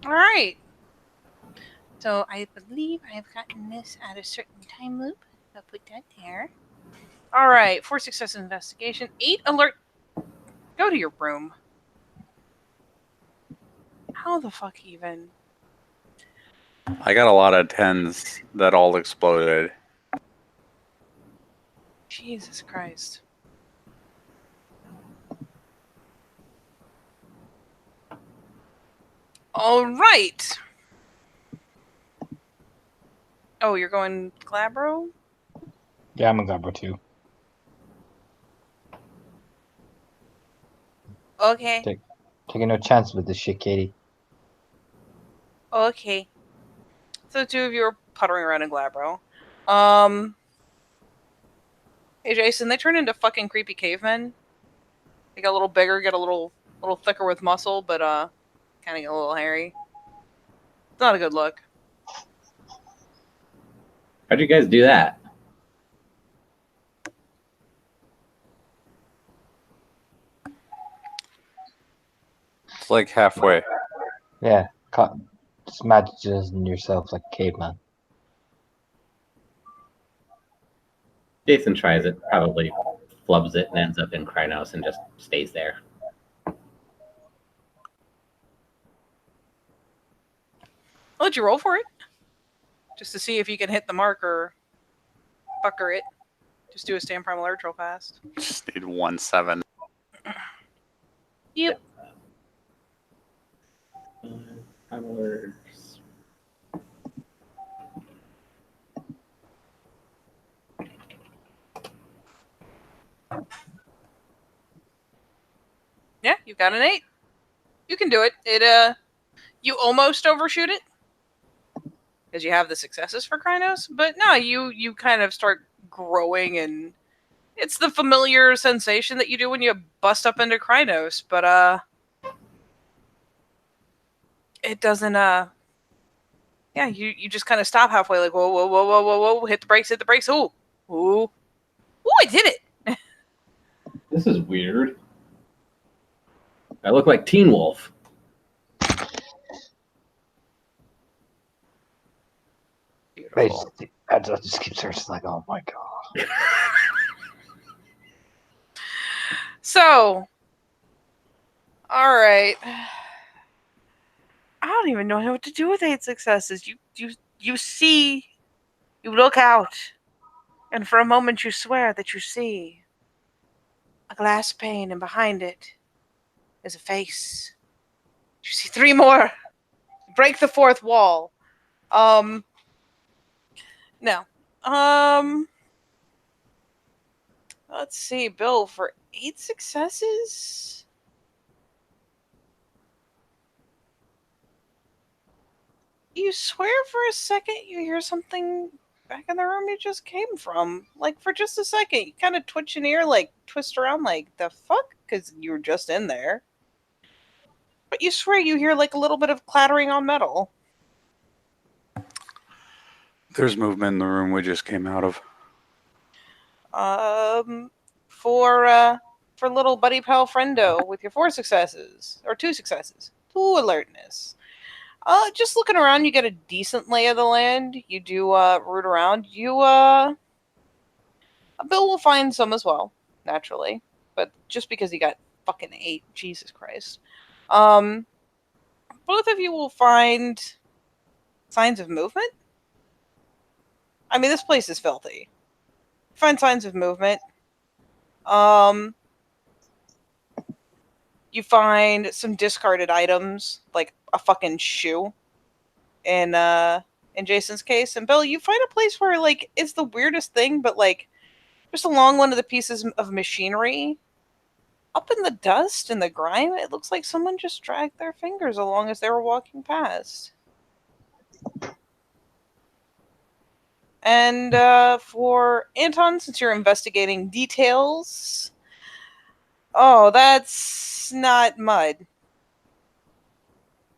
All right. So I believe I've gotten this at a certain time loop. I'll put that there. All right. 4 success investigation. 8 alert. Go to your room. How the fuck even? I got a lot of 10s that all exploded. Jesus Christ. All right. Oh, you're going Glabro? Yeah, I'm a Glabro too. Okay. Taking no chance with this shit, Katie. Okay. So the 2 of you are puttering around in Glabro. Hey Jason, they turn into fucking creepy cavemen. They get a little bigger, get a little thicker with muscle, but kind of get a little hairy. It's not a good look. How'd you guys do that? It's like halfway. Yeah, just imagine yourself like a caveman. Jason tries it, probably flubs it, and ends up in Krynos and just stays there. I'll let you roll for it. Just to see if you can hit the mark or fucker it. Just do a stand primal urge real fast. Just need 1-7. Yep. Yeah, you've got an 8. You can do it. You almost overshoot it because you have the successes for Krynos, but no, you kind of start growing, and it's the familiar sensation that you do when you bust up into Krynos, but it doesn't yeah, you just kind of stop halfway, like whoa, whoa, whoa, whoa, whoa, whoa, hit the brakes, ooh, ooh, ooh, I did it. This is weird. I look like Teen Wolf. Beautiful. I just keep searching, like, oh my god. So, all right. I don't even know what to do with 8 successes. You see, you look out, and for a moment you swear that you see a glass pane, and behind it is a face. You see 3 more. Break the 4th wall. No. Let's see, Bill, for 8 successes? You swear for a second you hear something back in the room you just came from. Like, for just a second, you kind of twitch an ear, like, twist around, like, the fuck? Because you were just in there. But you swear you hear, like, a little bit of clattering on metal. There's movement in the room we just came out of. For little buddy pal friendo with your 4 successes, or 2 successes, 2 alertness. Just looking around, you get a decent lay of the land. You do root around. Bill will find some as well, naturally, but just because he got fucking 8, Jesus Christ. Both of you will find signs of movement. I mean, this place is filthy. Find signs of movement. You find some discarded items, like a fucking shoe, in Jason's case. And Bill, you find a place where, like, it's the weirdest thing, but, like, just along one of the pieces of machinery, up in the dust and the grime, it looks like someone just dragged their fingers along as they were walking past. And for Anton, since you're investigating details, oh, that's not mud.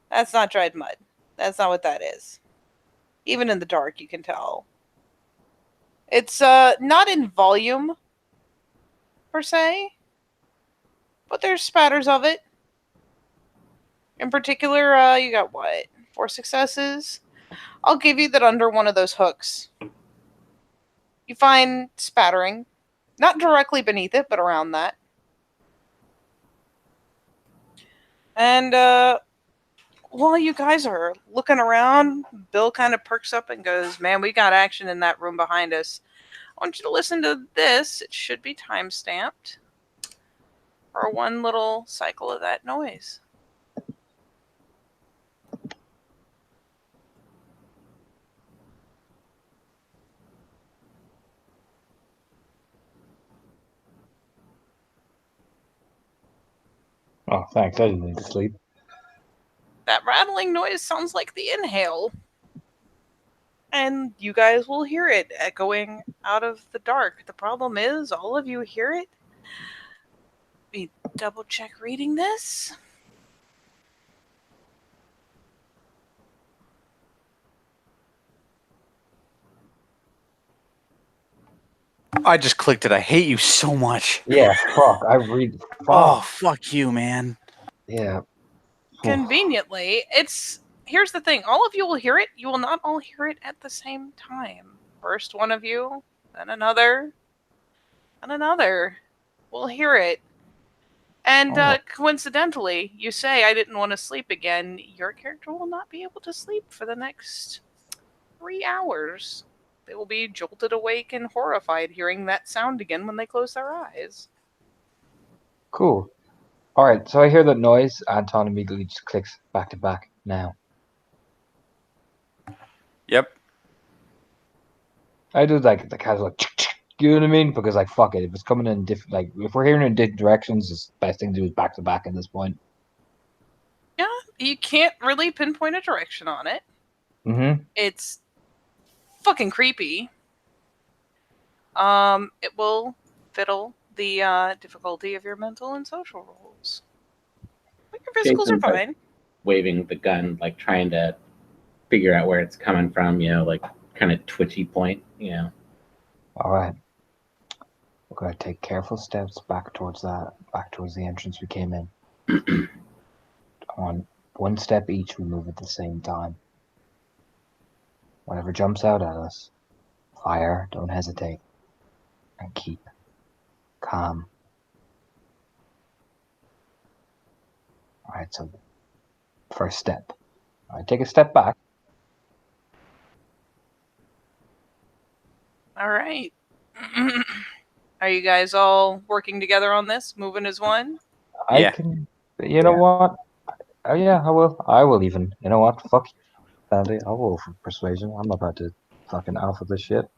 That's not dried mud. That's not what that is. Even in the dark, you can tell. It's not in volume, per se, but there's spatters of it. In particular, you got what? 4 successes? I'll give you that under one of those hooks. You find spattering. Not directly beneath it, but around that. And while you guys are looking around, Bill kind of perks up and goes, man, we got action in that room behind us. I want you to listen to this. It should be time-stamped for one little cycle of that noise. Oh, thanks. I didn't need to sleep. That rattling noise sounds like the inhale. And you guys will hear it echoing out of the dark. The problem is, all of you hear it. Let me double check reading this. I just clicked it. I hate you so much. Yeah, fuck. I read. Fuck. Oh, fuck you, man. Yeah. Conveniently, here's the thing. All of you will hear it. You will not all hear it at the same time. First one of you, then another, and another will hear it. And coincidentally, you say, I didn't want to sleep again. Your character will not be able to sleep for the next 3 hours. They will be jolted awake and horrified hearing that sound again when they close their eyes. Cool. Alright, so I hear that noise. Anton immediately just clicks back to back now. Yep. I do like the kind of like, you know what I mean? Because like, fuck it, if it's coming in different, like if we're hearing in different directions, the best thing to do is back to back at this point. Yeah, you can't really pinpoint a direction on it. Mm-hmm. It's fucking creepy. It will fiddle the difficulty of your mental and social rolls. But your physicals Jason's, are fine. like, waving the gun, like trying to figure out where it's coming from, like kind of twitchy point, All right. We're going to take careful steps back towards the entrance we came in. On one step each, we move at the same time. Whatever jumps out at us, fire, don't hesitate, and keep calm. All right, so first step. All right, take a step back. All right. Are you guys all working together on this? Moving as one? I can. You know what? Oh yeah, I will. I will even. You know what? Fuck you, Sandy. I'll roll for persuasion. I'm about to fucking alpha this shit.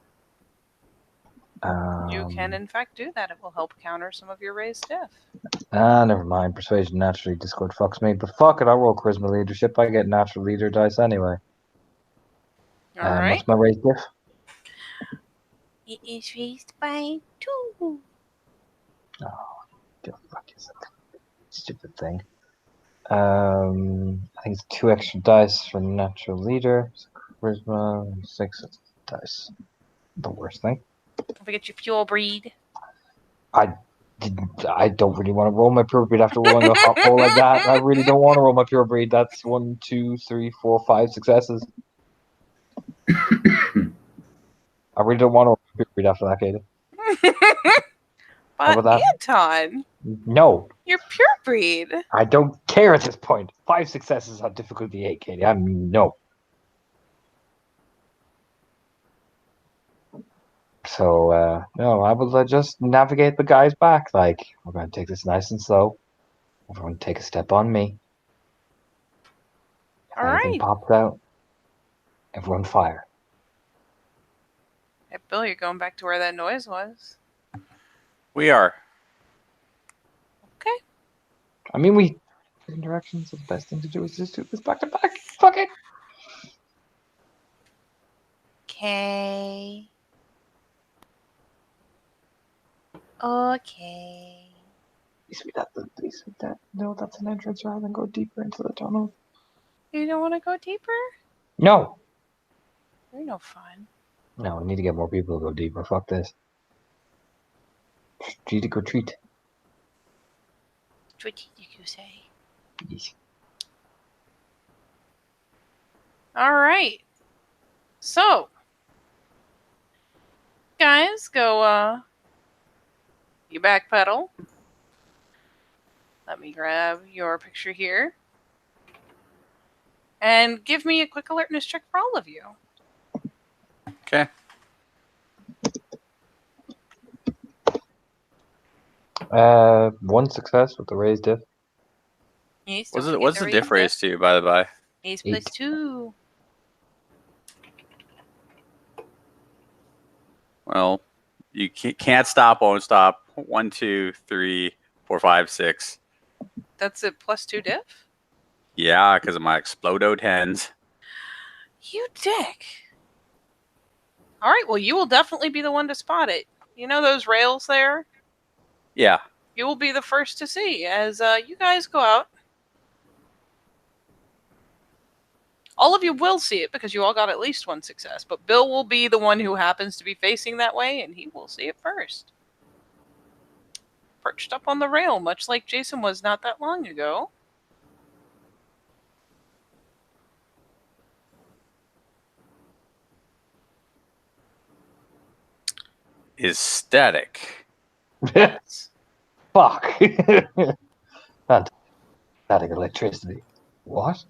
You can, in fact, do that. It will help counter some of your raised diff. Never mind. Persuasion naturally Discord fucks me, but fuck it. I'll roll charisma leadership. I get natural leader dice anyway. All right. What's my raised diff? It is raised by 2. Oh, go fuck yourself. Stupid thing. I think it's 2 extra dice for natural leader. So charisma, 6 dice. The worst thing. Don't forget your pure breed. I don't really want to roll my pure breed after rolling a hot roll like that. I really don't want to roll my pure breed. That's 1, 2, 3, 4, 5 successes. I really don't want to roll my pure breed after that, Katie. But Anton, no, you're pure breed. I don't care at this point. 5 successes on difficulty 8, Katie. No. So no, I will just navigate the guys back. Like, we're going to take this nice and slow. Everyone take a step on me. If anything pops out, everyone fire. Hey, Bill, you're going back to where that noise was. We are. Okay. I mean, we in directions. So the best thing to do is just do this back to back. Fuck it. Okay. Okay. Please read that. No, that's an entrance rather than go deeper into the tunnel. You don't want to go deeper? No. You're no fun. No, we need to get more people to go deeper. Fuck this. Strategic retreat. Strategic, you say? Yes. All right. So, guys, go, you backpedal. Let me grab your picture here. And give me a quick alertness check for all of you. Okay. One success with the raised diff. Yes, What's the diff raised to, by the by? Ace plus 2. Well, you can't stop, won't stop. 1, 2, 3, 4, 5, 6. That's a plus 2 diff? Yeah, because of my Explodo 10s. You dick. All right, well, you will definitely be the one to spot it. You know those rails there? Yeah. You will be the first to see as you guys go out. All of you will see it because you all got at least 1 success, but Bill will be the one who happens to be facing that way, and he will see it first. Perched up on the rail, much like Jason was not that long ago. is static. Yes. Fuck. Static electricity. What?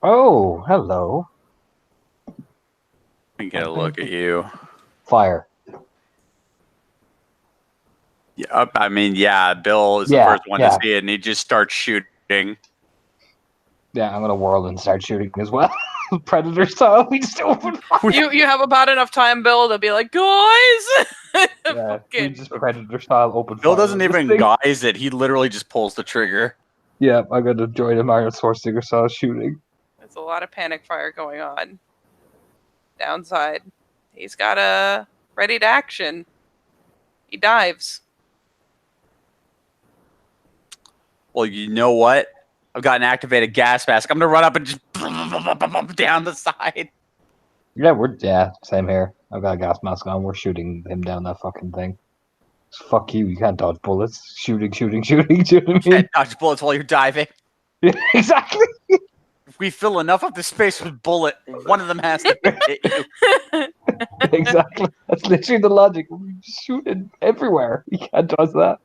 Oh, hello. Let me get a look at you. Fire. Yeah, I mean, yeah, Bill is the Yeah, first one yeah. to see it, and he just starts shooting. Yeah, I'm gonna whirl and start shooting as well. Predator style. We just open fire. You have about enough time, Bill, to be like, guys. Yeah, we Fucking- just Predator style open Bill fire. doesn't on this even thing. guise it. He literally just pulls the trigger. Yeah, I'm gonna join him Iron Schwarzenegger style shooting. There's a lot of panic fire going on. Downside. He's got a ready to action. He dives. Well, you know what? I've got an activated gas mask. I'm gonna run up and just down the side. Yeah, same here. I've got a gas mask on. We're shooting him down that fucking thing. Fuck you! You can't dodge bullets. Shooting. Do you know what I mean? Can't dodge bullets while you're diving. Yeah, exactly. If we fill enough of the space with bullet, one of them has to hit you. Exactly. That's literally the logic. We're just shooting everywhere. You can't dodge that.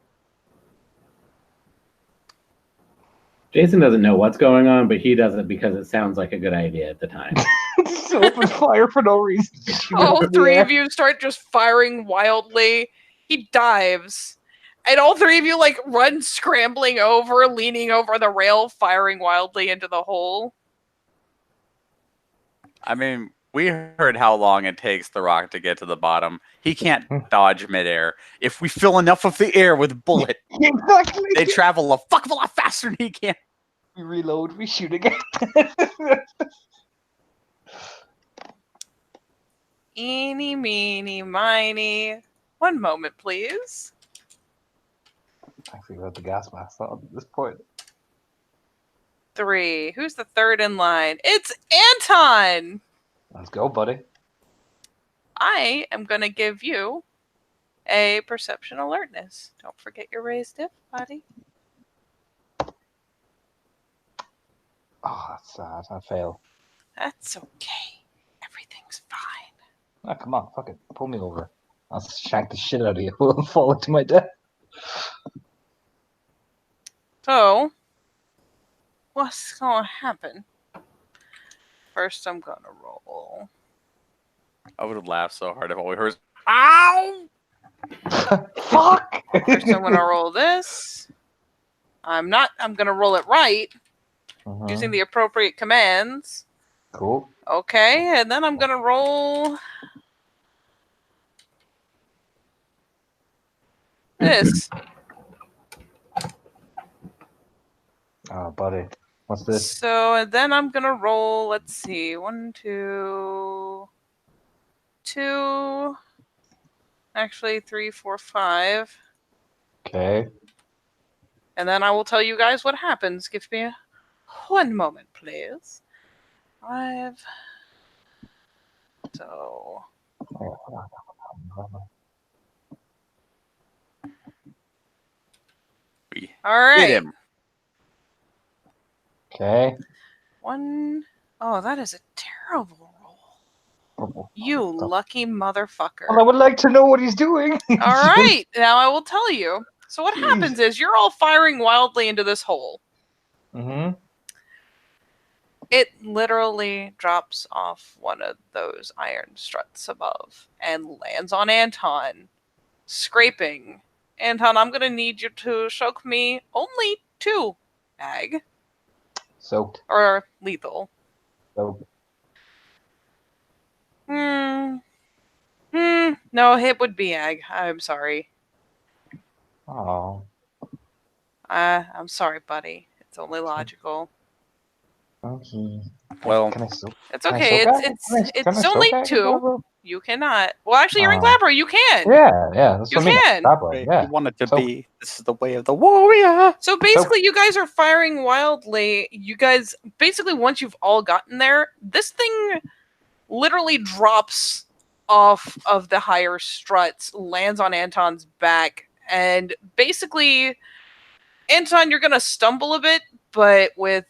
Jason doesn't know what's going on, but he does it because it sounds like a good idea at the time. Just open fire for no reason. Shoot All up in the three air. of you start just firing wildly. He dives. And all three of you like run scrambling over, leaning over the rail, firing wildly into the hole. I mean, we heard how long it takes the rock to get to the bottom. He can't dodge midair. If we fill enough of the air with bullet, Exactly. they travel a fuck of a lot faster than he can. We reload. We shoot again. Eeny, meeny, miny. One moment, please. Actually, we have the gas mask on at this point. 3. Who's the third in line? It's Anton! Let's go, buddy. I am going to give you a perception alertness. Don't forget your raised diff, buddy. Oh, that's sad. I fail. That's okay. Everything's fine. Oh, come on, fuck it. Pull me over. I'll shank the shit out of you. We'll fall into my death. So, what's going to happen? First, I'm going to roll. I would have laughed so hard if all we heard was, ow! Fuck! First, I'm going to roll this. I'm going to roll it right, using the appropriate commands. Cool. Okay, and then I'm going to roll this. Oh, buddy. What's this? So, and then I'm going to roll, let's see, 1, 2, 2, actually 3, 4, 5. Okay. And then I will tell you guys what happens. Give me one moment, please. 5. So, We all right. hit him. Okay. 1. Oh, that is a terrible roll. You lucky motherfucker. Well, I would like to know what he's doing. All right, now I will tell you. So what happens is you're all firing wildly into this hole. Mm-hmm. It literally drops off one of those iron struts above and lands on Anton, scraping. Anton, I'm going to need you to choke me only 2 ag. Soaked. Or lethal. Soaked. No, hit would be ag. I'm sorry. Oh. I'm sorry, buddy. It's only logical. Okay. Well, Can I soak? It's okay. It's only 2. You cannot. Well, actually, you're in Glabro. You can. Yeah. That's You what I mean. can. Glabro, yeah. You want it to be, this is the way of the warrior. So basically, you guys are firing wildly. You guys, basically, once you've all gotten there, this thing literally drops off of the higher struts, lands on Anton's back, and basically, Anton, you're going to stumble a bit, but with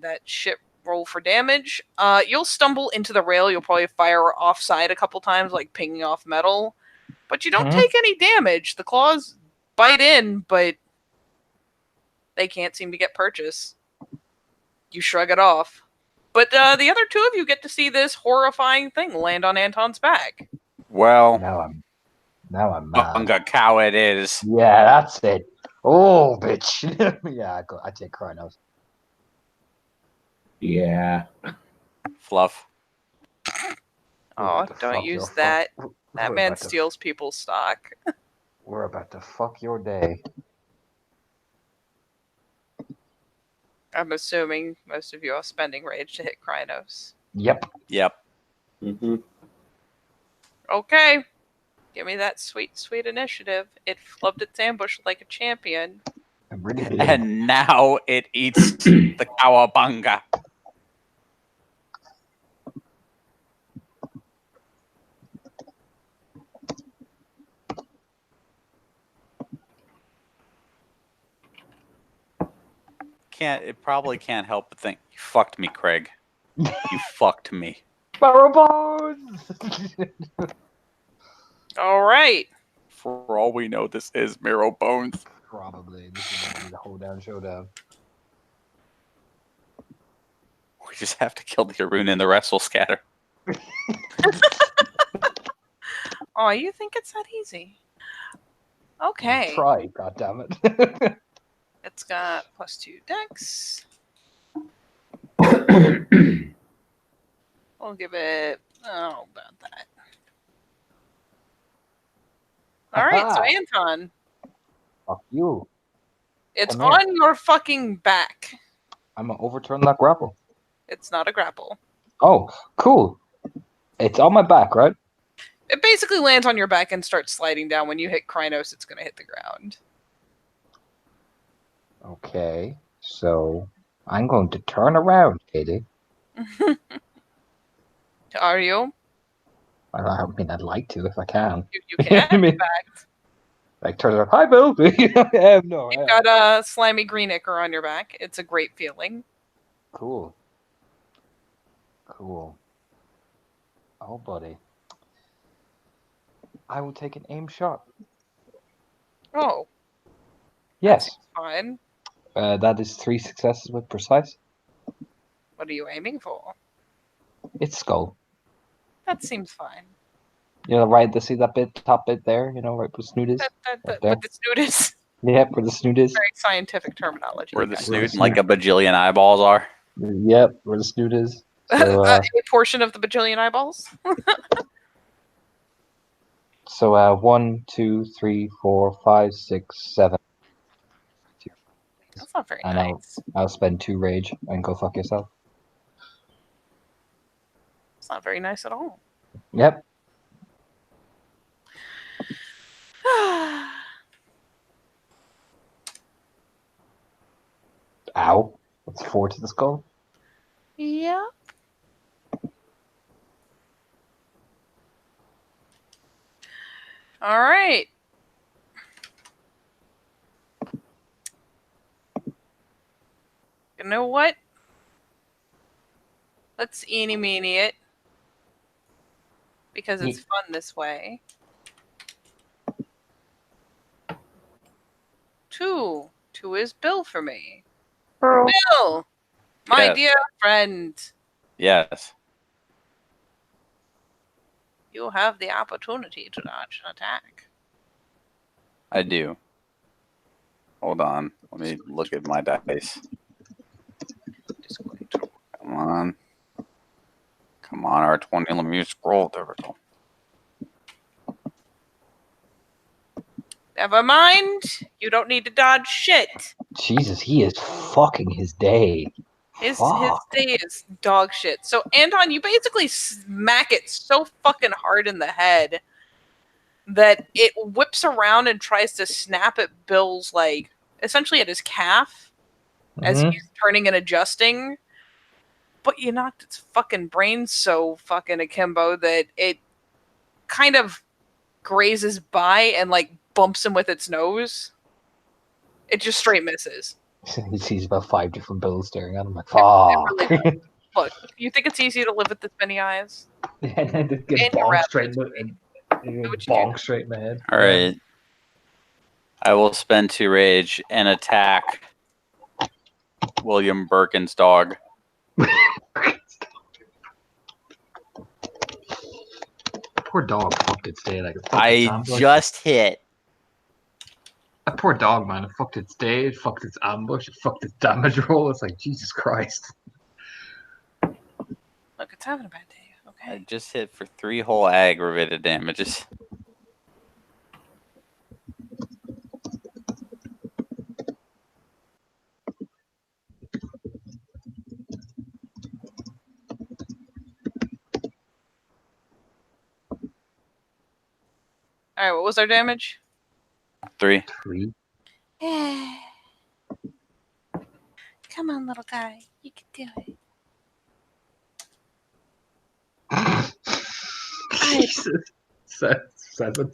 that shit roll for damage. You'll stumble into the rail. You'll probably fire offside a couple times, like pinging off metal. But you don't take any damage. The claws bite in, but they can't seem to get purchase. You shrug it off. But the other two of you get to see this horrifying thing land on Anton's back. Well, Now I'm mad. bunga cow it is. Yeah, that's it. Oh, bitch. Yeah, I take Krynos. Yeah. Fluff. Oh, don't use that. That man steals people's stock. We're about to fuck your day. I'm assuming most of you are spending rage to hit Krynos. Yep. Mm-hmm. Okay. Give me that sweet, sweet initiative. It flubbed its ambush like a champion. I'm really good. And now it eats the cowabunga. It probably can't help but think, you fucked me, Craig. You fucked me. Barrel bones! All right. For all we know, this is Marrow Bones. Probably. This is gonna be the hoedown showdown. We just have to kill the Arun and the rest will scatter. Oh, you think it's that easy? Okay. Try, goddammit. It's got +2 dex. We'll give it... Oh, about that. All right, so Anton. Fuck you. It's Come here. on your fucking back. I'm gonna overturn that grapple. It's not a grapple. Oh, cool. It's on my back, right? It basically lands on your back and starts sliding down. When you hit Krynos, it's going to hit the ground. Okay, so I'm going to turn around, Katie. Are you? I mean, I'd like to if I can. You can, I mean, in fact. Like, turn around. Hi, Bill. No, You've got a slimy green ichor on your back. It's a great feeling. Cool. Cool. Oh, buddy. I will take an aim shot. Oh. Yes. Fine. That is 3 successes with precise. What are you aiming for? It's skull. That seems fine. You know, right? See that bit, top bit there? You know, right where the snoot is? But the snoot is Yep, where the snoot is. very scientific terminology. Where the snoot and like a bajillion eyeballs are. Yep, where the snoot is. So, a portion of the bajillion eyeballs? So 1, 2, 3, 4, 5, 6, 7. That's not very and nice. I'll spend 2 rage and go fuck yourself. It's not very nice at all. Yep. Ow. That's 4 to the skull. Yeah. All right. You know what? Let's eeny meeny it. Because it's fun this way. 2. 2 is Bill for me. Bill! My Yes. dear friend. Yes. You have the opportunity to dodge an attack. I do. Hold on. Let me look at my dice. Come on. Come on, R20. Let me scroll. There we go. Never mind. You don't need to dodge shit. Jesus, he is fucking his day. His Fuck. day is dog shit. So, Anton, you basically smack it so fucking hard in the head that it whips around and tries to snap at Bill's, like, essentially at his calf as he's turning and adjusting. But you knocked its fucking brain so fucking akimbo that it kind of grazes by and, like, bumps him with its nose. It just straight misses. He sees about 5 different bills staring at him like, fuck. It really does. Look, you think it's easy to live with this many eyes? And then just get And bonked rabbit straight is in what you bonk straight in the head. All right. I will spend 2 rage and attack William Birkin's dog. Poor dog fucked its day. Like, I just hit. That poor dog, man. It fucked its day. It fucked its ambush. It fucked its damage roll. It's like, Jesus Christ. Look, it's having a bad day. Okay. I just hit for 3 whole aggravated damages. All right, what was our damage? 3. 3. Come on, little guy. You can do it. Jesus. 7.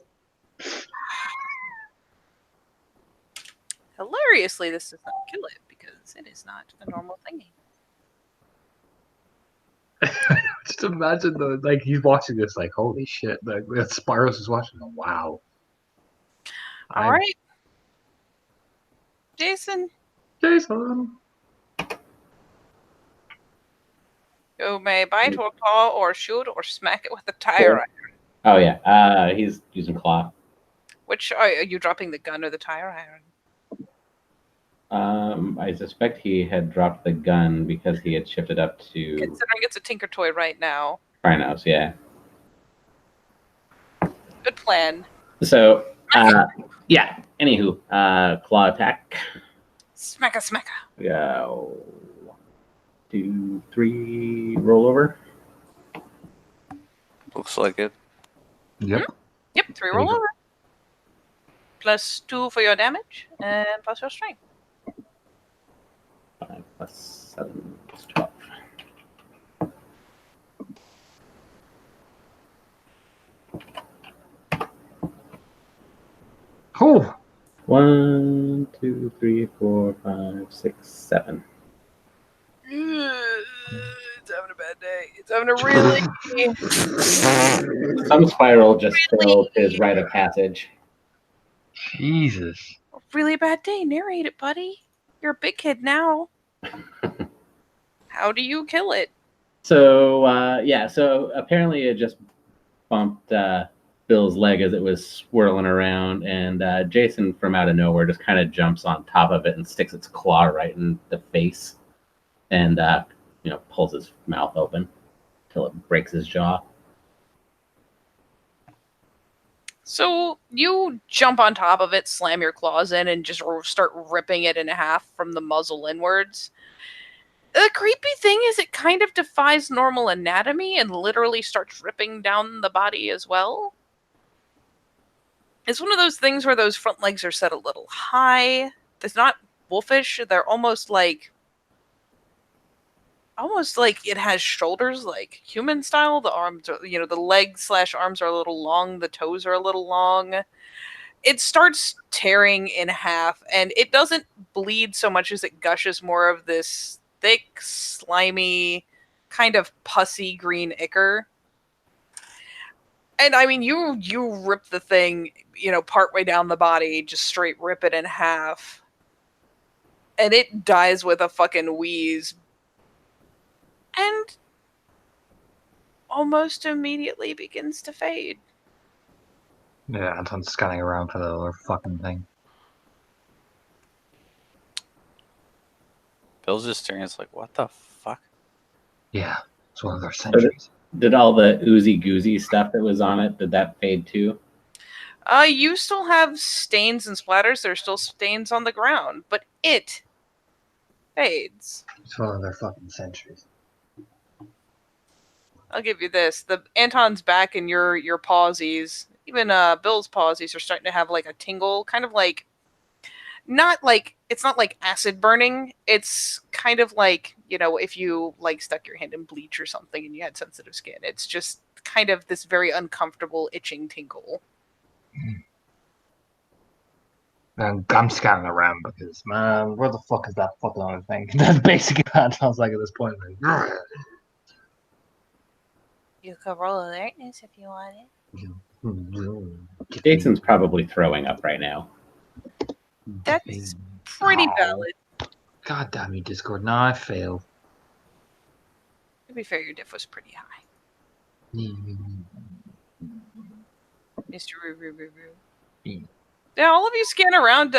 Hilariously, this does not kill it because it is not a normal thingy. Just imagine though, like he's watching this, like holy shit. Like Spyros is watching. Wow. All right, Jason. Jason. You may bite or claw or shoot or smack it with a tire iron. Oh yeah, he's using claw. Which are you dropping, the gun or the tire iron? I suspect he had dropped the gun because he had shifted up to Considering it's a Tinker Toy right now. Rhinos, yeah. Good plan. So, yeah. Anywho, claw attack. Smacka, smacka. Go. 2, 3, roll over. Looks like it. Yep. Yep, 3 roll over. Plus 2 for your damage and plus your strength. 5 plus 7 plus 12. Oh. 1, 2, 3, 4, 5, 6, 7. It's having a bad day. It's having a really... Some spiral just filled his rite of passage. Jesus. really bad day. Narrate it, buddy. You're a big kid now. How do you kill it? So, so apparently it just bumped Bill's leg as it was swirling around, and Jason from out of nowhere just kind of jumps on top of it and sticks its claw right in the face, and pulls his mouth open till it breaks his jaw. So you jump on top of it, slam your claws in, and just start ripping it in half from the muzzle inwards. The creepy thing is it kind of defies normal anatomy and literally starts ripping down the body as well. It's one of those things where those front legs are set a little high. It's not wolfish. They're almost like it has shoulders like human style. The arms are, the legs / arms are a little long. The toes are a little long. It starts tearing in half, and it doesn't bleed so much as it gushes more of this thick, slimy, kind of pussy green ichor. And I mean, you rip the thing, partway down the body, just straight rip it in half. And it dies with a fucking wheeze. And almost immediately begins to fade. Yeah, Anton's scanning around for the other fucking thing. Bill's just staring. It's like, what the fuck? Yeah, it's one of their sentries. Did all the oozy goozy stuff that was on it, did that fade too? You still have stains and splatters. There's still stains on the ground, but it fades. It's one of their fucking sentries. I'll give you this. The Anton's back and your pawsies, even Bill's pawsies are starting to have like a tingle, kind of like, it's not like acid burning. It's kind of like, if you like stuck your hand in bleach or something and you had sensitive skin. It's just kind of this very uncomfortable itching tingle. And I'm scanning around because, man, where the fuck is that fucking other thing? That's basically what it sounds like at this point. Like, You could roll alertness if you wanted. Jason's probably throwing up right now. That's pretty valid. God damn you, Discord. No, I failed. To be fair, your diff was pretty high. Mr. Roo. Yeah, all of you scan around.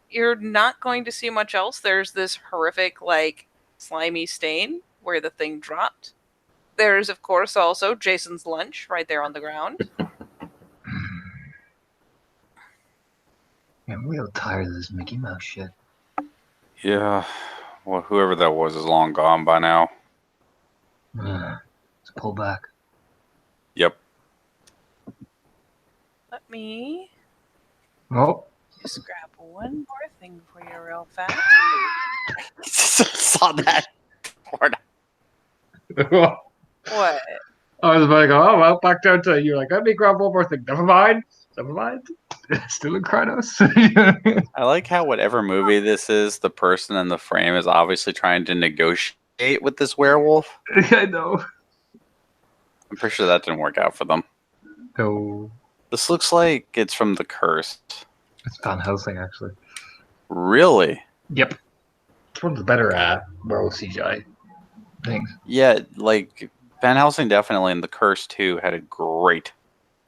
You're not going to see much else. There's this horrific, like, slimy stain where the thing dropped. There's, of course, also Jason's lunch right there on the ground. I'm real tired of this Mickey Mouse shit. Yeah. Well, whoever that was is long gone by now. Let's pull back. Yep. Let me Oh. just grab one more thing for you real fast. Saw that. What? I was about to go, oh, well, back down to you're like, let me grab one more thing. Never mind. Still in Kratos. I like how whatever movie this is, the person in the frame is obviously trying to negotiate with this werewolf. I know. I'm pretty sure that didn't work out for them. No. This looks like it's from The Curse. It's Van Helsing, actually. Really? Yep. It's one of the better werewolf CGI things. Yeah, like Van Helsing definitely in The Curse 2 had a great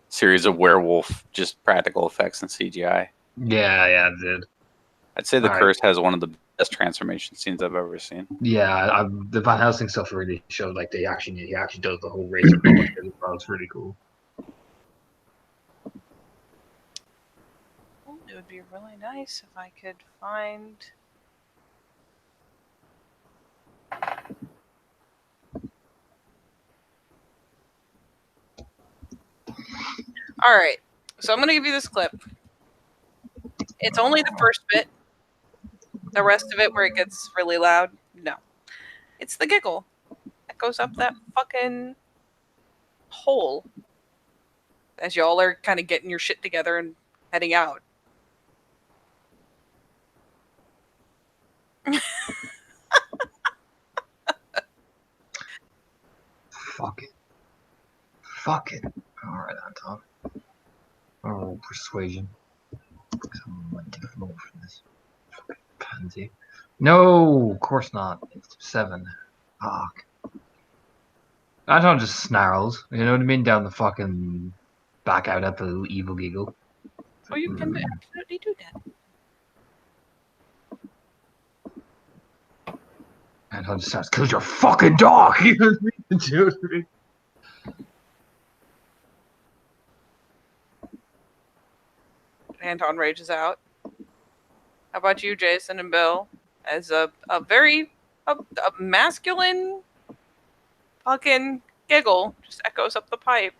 series of werewolf just practical effects and CGI. Yeah, it did. I'd say The Curse has one of the best transformation scenes I've ever seen. Yeah, the Van Helsing stuff really showed like he actually does the whole razor blade. It's really cool. It would be really nice if I could find... Alright, so I'm going to give you this clip. It's only the first bit. The rest of it where it gets really loud, no. It's the giggle that goes up that fucking hole as y'all are kind of getting your shit together and heading out. Fuck it. Alright, Anton. Oh, persuasion. I'm like to floor for this fucking pansy. No, of course not. It's 7. Fuck. Anton just snarls, you know what I mean? Down the fucking back out at the little evil giggle. Oh, you can absolutely do that. Anton just starts, kill your fucking dog! You know what I mean? Anton rages out. How about you, Jason and Bill? As a very masculine fucking giggle just echoes up the pipe.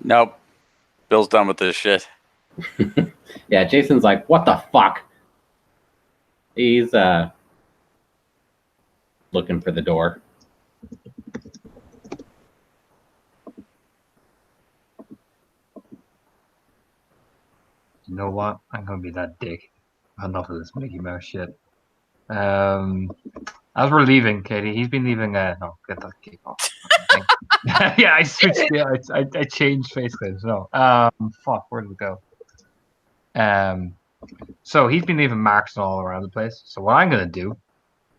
Nope. Bill's done with this shit. Yeah, Jason's like, what the fuck? He's looking for the door. You know what? I'm gonna be that dick. Enough of this Mickey Mouse shit. As we're leaving, Katie, he's been leaving. No, get that kick off. Yeah, I switched. Yeah, I changed face clips. No, fuck, where did it go? So he's been leaving marks all around the place. So what I'm gonna do,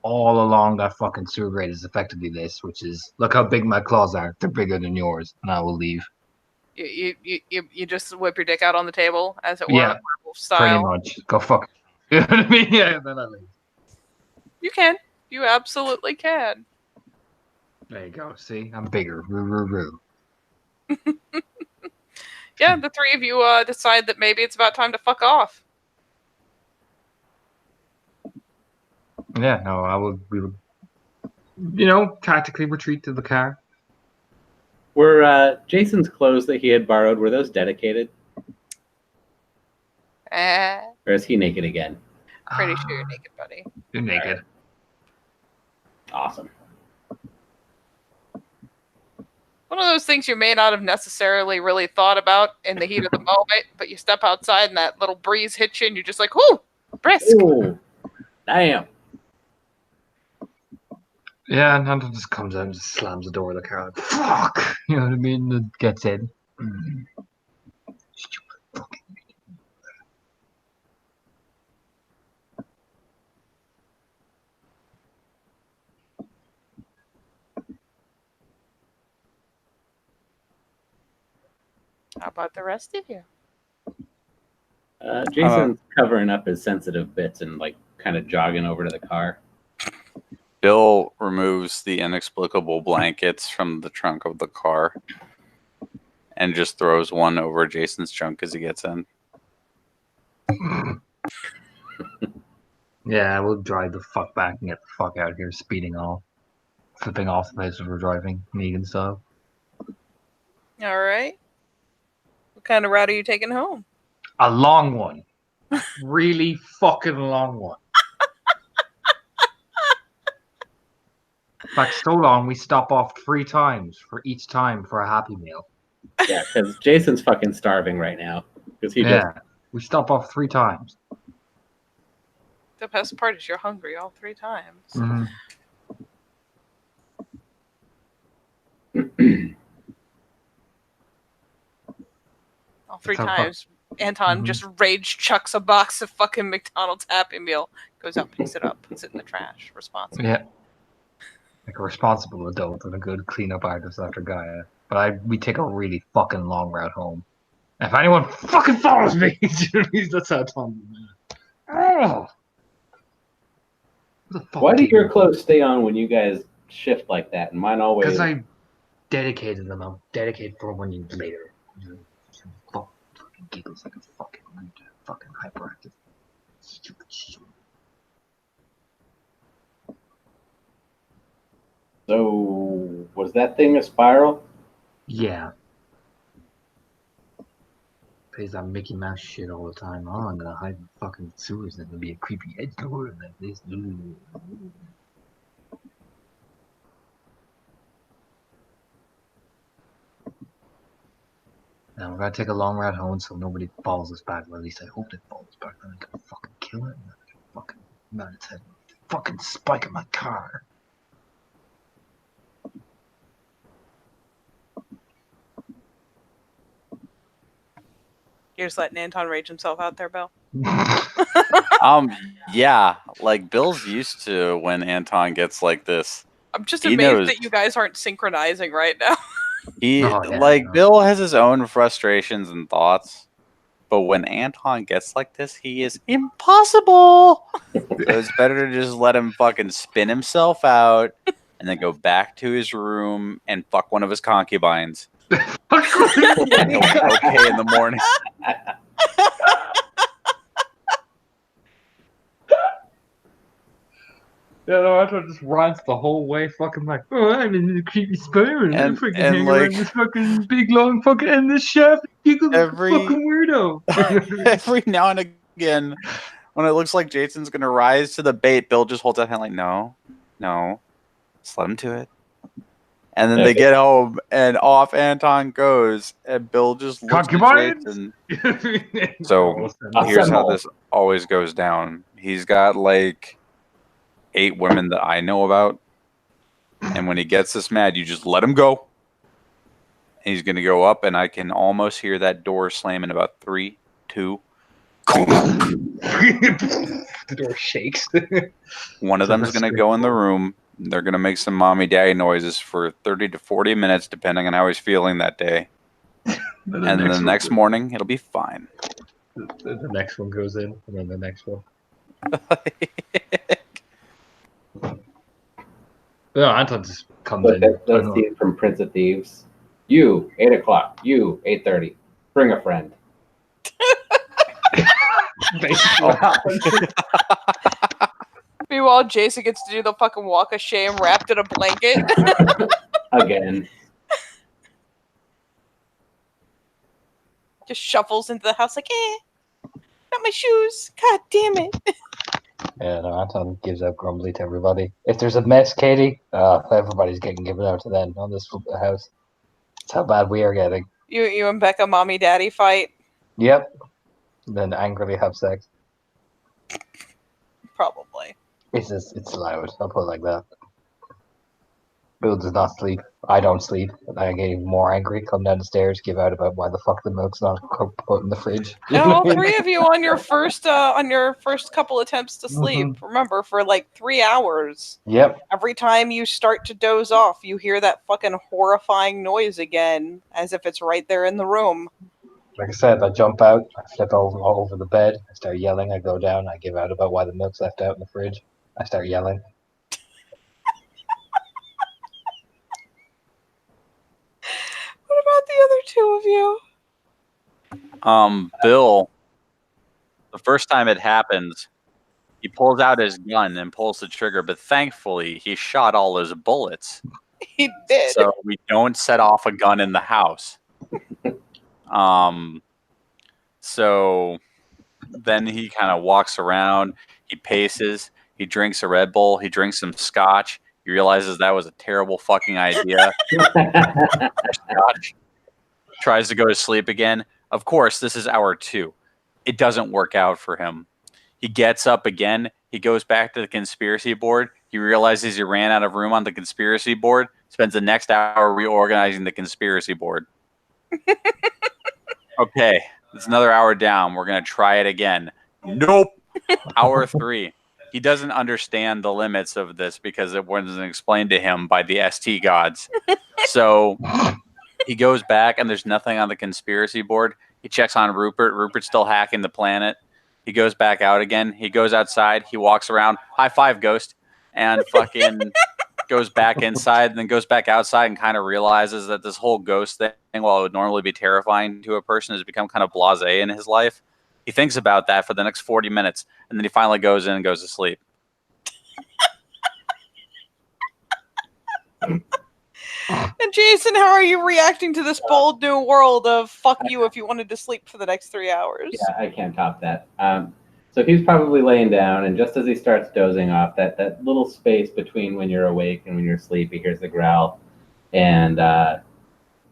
all along that fucking sewer grate, is effectively this, which is look how big my claws are. They're bigger than yours, and I will leave. You just whip your dick out on the table, as it were, Yeah, style. pretty much. Go fuck. You know what I mean? Yeah, then I leave. You can. You absolutely can. There you go. See, I'm bigger. Roo. Yeah, the three of you decide that maybe it's about time to fuck off. Yeah, no, we would, tactically retreat to the car. Were Jason's clothes that he had borrowed, were those dedicated? Or is he naked again? Pretty sure you're naked, buddy. You're naked. Right. Awesome. One of those things you may not have necessarily really thought about in the heat of the moment, but you step outside and that little breeze hits you and you're just like, whoo, brisk. Ooh, damn. Yeah, and Anton just comes out and just slams the door of the car. Like, fuck! You know what I mean? And gets in. Stupid fucking. How about the rest of you? Jason's covering up his sensitive bits and like kind of jogging over to the car. Bill removes the inexplicable blankets from the trunk of the car and just throws one over Jason's trunk as he gets in. Yeah, we'll drive the fuck back and get the fuck out of here, speeding off. Flipping off the place as we're driving, Negan style. All right. What kind of route are you taking home? A long one. Really fucking long one. In fact, so long we stop off 3 times for each time for a Happy Meal. Yeah, because Jason's fucking starving right now. Because he just we stop off 3 times. The best part is you're hungry all 3 times. Mm-hmm. All 3 times. Anton just rage chucks a box of fucking McDonald's Happy Meal, goes out, picks it up, puts it in the trash. Responsible. Yeah. Like a responsible adult and a good cleanup artist after Gaia. But we take a really fucking long route home. If anyone fucking follows me, that's how Tom. Oh. Why do your clothes stay on when you guys shift like that, and mine always? Because I dedicated them. I'll dedicate for 1 year later. Fucking giggles like a fucking hyperactive. Stupid shit. So, was that thing a spiral? Yeah. Plays that Mickey Mouse shit all the time. Oh, I'm gonna hide in the fucking sewers and there'll be a creepy edge door like this. Now we're gonna take a long ride home so nobody follows us back, or at least I hope they follow us back. Then I can fucking kill it. And I can fucking mount its head. Fucking spike in my car. You're just letting Anton rage himself out there, Bill? Yeah. Like, Bill's used to when Anton gets like this. I'm just amazed that you guys aren't synchronizing right now. Bill has his own frustrations and thoughts. But when Anton gets like this, he is impossible. So it's better to just let him fucking spin himself out and then go back to his room and fuck one of his concubines. And he'll be okay in the morning. Yeah, no, Anton just rants the whole way, fucking like, oh, I'm in the creepy spiral, and fucking hang around this fucking big long fucking endless shaft, giggle like a fucking weirdo. Every now and again, when it looks like Jason's gonna rise to the bait, Bill just holds out hand like, no, just let him to it. And then they get home, and off Anton goes, and Bill just looks at Jason. So here's how this always goes down. He's got like 8 women that I know about, and when he gets this mad, you just let him go. He's gonna go up, and I can almost hear that door slam in about 3, 2. The door shakes. One of them's gonna go in the room. They're gonna make some mommy daddy noises for 30 to 40 minutes, depending on how he's feeling that day. And then the next morning, it'll be fine. The next one goes in, and then the next one. Yeah, Anton just comes in. That's Steve from Prince of Thieves. You, 8 o'clock. You, 8:30. Bring a friend. Meanwhile, Jason gets to do the fucking walk of shame wrapped in a blanket. Again. Just shuffles into the house like, not my shoes. God damn it. Yeah, no, Anton gives out grumbly to everybody. If there's a mess, Katie, everybody's getting given out to them on this house. That's how bad we are getting. You and Becca mommy daddy fight? Yep. Then angrily have sex. Probably. It's loud. I'll put it like that. Bill does not sleep. I don't sleep. I get even more angry. Come down the stairs, give out about why the fuck the milk's not put in the fridge. All three of you on your first couple attempts to sleep. Remember, for like 3 hours. Yep. Every time you start to doze off, you hear that fucking horrifying noise again, as if it's right there in the room. Like I said, I jump out, I flip over the bed, I start yelling, I go down, I give out about why the milk's left out in the fridge. I start yelling. What about the other two of you? Bill, the first time it happens, he pulls out his gun and pulls the trigger, but thankfully he shot all his bullets. He did. So we don't set off a gun in the house. So then he kind of walks around, he paces, he drinks a Red Bull, he drinks some scotch. He realizes that was a terrible fucking idea. Scotch. Tries to go to sleep again. Of course, this is hour 2. It doesn't work out for him. He gets up again. He goes back to the conspiracy board. He realizes he ran out of room on the conspiracy board. Spends the next hour reorganizing the conspiracy board. Okay, it's another hour down. We're going to try it again. Nope. Hour 3. He doesn't understand the limits of this because it wasn't explained to him by the ST gods. So he goes back and there's nothing on the conspiracy board. He checks on Rupert. Rupert's still hacking the planet. He goes back out again. He goes outside. He walks around. High five, Ghost. And fucking goes back inside and then goes back outside and kind of realizes that this whole ghost thing, while it would normally be terrifying to a person, has become kind of blasé in his life. He thinks about that for the next 40 minutes, and then he finally goes in and goes to sleep. And Jason, how are you reacting to this bold new world of fuck you if you wanted to sleep for the next 3 hours? Yeah, I can't top that. So he's probably laying down, and just as he starts dozing off, that little space between when you're awake and when you're asleep, he hears the growl, and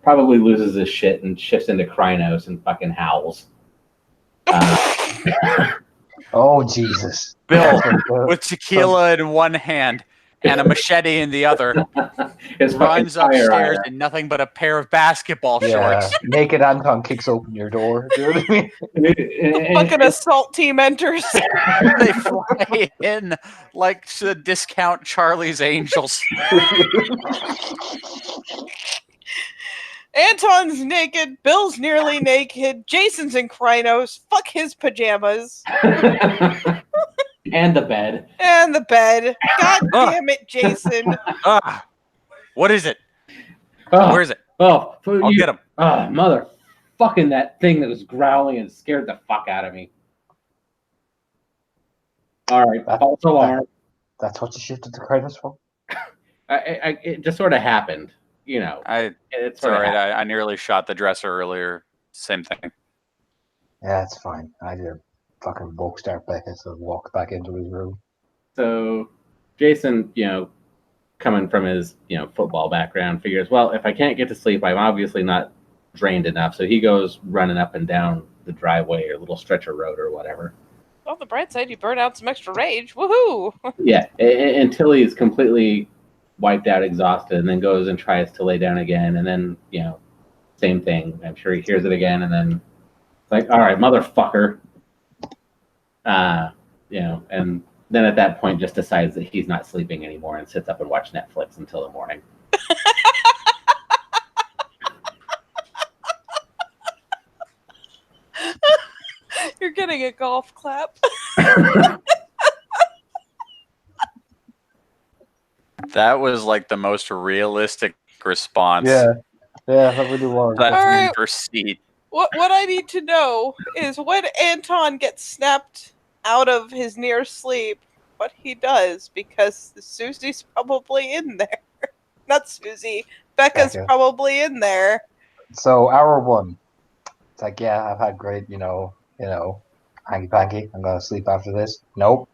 probably loses his shit and shifts into Krynos and fucking howls. Oh, Jesus. Bill, with tequila in one hand and a machete in the other, runs upstairs in nothing but a pair of basketball shorts. Naked Anton kicks open your door. Do you know what I mean? The fucking assault team enters. They fly in like to discount Charlie's Angels. Anton's naked, Bill's nearly naked, Jason's in Krynos, fuck his pajamas. And the bed. And the bed. God damn it, Jason. What is it? Oh, where is it? Oh, I'll get him. Motherfucking that thing that was growling and scared the fuck out of me. All right, false alarm. That's what you shifted to Krynos for? It just sort of happened. You know, it's all right. I nearly shot the dresser earlier. Same thing. Yeah, it's fine. I did a fucking woke start Becca, so walk back into his room. So Jason, coming from his, football background, figures, well, if I can't get to sleep, I'm obviously not drained enough. So he goes running up and down the driveway or little stretch of road or whatever. On the bright side, you burn out some extra rage. Woohoo! Yeah, until he's completely wiped out, exhausted, and then goes and tries to lay down again, and then same thing. I'm sure he hears it again, and then it's like, all right, motherfucker, and then at that point just decides that he's not sleeping anymore and sits up and watches Netflix until the morning. You're getting a golf clap. That was like the most realistic response. Yeah, that really was. That's proceed. What I need to know is when Anton gets snapped out of his near sleep, what he does, because Susie's probably in there. Not Susie. Becca's probably in there. So hour 1. It's like, yeah, I've had great, hanky panky. I'm gonna sleep after this. Nope.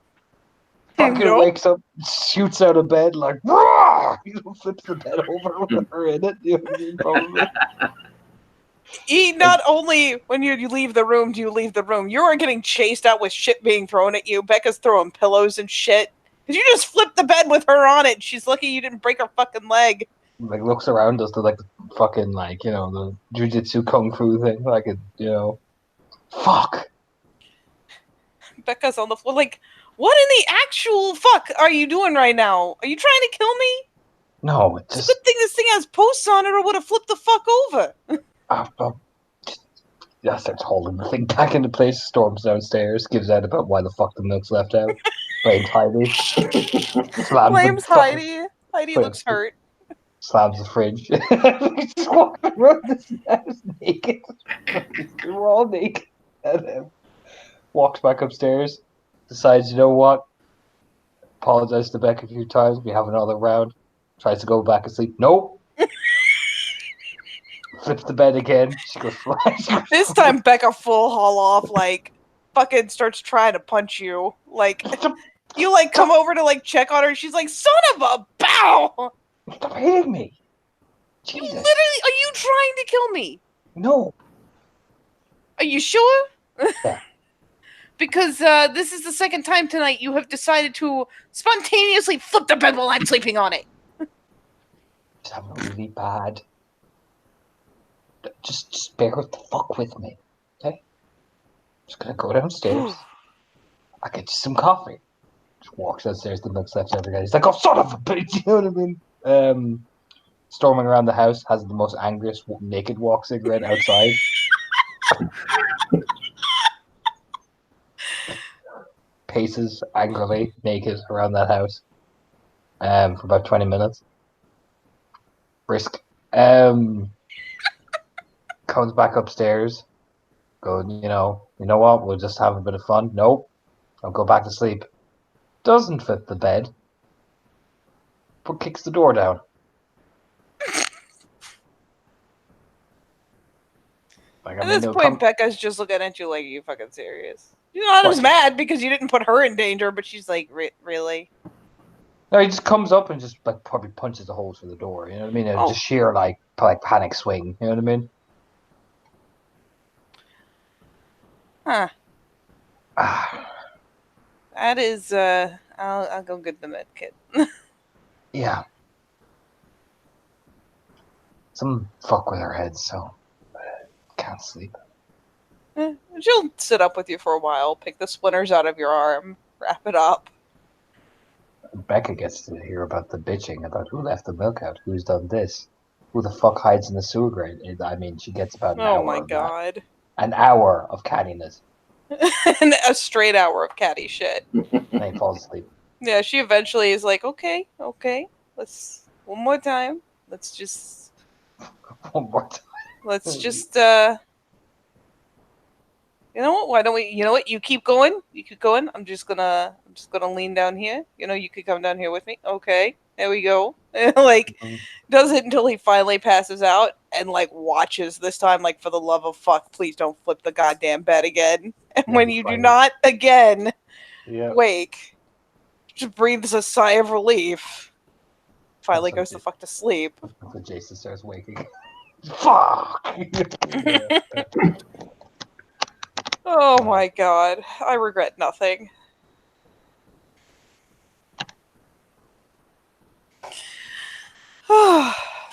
Fucking wakes up, shoots out of bed like, Rah! flips the bed over with her in it. You know what I mean? Probably. Not only when you leave the room do you leave the room, you are getting chased out with shit being thrown at you. Becca's throwing pillows and shit. Because you just flipped the bed with her on it. She's lucky you didn't break her fucking leg. Like looks around us to like the fucking like, you know, the jujitsu kung fu thing. Like it, you know. Fuck. Becca's on the floor like, what in the actual fuck are you doing right now? Are you trying to kill me? No, It's a good thing this thing has posts on it or would have flipped the fuck over. Yeah, starts holding the thing back into place, storms downstairs, gives out about why the fuck the milk's left out. Blames Heidi. Blames Heidi. Heidi looks hurt. Slams the fridge. Just walking around this house naked. We're all naked. And walks back upstairs. Decides, you know what? Apologizes to Beck a few times. We have another round. Tries to go back to sleep. Nope. Flips the bed again. She goes flying. This time Becca full haul off, like, fucking starts trying to punch you. Like, you, like, come over to, like, check on her. She's like, son of a bow! Stop hitting me. Jesus. You literally, are you trying to kill me? No. Are you sure? Yeah. Because this is the second time tonight you have decided to spontaneously flip the bed while I'm sleeping on it. Just having a really bad. Just bear the fuck with me, okay? Just gonna go downstairs. I'll get you some coffee. Just walks downstairs, the milk's left every day. He's like, oh, son of a bitch, you know what I mean? Storming around the house, has the most angriest naked walk cigarette outside. Paces angrily, naked, around that house for about 20 minutes. Brisk. Comes back upstairs, going, you know what, we'll just have a bit of fun. Nope, I'll go back to sleep. Doesn't fit the bed, but kicks the door down. Like, At this point, Becca's just looking at you like, are you fucking serious? You're not as mad because you didn't put her in danger, but she's like, really? No, he just comes up and just like probably punches a hole through the door. You know what I mean? It's just sheer like panic swing. You know what I mean? Huh. That is, I'll go get the med kit. Yeah. Some fuck with her head, so can't sleep. She'll sit up with you for a while, pick the splinters out of your arm, wrap it up. Becca gets to hear about the bitching about who left the milk out, who's done this, who the fuck hides in the sewer grate. I mean, she gets about an hour. Oh my god. An hour of cattiness. A straight hour of catty shit. And then falls asleep. Yeah, she eventually is like, okay, let's, one more time. Let's just... One more time. Let's just, you know what? Why don't we? You know what? You keep going. I'm just gonna lean down here. You know, you could come down here with me. Okay, there we go. Like, does it until he finally passes out and like watches this time. Like, for the love of fuck, please don't flip the goddamn bed again. And when you do not again wake, just breathes a sigh of relief. Finally goes the fuck to sleep. So Jason starts waking. Fuck. Oh my god, I regret nothing.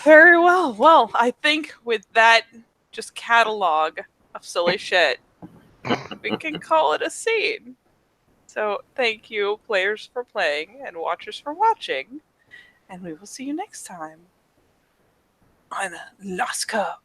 Very well. Well, I think with that just catalog of silly shit, we can call it a scene. So thank you, players, for playing and watchers for watching. And we will see you next time on Lost Cup.